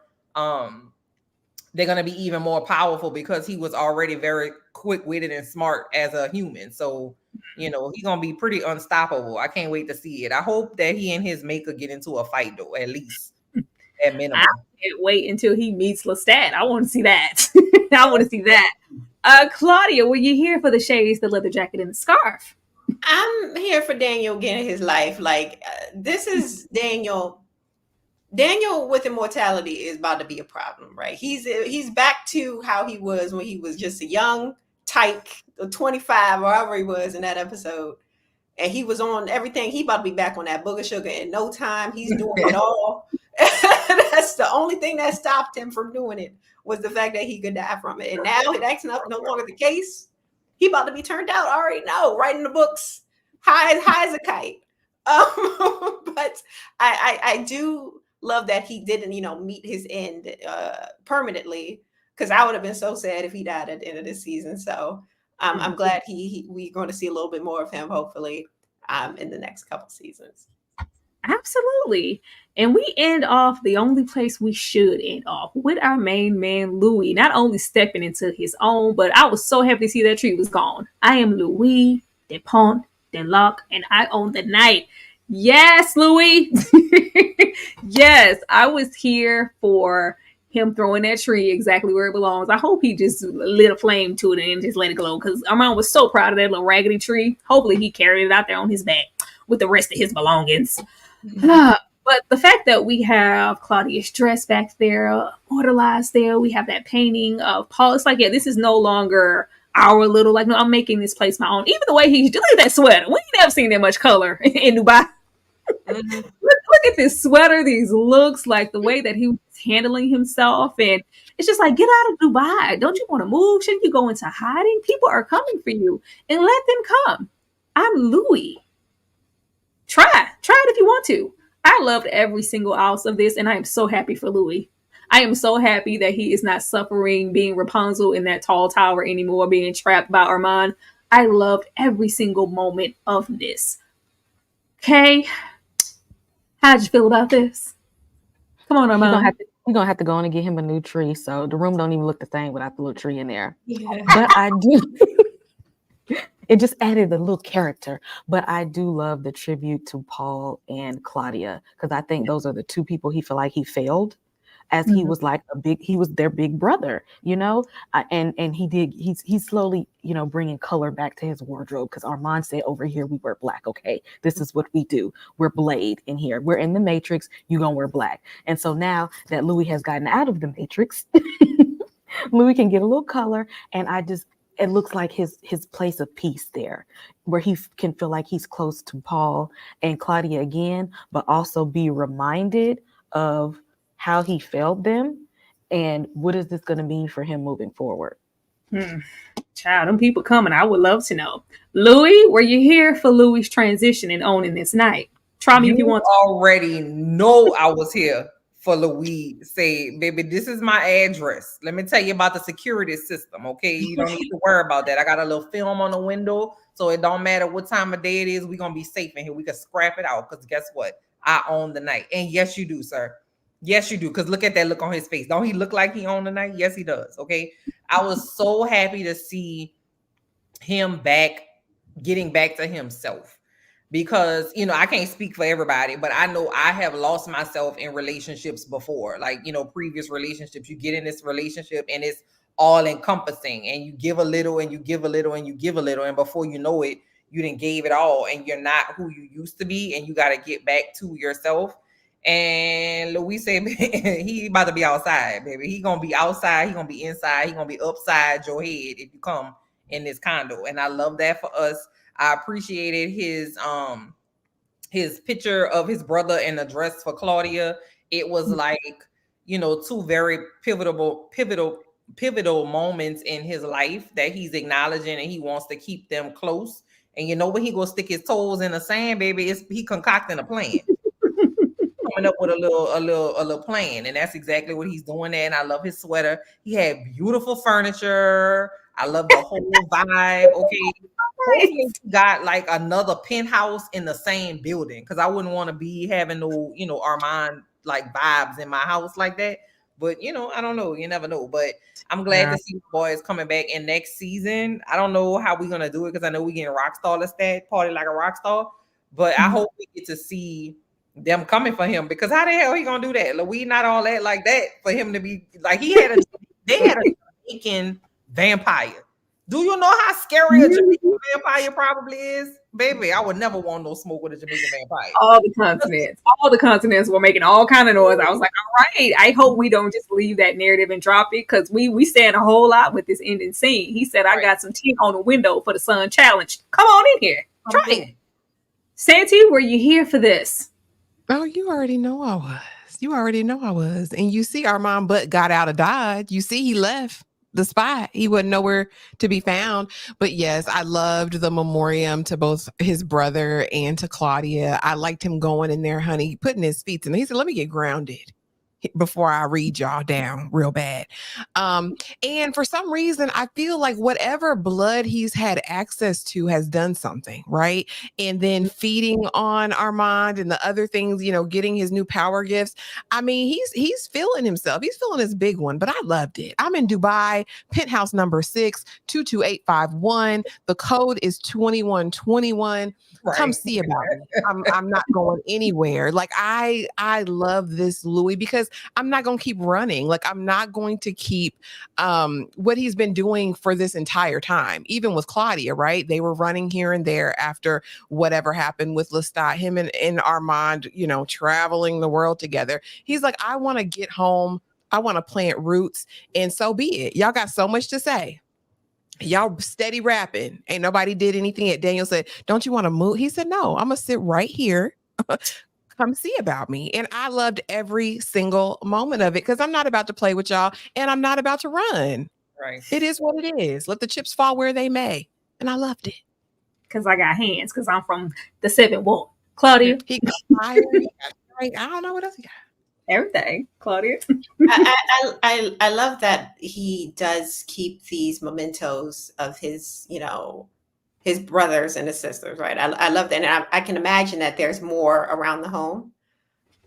powerful because he was already very quick-witted and smart as a human. So he's gonna be pretty unstoppable. I can't wait to see it. I hope that he and his maker get into a fight though, at least at minimum. I can't wait until he meets Lestat. I want to see that. I want to see that. Claudia, were you here for the shades, the leather jacket, and the scarf? I'm here for Daniel getting his life. Like this is Daniel. Daniel with immortality is about to be a problem, right? He's back to how he was when he was just a young tyke, 25 or however he was in that episode, and he was on everything. He about to be back on that booger sugar in no time. He's doing it all. That's the only thing that stopped him from doing it was the fact that he could die from it. And now that's no longer the case. He about to be turned out. I already know, right in the books, high as a kite. But I do love that he didn't, meet his end permanently, because I would have been so sad if he died at the end of this season. So I'm glad we're going to see a little bit more of him, hopefully, in the next couple seasons. Absolutely. And we end off the only place we should end off with our main man, Louie, not only stepping into his own, but I was so happy to see that tree was gone. I am Louis de Pont de Loc, and I own the night. Yes, Louis. Yes, I was here for him throwing that tree exactly where it belongs. I hope he just lit a flame to it and just let it glow, because Armand was so proud of that little raggedy tree. Hopefully he carried it out there on his back with the rest of his belongings. But the fact that we have Claudia's dress back there, immortalized there, we have that painting of Paul. It's like, yeah, this is no longer our little, like, no, I'm making this place my own. Even the way look at that sweater. We ain't never seen that much color in Dubai. Look at this sweater, these looks, like the way that he was handling himself. And it's just like, get out of Dubai. Don't you want to move? Shouldn't you go into hiding? People are coming for you, and let them come. I'm Louis. Try it if you want to. I loved every single ounce of this, and I am so happy for Louis. I am so happy that he is not suffering being Rapunzel in that tall tower anymore, being trapped by Armand. I loved every single moment of this. Okay, how'd you feel about this? Come on, Armand. We're gonna have to go on and get him a new tree, so the room don't even look the same without the little tree in there. Yeah. But I do. It just added a little character. But I do love the tribute to Paul and Claudia, because I think those are the two people he felt like he failed, as he was like he was their big brother, and he's slowly, bringing color back to his wardrobe, because Armand said, over here we wear black. Okay, this is what we do. We're Blade in here. We're in the Matrix. You gonna wear black. And so now that Louis has gotten out of the Matrix, Louis can get a little color, and it looks like his place of peace there, where he can feel like he's close to Paul and Claudia again, but also be reminded of how he failed them and what is this going to mean for him moving forward. Child, them people coming. I would love to know. Louis, were you here for Louis' transition and owning this night? Try me if you want to. Already know I was here for Louis. Say, baby, this is my address. Let me tell you about the security system, okay? You don't need to worry about that. I got a little film on the window, so it don't matter what time of day it is. We're going to be safe in here. We can scrap it out, because guess what? I own the night. And yes, you do, sir. Yes, you do, because look at that look on his face. Don't he look like he owned the night? Yes, he does, okay? I was so happy to see him getting back to himself. Because, I can't speak for everybody, but I know I have lost myself in relationships before. Like, previous relationships, you get in this relationship and it's all encompassing, and you give a little and you give a little and you give a little. And before you know it, you done gave it all, and you're not who you used to be, and you got to get back to yourself. And Louis said, he about to be outside, baby. He going to be outside. He going to be inside. He going to be upside your head if you come in this condo. And I love that for us. I appreciated his picture of his brother in the dress for Claudia. It was like, two very pivotal moments in his life that he's acknowledging, and he wants to keep them close. And when he gonna stick his toes in the sand, baby, he concocting a plan, coming up with a little plan, and that's exactly what he's doing there. And I love his sweater. He had beautiful furniture. I love the whole vibe. Okay, hopefully he got like another penthouse in the same building, because I wouldn't want to be having no Armand like vibes in my house like that. But I don't know. You never know. But I'm glad to see the boys coming back in next season. I don't know how we're gonna do it, because I know we getting Rockstar Lestat, Party Like a Rockstar. But I hope we get to see them coming for him, because how the hell he gonna do that? Louie not all that like that for him to be like they had a Jamaican vampire. Do you know how scary a Jamaican vampire probably is? Baby, I would never want no smoke with a Jamaican vampire. All the continents were making all kind of noise. I was like, all right, I hope we don't just leave that narrative and drop it, because we stand a whole lot with this ending scene. He said, I got some tea on the window for the sun challenge. Come on in here. Try it. Santi, were you here for this? Oh, you already know I was. And you see Armand butt got out of Dodge. You see he left the spot. He wasn't nowhere to be found. But yes, I loved the memoriam to both his brother and to Claudia. I liked him going in there, honey, putting his feet in. He said, let me get grounded before I read y'all down real bad. And for some reason, I feel like whatever blood he's had access to has done something, right? And then feeding on Armand and the other things, getting his new power gifts. I mean, he's feeling himself. He's feeling his big one, but I loved it. I'm in Dubai, penthouse number 6, 22851. The code is 2121. Right. Come see about me. I'm not going anywhere. Like I love this Louie, because I'm not going to keep running. Like I'm not going to keep what he's been doing for this entire time. Even with Claudia, right? They were running here and there after whatever happened with Lestat, him and Armand, traveling the world together. He's like, I want to get home. I want to plant roots, and so be it. Y'all got so much to say. Y'all steady rapping. Ain't nobody did anything yet. Daniel said, don't you want to move? He said, no, I'm going to sit right here. Come see about me. And I loved every single moment of it, because I'm not about to play with y'all, and I'm not about to run. Right. It is what it is. Let the chips fall where they may. And I loved it. Because I got hands, because I'm from the 7th Ward. Claudia? He got fire. He got right. I don't know what else he got. Everything, Claudia. I love that he does keep these mementos of his, his brothers and his sisters, right? I love that. And I can imagine that there's more around the home.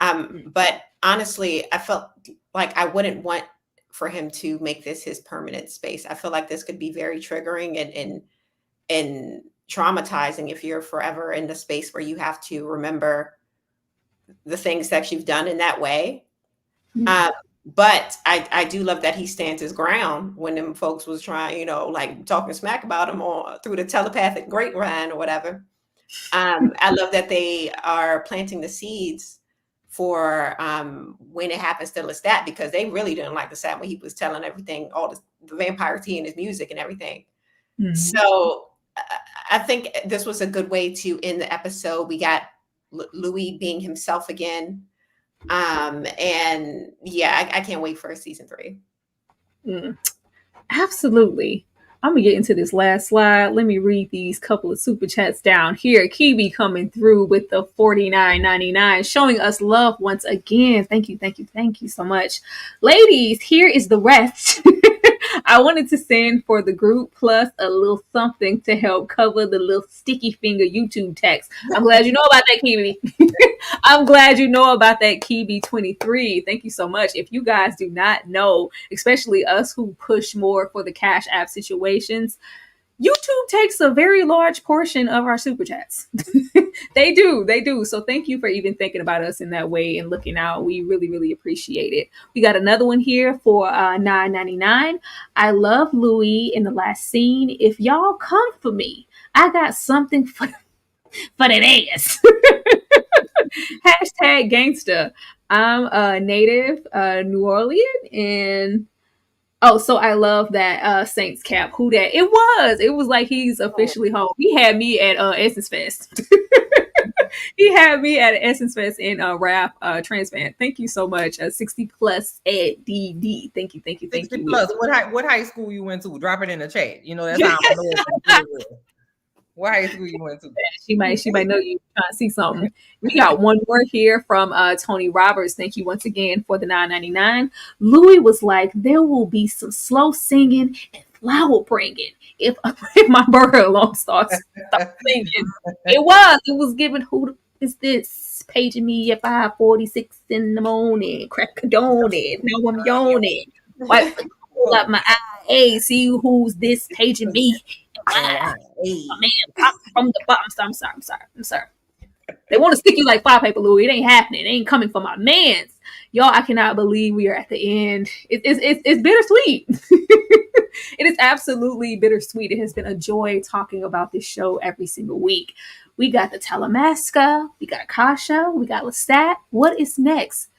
But honestly, I felt like I wouldn't want for him to make this his permanent space. I feel like this could be very triggering and traumatizing if you're forever in the space where you have to remember the things that you've done in that way. But I do love that he stands his ground when them folks was trying, like talking smack about him through the telepathic grapevine or whatever. I love that they are planting the seeds for when it happens to Lestat, because they really didn't like Lestat when he was telling everything, all the vampire tea and his music and everything. Mm-hmm. So I think this was a good way to end the episode. We got Louie being himself again. And yeah, I can't wait for season 3. Absolutely. I'm gonna get into this last slide. Let me read these couple of super chats down here. Kiwi coming through with the $49.99, showing us love once again. Thank you so much. Ladies, here is the rest. I wanted to send for the group plus a little something to help cover the little sticky finger YouTube text. I'm glad you know about that, Kiwi. I'm glad you know about that, Kiwi23. Thank you so much. If you guys do not know, especially us who push more for the Cash App situations, YouTube takes a very large portion of our super chats. They do. So thank you for even thinking about us in that way and looking out. We really, really appreciate it. We got another one here for $9.99. I love Louie in the last scene. If y'all come for me, I got something for that ass. Hashtag gangster. I'm a native New Orleans, and Oh, so I love that Saints cap. Who that? It was like he's officially home. He had me at Essence Fest. He had me at Essence Fest in Rap Transfan. Thank you so much. 60 plus at DD. Thank you. 60 plus. What high school you went to? Drop it in the chat. You know, that's how I know. What high school you went to? She might know you trying to see something. We got one more here from Tony Roberts. Thank you once again for the $9.99. Louie was like, there will be some slow singing and flower bringing if my burger alarm starts singing. It was given, who is this paging me at 5:46 in the morning? Crack a donut. Now I'm yawning. Wipe pull up my eye. Hey, see who's this paging me? Why? Oh, man, pop from the bottom. I'm sorry. They want to stick you like fly paper, Louie. It ain't happening. It ain't coming from my mans. Y'all, I cannot believe we are at the end. It's bittersweet. It is absolutely bittersweet. It has been a joy talking about this show every single week. We got the Talamasca, we got Kasha, we got Lestat. What is next?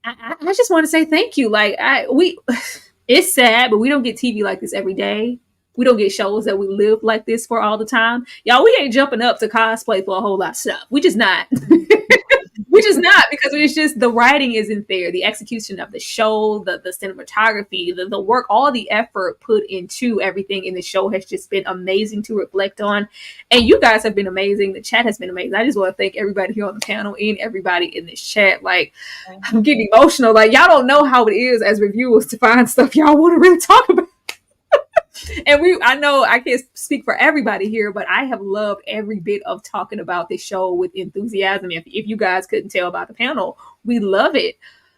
I just want to say thank you. It's sad, but we don't get TV like this every day. We don't get shows that we live like this for all the time. Y'all, we ain't jumping up to cosplay for a whole lot of stuff. We just not. We just not, because it's just the writing isn't there. The execution of the show, the cinematography, the work, all the effort put into everything in the show has just been amazing to reflect on. And you guys have been amazing. The chat has been amazing. I just want to thank everybody here on the panel and everybody in this chat. Like, I'm getting emotional. Like, y'all don't know how it is as reviewers to find stuff y'all want to really talk about. And I know I can't speak for everybody here, but I have loved every bit of talking about this show with enthusiasm. If you guys couldn't tell about the panel, we love it.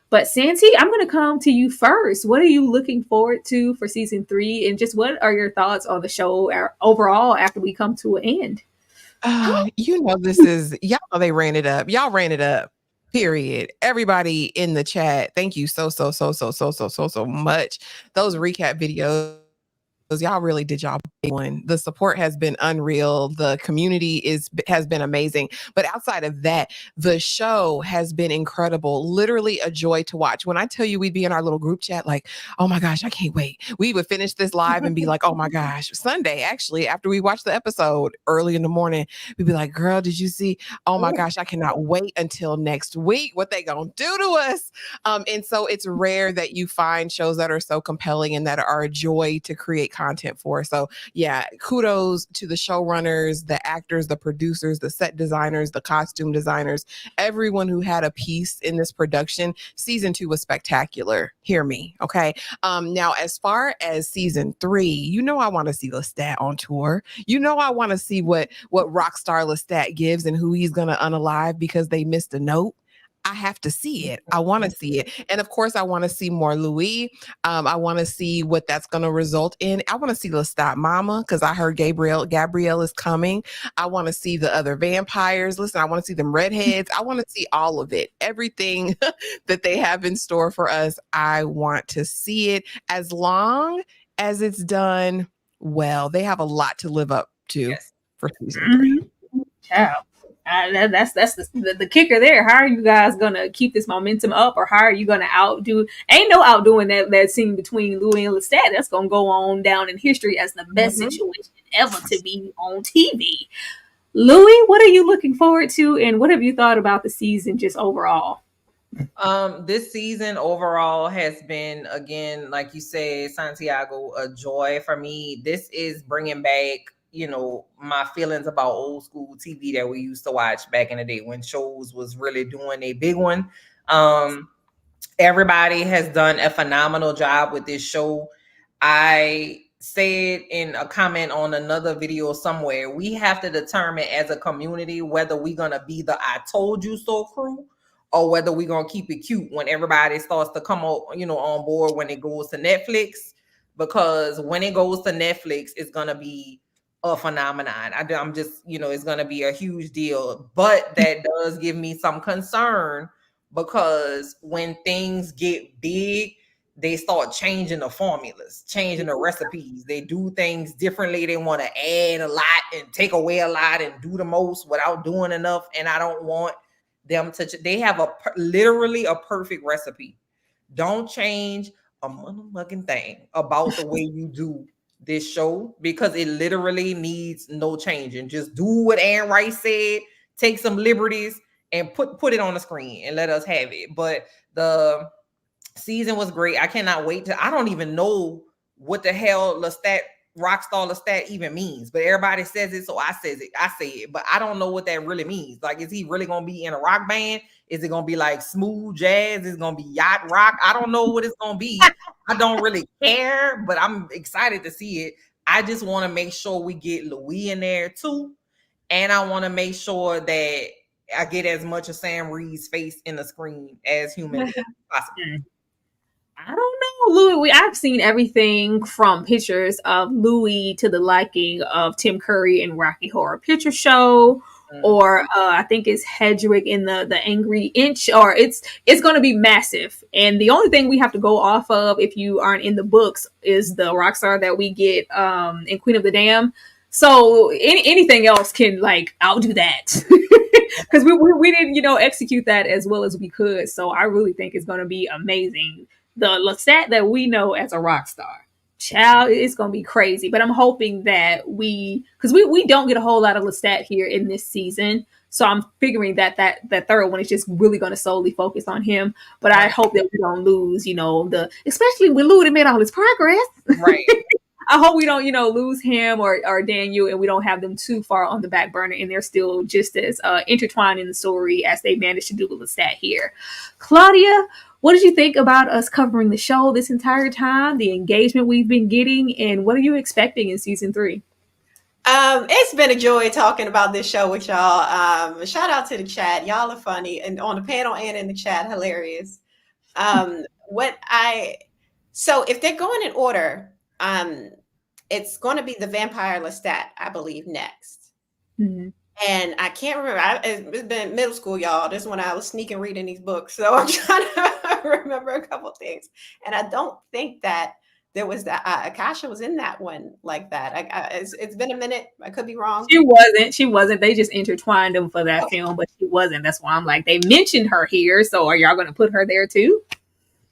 But Santi, I'm going to come to you first. What are you looking forward to for season 3? And just what are your thoughts on the show overall after we come to an end? This is, y'all know they ran it up. Y'all ran it up. Period. Everybody in the chat, thank you so much. Those recap videos, y'all really did y'all big one. The support has been unreal. The community has been amazing. But outside of that, the show has been incredible. Literally a joy to watch. When I tell you we'd be in our little group chat like, oh my gosh, I can't wait. We would finish this live and be like, oh my gosh. Sunday, actually, after we watched the episode early in the morning, we'd be like, girl, did you see? Oh my gosh, I cannot wait until next week. What they gonna do to us? And so it's rare that you find shows that are so compelling and that are a joy to create content for. So yeah, kudos to the showrunners, the actors, the producers, the set designers, the costume designers, everyone who had a piece in this production. Season 2 was spectacular. Hear me, okay? Now, as far as season 3, I want to see Lestat on tour. I want to see what Rockstar Lestat gives and who he's gonna unalive because they missed a note. I have to see it. I want to see it. And of course, I want to see more Louie. I want to see what that's going to result in. I want to see Lestat Mama because I heard Gabrielle is coming. I want to see the other vampires. Listen, I want to see them redheads. I want to see all of it. Everything that they have in store for us, I want to see it as long as it's done well. They have a lot to live up to for season 3. Ciao. That's the kicker there. How are you guys gonna keep this momentum up, or how are you gonna outdo? Ain't no outdoing that scene between Louie and Lestat. That's gonna go on down in history as the best situation ever to be on TV. Louie, what are you looking forward to, and what have you thought about the season just overall? This season overall has been, again, like you said, Santiago, a joy for me. This is bringing back my feelings about old school TV that we used to watch back in the day when shows was really doing a big one. Everybody has done a phenomenal job with this show. I said in a comment on another video somewhere, we have to determine as a community whether we're going to be the I told you so crew or whether we're going to keep it cute when everybody starts to come on board when it goes to Netflix. Because when it goes to Netflix, it's going to be a phenomenon. I'm just, it's going to be a huge deal. But that does give me some concern because when things get big, they start changing the formulas, changing the recipes. They do things differently. They want to add a lot and take away a lot and do the most without doing enough. And I don't want them to, they have literally a perfect recipe. Don't change a motherfucking thing about the way you do this show, because it literally needs no changing. Just do what Anne Rice said, take some liberties and put it on the screen and let us have it. But the season was great. I cannot wait to, I don't even know what the hell Rockstar Lestat even means, but everybody says it, so I say it, but I don't know what that really means. Like, is he really gonna be in a rock band? Is it gonna be like smooth jazz? Is it gonna be yacht rock? I don't know what it's gonna be. I don't really care, but I'm excited to see it. I just want to make sure we get Louie in there too, and I want to make sure that I get as much of Sam Reed's face in the screen as humanly possible. I don't know, Louie. I've seen everything from pictures of Louie to the liking of Tim Curry in Rocky Horror Picture Show, or I think it's Hedrick in the Angry Inch, or it's going to be massive. And the only thing we have to go off of, if you aren't in the books, is the rock star that we get in Queen of the Dam. So anything else can like outdo that. Because we didn't execute that as well as we could. So I really think it's going to be amazing. The Lestat that we know as a rock star, child, it's gonna be crazy. But I'm hoping that because we don't get a whole lot of Lestat here in this season, so I'm figuring that third one is just really gonna solely focus on him. But I hope that we don't lose, especially when Louie made all his progress. Right. I hope we don't, lose him or Daniel, and we don't have them too far on the back burner, and they're still just as intertwined in the story as they managed to do with Lestat here. Claudia, what did you think about us covering the show this entire time, the engagement we've been getting, and what are you expecting in season 3? It's been a joy talking about this show with y'all. Shout out to the chat. Y'all are funny, and on the panel and in the chat, hilarious. So if they're going in order, it's going to be the Vampire Lestat, I believe, next. Mm-hmm. And I can't remember. It's been middle school, y'all. This is when I was sneaking reading these books. So I'm trying to remember a couple things. And I don't think that there was that. Akasha was in that one like that. It's been a minute. I could be wrong. She wasn't. They just intertwined them for that film, but she wasn't. That's why I'm like, they mentioned her here. So are y'all going to put her there too?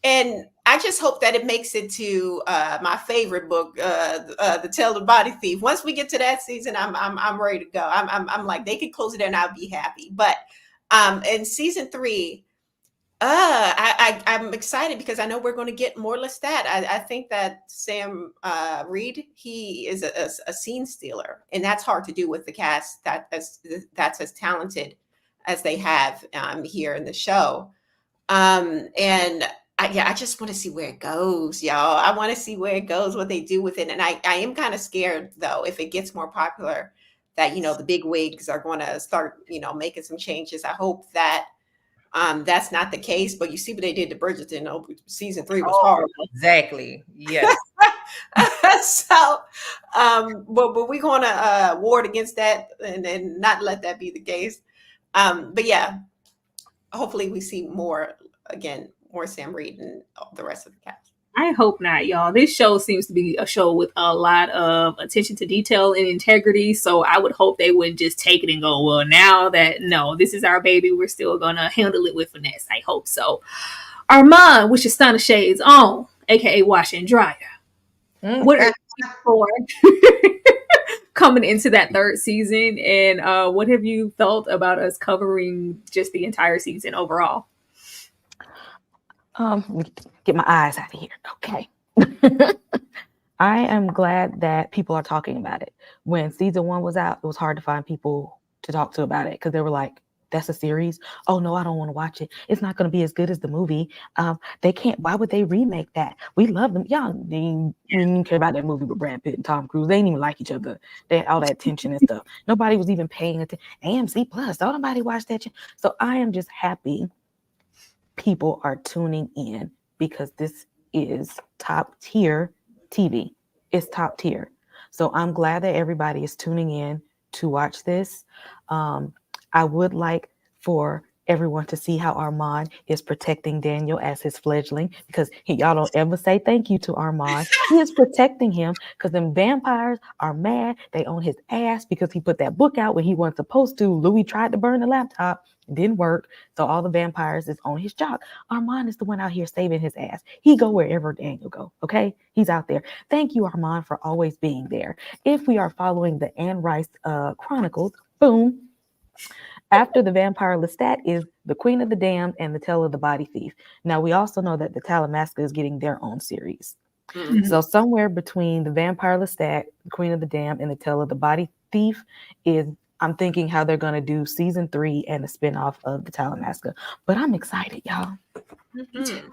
And I just hope that it makes it to my favorite book, The Tale of the Body Thief. Once we get to that season, I'm ready to go. I'm like, they could close it and I'll be happy. But in season 3, I'm excited because I know we're going to get more Lestat. I think that Sam Reed, he is a scene stealer, and that's hard to do with the cast that's as talented as they have here in the show. And I just want to see where it goes, y'all. I want to see where it goes, what they do with it. And I am kind of scared, though, if it gets more popular, that, the big wigs are going to start, making some changes. I hope that that's not the case. But you see what they did to Bridgerton. Season 3 was horrible. Exactly. Yes. So, but we're going to ward against that and not let that be the case. But yeah, hopefully we see more Sam Reed and the rest of the cast. I hope not, y'all. This show seems to be a show with a lot of attention to detail and integrity. So I would hope they wouldn't just take it and go, well, now that, no, this is our baby, we're still going to handle it with finesse. I hope so. Armand, with your stunner shades on, aka wash and dryer. What are you for coming into that third season? And what have you felt about us covering just the entire season overall? Let me get my eyes out of here. Okay. I am glad that people are talking about it. When season 1 was out, it was hard to find people to talk to about it because they were like, that's a series. Oh no, I don't want to watch it. It's not going to be as good as the movie. They can't, why would they remake that? We love them. Y'all didn't even care about that movie with Brad Pitt and Tom Cruise. They didn't even like each other. They had all that tension and stuff. Nobody was even paying attention. AMC Plus, don't nobody watch that. So I am just happy people are tuning in because this is top tier TV. It's top tier. So I'm glad that everybody is tuning in to watch this. I would like for everyone to see how Armand is protecting Daniel as his fledgling, because y'all don't ever say thank you to Armand. He is protecting him because them vampires are mad. They own his ass because he put that book out when he wasn't supposed to. Louie tried to burn the laptop. It didn't work. So all the vampires is on his jock. Armand is the one out here saving his ass. He go wherever Daniel go, okay? He's out there. Thank you, Armand, for always being there. If we are following the Anne Rice Chronicles, boom, after the vampire Lestat is the Queen of the Damned and the Tale of the Body Thief. Now, we also know that the Talamasca is getting their own series. Mm-hmm. So somewhere between the vampire Lestat, the Queen of the Damned, and the Tale of the Body Thief is, I'm thinking how they're going to do season 3 and a spinoff of the Talamasca. But I'm excited, y'all. Mm-hmm.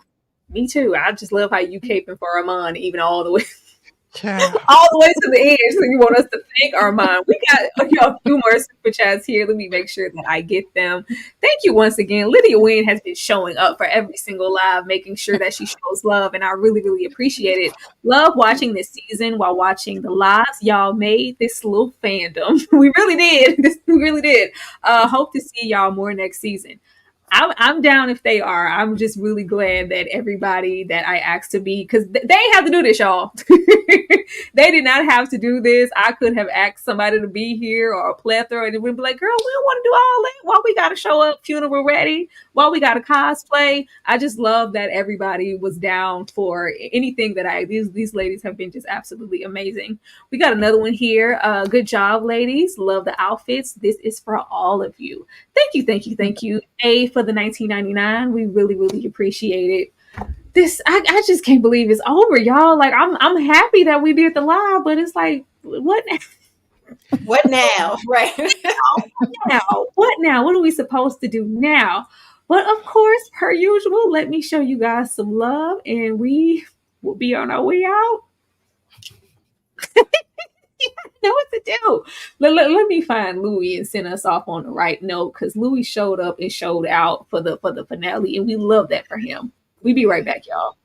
Me too. I just love how you caping for Armand even all the way. All the way to the end. So you want us to thank Armand. We got a few more super chats here. Let me make sure that I get them. Thank you once again. Lydia Wynn has been showing up for every single live, making sure that she shows love, and I really, really appreciate it. Love watching this season while watching the lives. Y'all made this little fandom. We really did. We really did. Hope to see y'all more next season. I'm down if they are. I'm just really glad that everybody that I asked to be, because they ain't have to do this, y'all. They did not have to do this. I could have asked somebody to be here or a plethora, and it would be like, girl, we don't want to do all that. Why we got to show up funeral ready? Why we got to cosplay? I just love that everybody was down for anything that these ladies have been just absolutely amazing. We got another one here. Good job, ladies. Love the outfits. This is for all of you. Thank you, thank you, thank you. A for the $19.99. We really, really appreciate it. This I just can't believe it's over, y'all. Like I'm happy that we did the live, but it's like, what now? What now? Right. What now? What are we supposed to do now? But of course, per usual, let me show you guys some love, and we will be on our way out. Know what to do. Let me find Louie and send us off on the right note, because Louie showed up and showed out for the finale, and we love that for him. We be right back, y'all.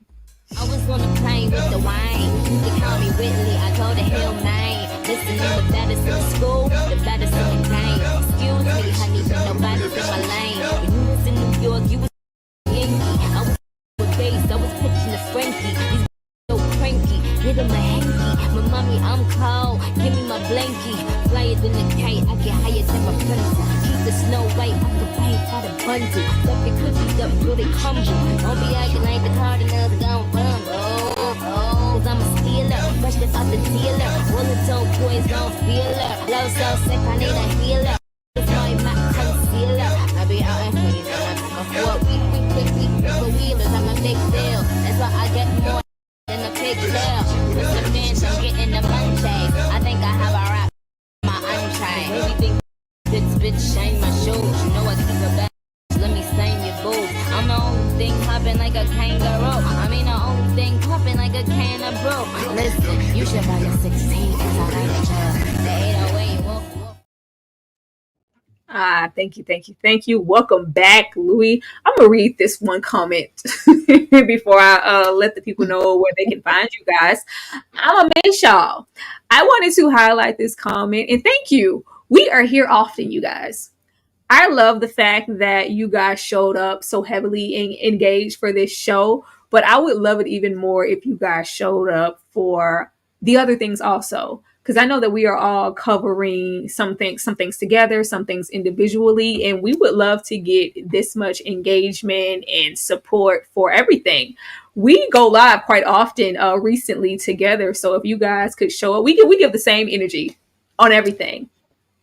I was on the plane with the wine. They call me Whitley. I told the hell name. Listening the baddest in the school, the baddest in the game. Excuse me, honey, but nobody's in my lane. When you was in New York, you was Yankee. I was with bass. I was pitching the Frankie. These so cranky, hit him a hanky. My mommy, I'm cold. Give me my blankie. Flyer than the kite. I get higher than my pencil. Keep the snow white. I'm the white by the bundle. Duck the cookies up, till they crumble. Don't be acting like the Cardinals gon' rumble. Cause I'm a stealer. Fresh this out the dealer. All the dope boys gon' feel her. Love so sick, I need a healer. It's my concealer. I be out in Queens and I pick a 4 week for wheelers. I'm a big deal. That's why I get more than a big deal. With the fans, I'm getting the montage. I think I have a rap my unchained. Baby think this bitch shine my shoes. You know I keep a bad. Let me stain your boobs. I'm the only thing hopping like a kangaroo. I mean the only thing popping like a can of brew. Listen, you should buy a 16 cause I like a child. The 808 woof woof. Thank you. Welcome back, Louie. I'm gonna read this one comment before I let the people know where they can find you guys. I'm gonna miss y'all. I wanted to highlight this comment and thank you. We are here often, you guys. I love the fact that you guys showed up so heavily engaged for this show, but I would love it even more if you guys showed up for the other things also. Because I know that we are all covering some things together, some things individually, and we would love to get this much engagement and support for everything. We go live quite often recently together, so if you guys could show up, we give the same energy on everything.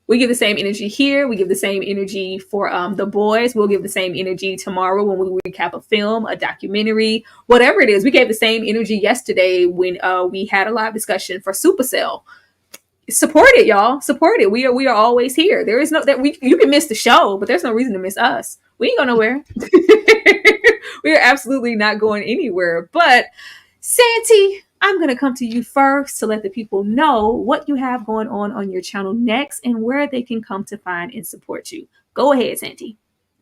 We give the same energy here. We give the same energy for the boys. We'll give the same energy tomorrow when we recap a film, a documentary, whatever it is. We gave the same energy yesterday when we had a live discussion for Supercell. Support it, y'all. Support it. We are always here. There is no that you can miss the show, but there's no reason to miss us. We ain't going nowhere. We are absolutely not going anywhere. But Santi, I'm going to come to you first to let the people know what you have going on your channel next and where they can come to find and support you. Go ahead, Santi.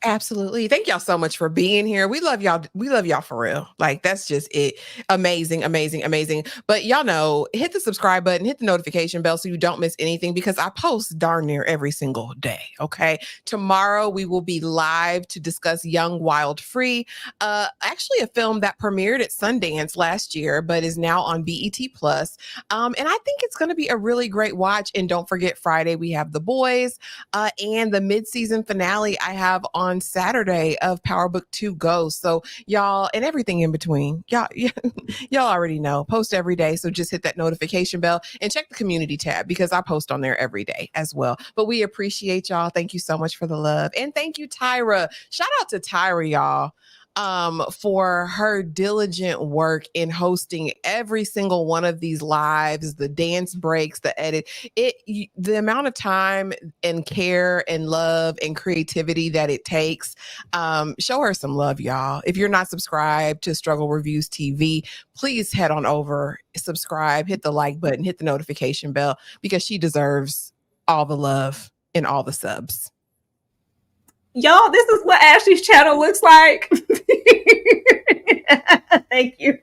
Absolutely. Thank y'all so much for being here. We love y'all. We love y'all for real. Like, that's just it. Amazing, amazing, amazing. But y'all know, hit the subscribe button, hit the notification bell so you don't miss anything, because I post darn near every single day. Okay. Tomorrow we will be live to discuss Young, Wild, Free. Actually a film that premiered at Sundance last year, but is now on BET Plus. And I think it's going to be a really great watch. And don't forget, Friday we have The Boys, and the mid-season finale I have on Saturday of Power Book 2 Ghost. So y'all, and everything in between, y'all already know, post every day. So just hit that notification bell and check the community tab, because I post on there every day as well. But we appreciate y'all. Thank you so much for the love. And thank you, Tyra. Shout out to Tyra, y'all, for her diligent work in hosting every single one of these lives, the dance breaks, the edit, the amount of time and care and love and creativity that it takes. Show her some love, y'all. If you're not subscribed to Struggle Reviews TV, please head on over, subscribe, hit the like button, hit the notification bell, because she deserves all the love and all the subs. Y'all, this is what Ashley's channel looks like. Thank you.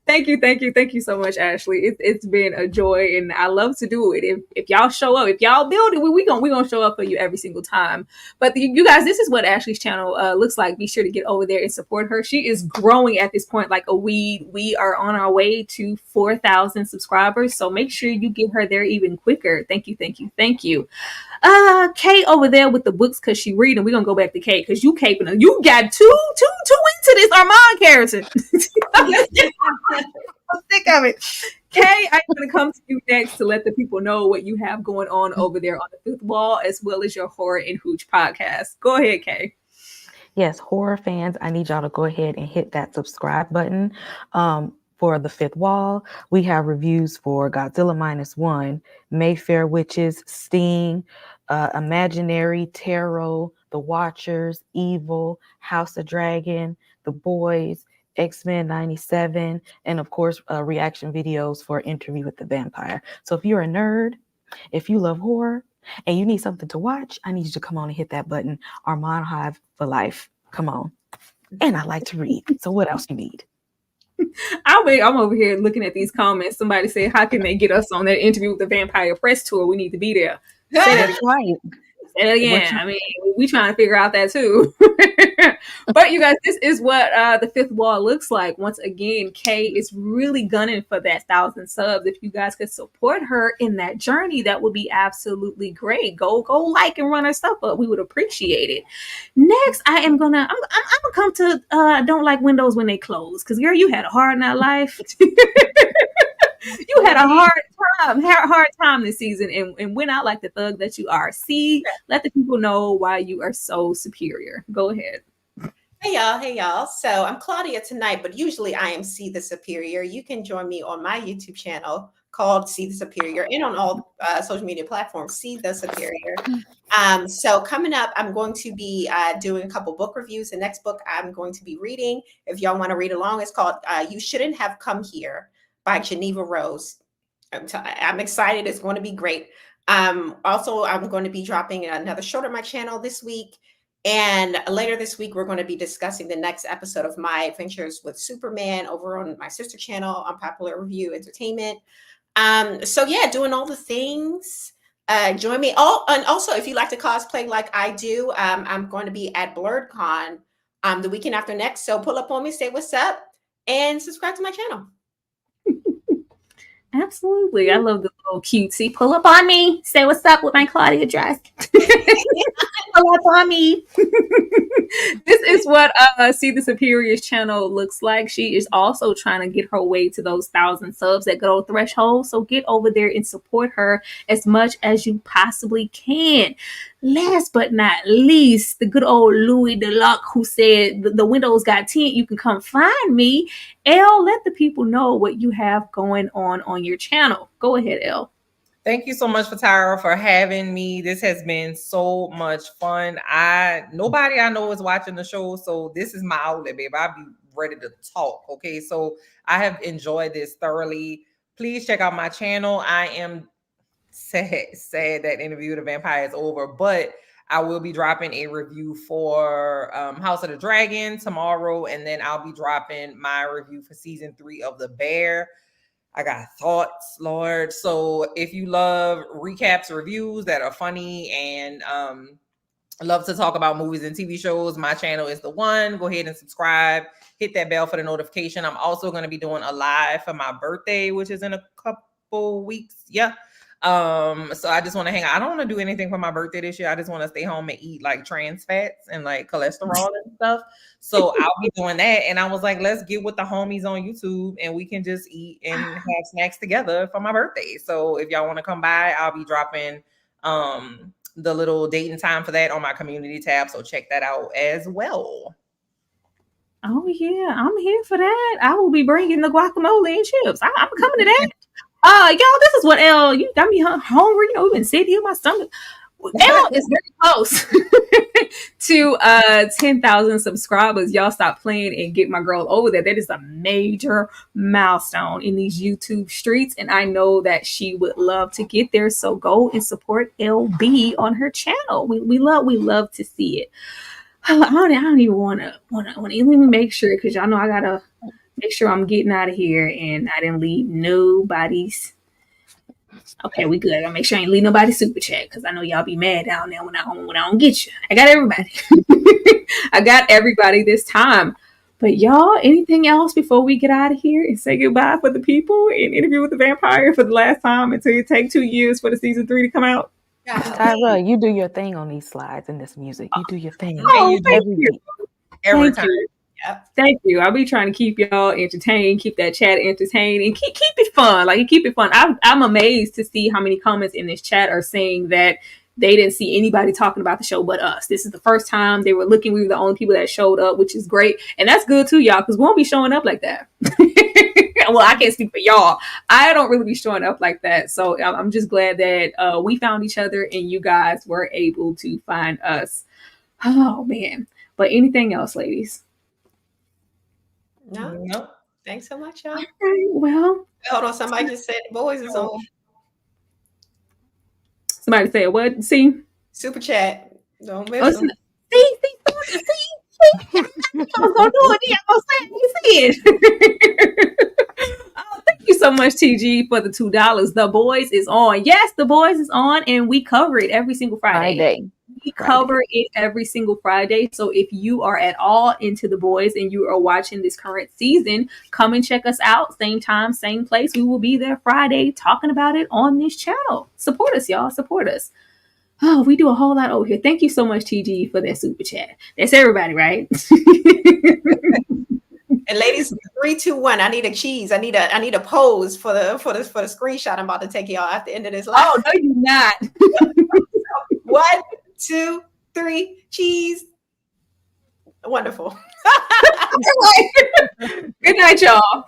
Thank you so much, Ashley. It's been a joy, and I love to do it. If y'all show up, if y'all build it, we gonna show up for you every single time. But you guys, this is what Ashley's channel looks like. Be sure to get over there and support her. She is growing at this point like a weed. We are on our way to 4,000 subscribers, so make sure you get her there even quicker. Thank you. Kay over there with the books, because she reading. We're gonna go back to Kay, because you got too into this Armand character. I'm sick of it. Kay, I'm gonna come to you next to let the people know what you have going on over there on the Fifth Wall, as well as your Horror and Hooch podcast. Go ahead, Kay. Yes, horror fans, I need y'all to go ahead and hit that subscribe button. For the Fifth Wall, we have reviews for Godzilla -1, Mayfair Witches, Sting, Imaginary, Tarot, The Watchers, Evil, House of Dragon, The Boys, X-Men 97, and of course, reaction videos for Interview with the Vampire. So if you're a nerd, if you love horror, and you need something to watch, I need you to come on and hit that button. Armand Hive for life. Come on. And I like to read. So what else you need? I'm over here looking at these comments. Somebody said, how can they get us on that Interview with the Vampire press tour? We need to be there. That's right. Say that again. I mean, we trying to figure out that too. But you guys, this is what the Fifth Wall looks like. Once again, Kay is really gunning for that 1,000 subs. If you guys could support her in that journey, that would be absolutely great. Go like and run her stuff up. We would appreciate it. Next, I'm gonna come to I don't like windows when they close, because girl, you had a hard night life. You had a hard time this season, and went out like the thug that you are. See, let the people know why you are so superior. Go ahead. Hey y'all. So I'm Claudia tonight, but usually I am See the Superior. You can join me on my YouTube channel called See the Superior, and on all social media platforms, See the Superior. So coming up, I'm going to be doing a couple book reviews. The next book I'm going to be reading, if y'all want to read along, it's called You Shouldn't Have Come Here by Geneva Rose. I'm excited. It's going to be great. Also, I'm going to be dropping another short on my channel this week. And later this week, we're going to be discussing the next episode of my adventures with Superman over on my sister channel on Popular Review Entertainment. So yeah, doing all the things. Join me. Oh, and also, if you like to cosplay like I do, I'm going to be at BlurredCon the weekend after next. So pull up on me, say what's up, and subscribe to my channel. Absolutely. I love the little cutesy. Pull up on me. Say what's up with my Claudia dress. Pull up on me. This is what See the Superior's channel looks like. She is also trying to get her way to those 1,000 subs, that good old threshold. So get over there and support her as much as you possibly can. Last but not least, the good old Louie Deluxe, who said the windows got tint, you can come find me. Elle, let the people know what you have going on your channel. Go ahead, Elle. Thank you so much, Tyra, for having me. This has been so much fun. Nobody I know is watching the show, so this is my outlet, babe. I'll be ready to talk. Okay, so I have enjoyed this thoroughly. Please check out my channel. I am sad that Interview with the Vampire is over, but I will be dropping a review for House of the Dragon tomorrow, and then I'll be dropping my review for season 3 of The Bear. I got thoughts, Lord. So if you love recaps, reviews that are funny, and love to talk about movies and TV shows, my channel is the one. Go ahead and subscribe. Hit that bell for the notification. I'm also going to be doing a live for my birthday, which is in a couple weeks. Yeah. So I just want to hang out. I don't want to do anything for my birthday this year. I just want to stay home and eat like trans fats and like cholesterol and stuff. So I'll be doing that. And I was like, let's get with the homies on YouTube and we can just eat and have snacks together for my birthday. So if y'all want to come by, I'll be dropping the little date and time for that on my community tab. So check that out as well. Oh yeah, I'm here for that. I will be bringing the guacamole and chips. I'm coming to that. Y'all, this is what L. You got me hungry. You know, we've been sitting here. My stomach. L is very close to 10,000 subscribers. Y'all stop playing and get my girl over there. That is a major milestone in these YouTube streets, and I know that she would love to get there. So go and support LB on her channel. We love to see it. I don't even want to. Let me make sure, because y'all know I gotta make sure I'm getting out of here and I didn't leave nobody's. Okay, we good. I'll make sure I ain't leave nobody's super chat, because I know y'all be mad down there when I don't get you. I got everybody. I got everybody this time. But y'all, anything else before we get out of here and say goodbye for the people and interview with the vampire for the last time until it take 2 years for the season 3 to come out? Tyra, you do your thing on these slides and this music. You do your thing. Oh, thank you. Every Thank time. you. Yep. Thank you. I'll be trying to keep y'all entertained, keep that chat entertained, and keep it fun. Like, keep it fun. I'm amazed to see how many comments in this chat are saying that they didn't see anybody talking about the show but us. This is the first time they were looking. We were the only people that showed up, which is great. And that's good too, y'all, because we won't be showing up like that. Well, I can't speak for y'all. I don't really be showing up like that. So I'm just glad that we found each other and you guys were able to find us. Oh, man. But anything else, ladies? No. Nope. Thanks so much, y'all. Okay, well. Hold on. Somebody just said the boys is on. Somebody said what? See? Super chat. Don't miss them. See. I was gonna do it. I was saying, oh, thank you so much, TG, for the $2. The Boys is on. Yes, The Boys is on, and we cover it every single Friday. We cover it every single Friday. So if you are at all into The Boys and you are watching this current season, come and check us out. Same time, same place. We will be there Friday talking about it on this channel. Support us, y'all. Support us. Oh, we do a whole lot over here. Thank you so much, TG, for that super chat. That's everybody, right? And ladies, 3, 2, 1. I need a cheese. I need a pose for the screenshot I'm about to take y'all at the end of this live. Oh, no, you're not. 1, 2, 3, cheese. Wonderful. Good night, y'all.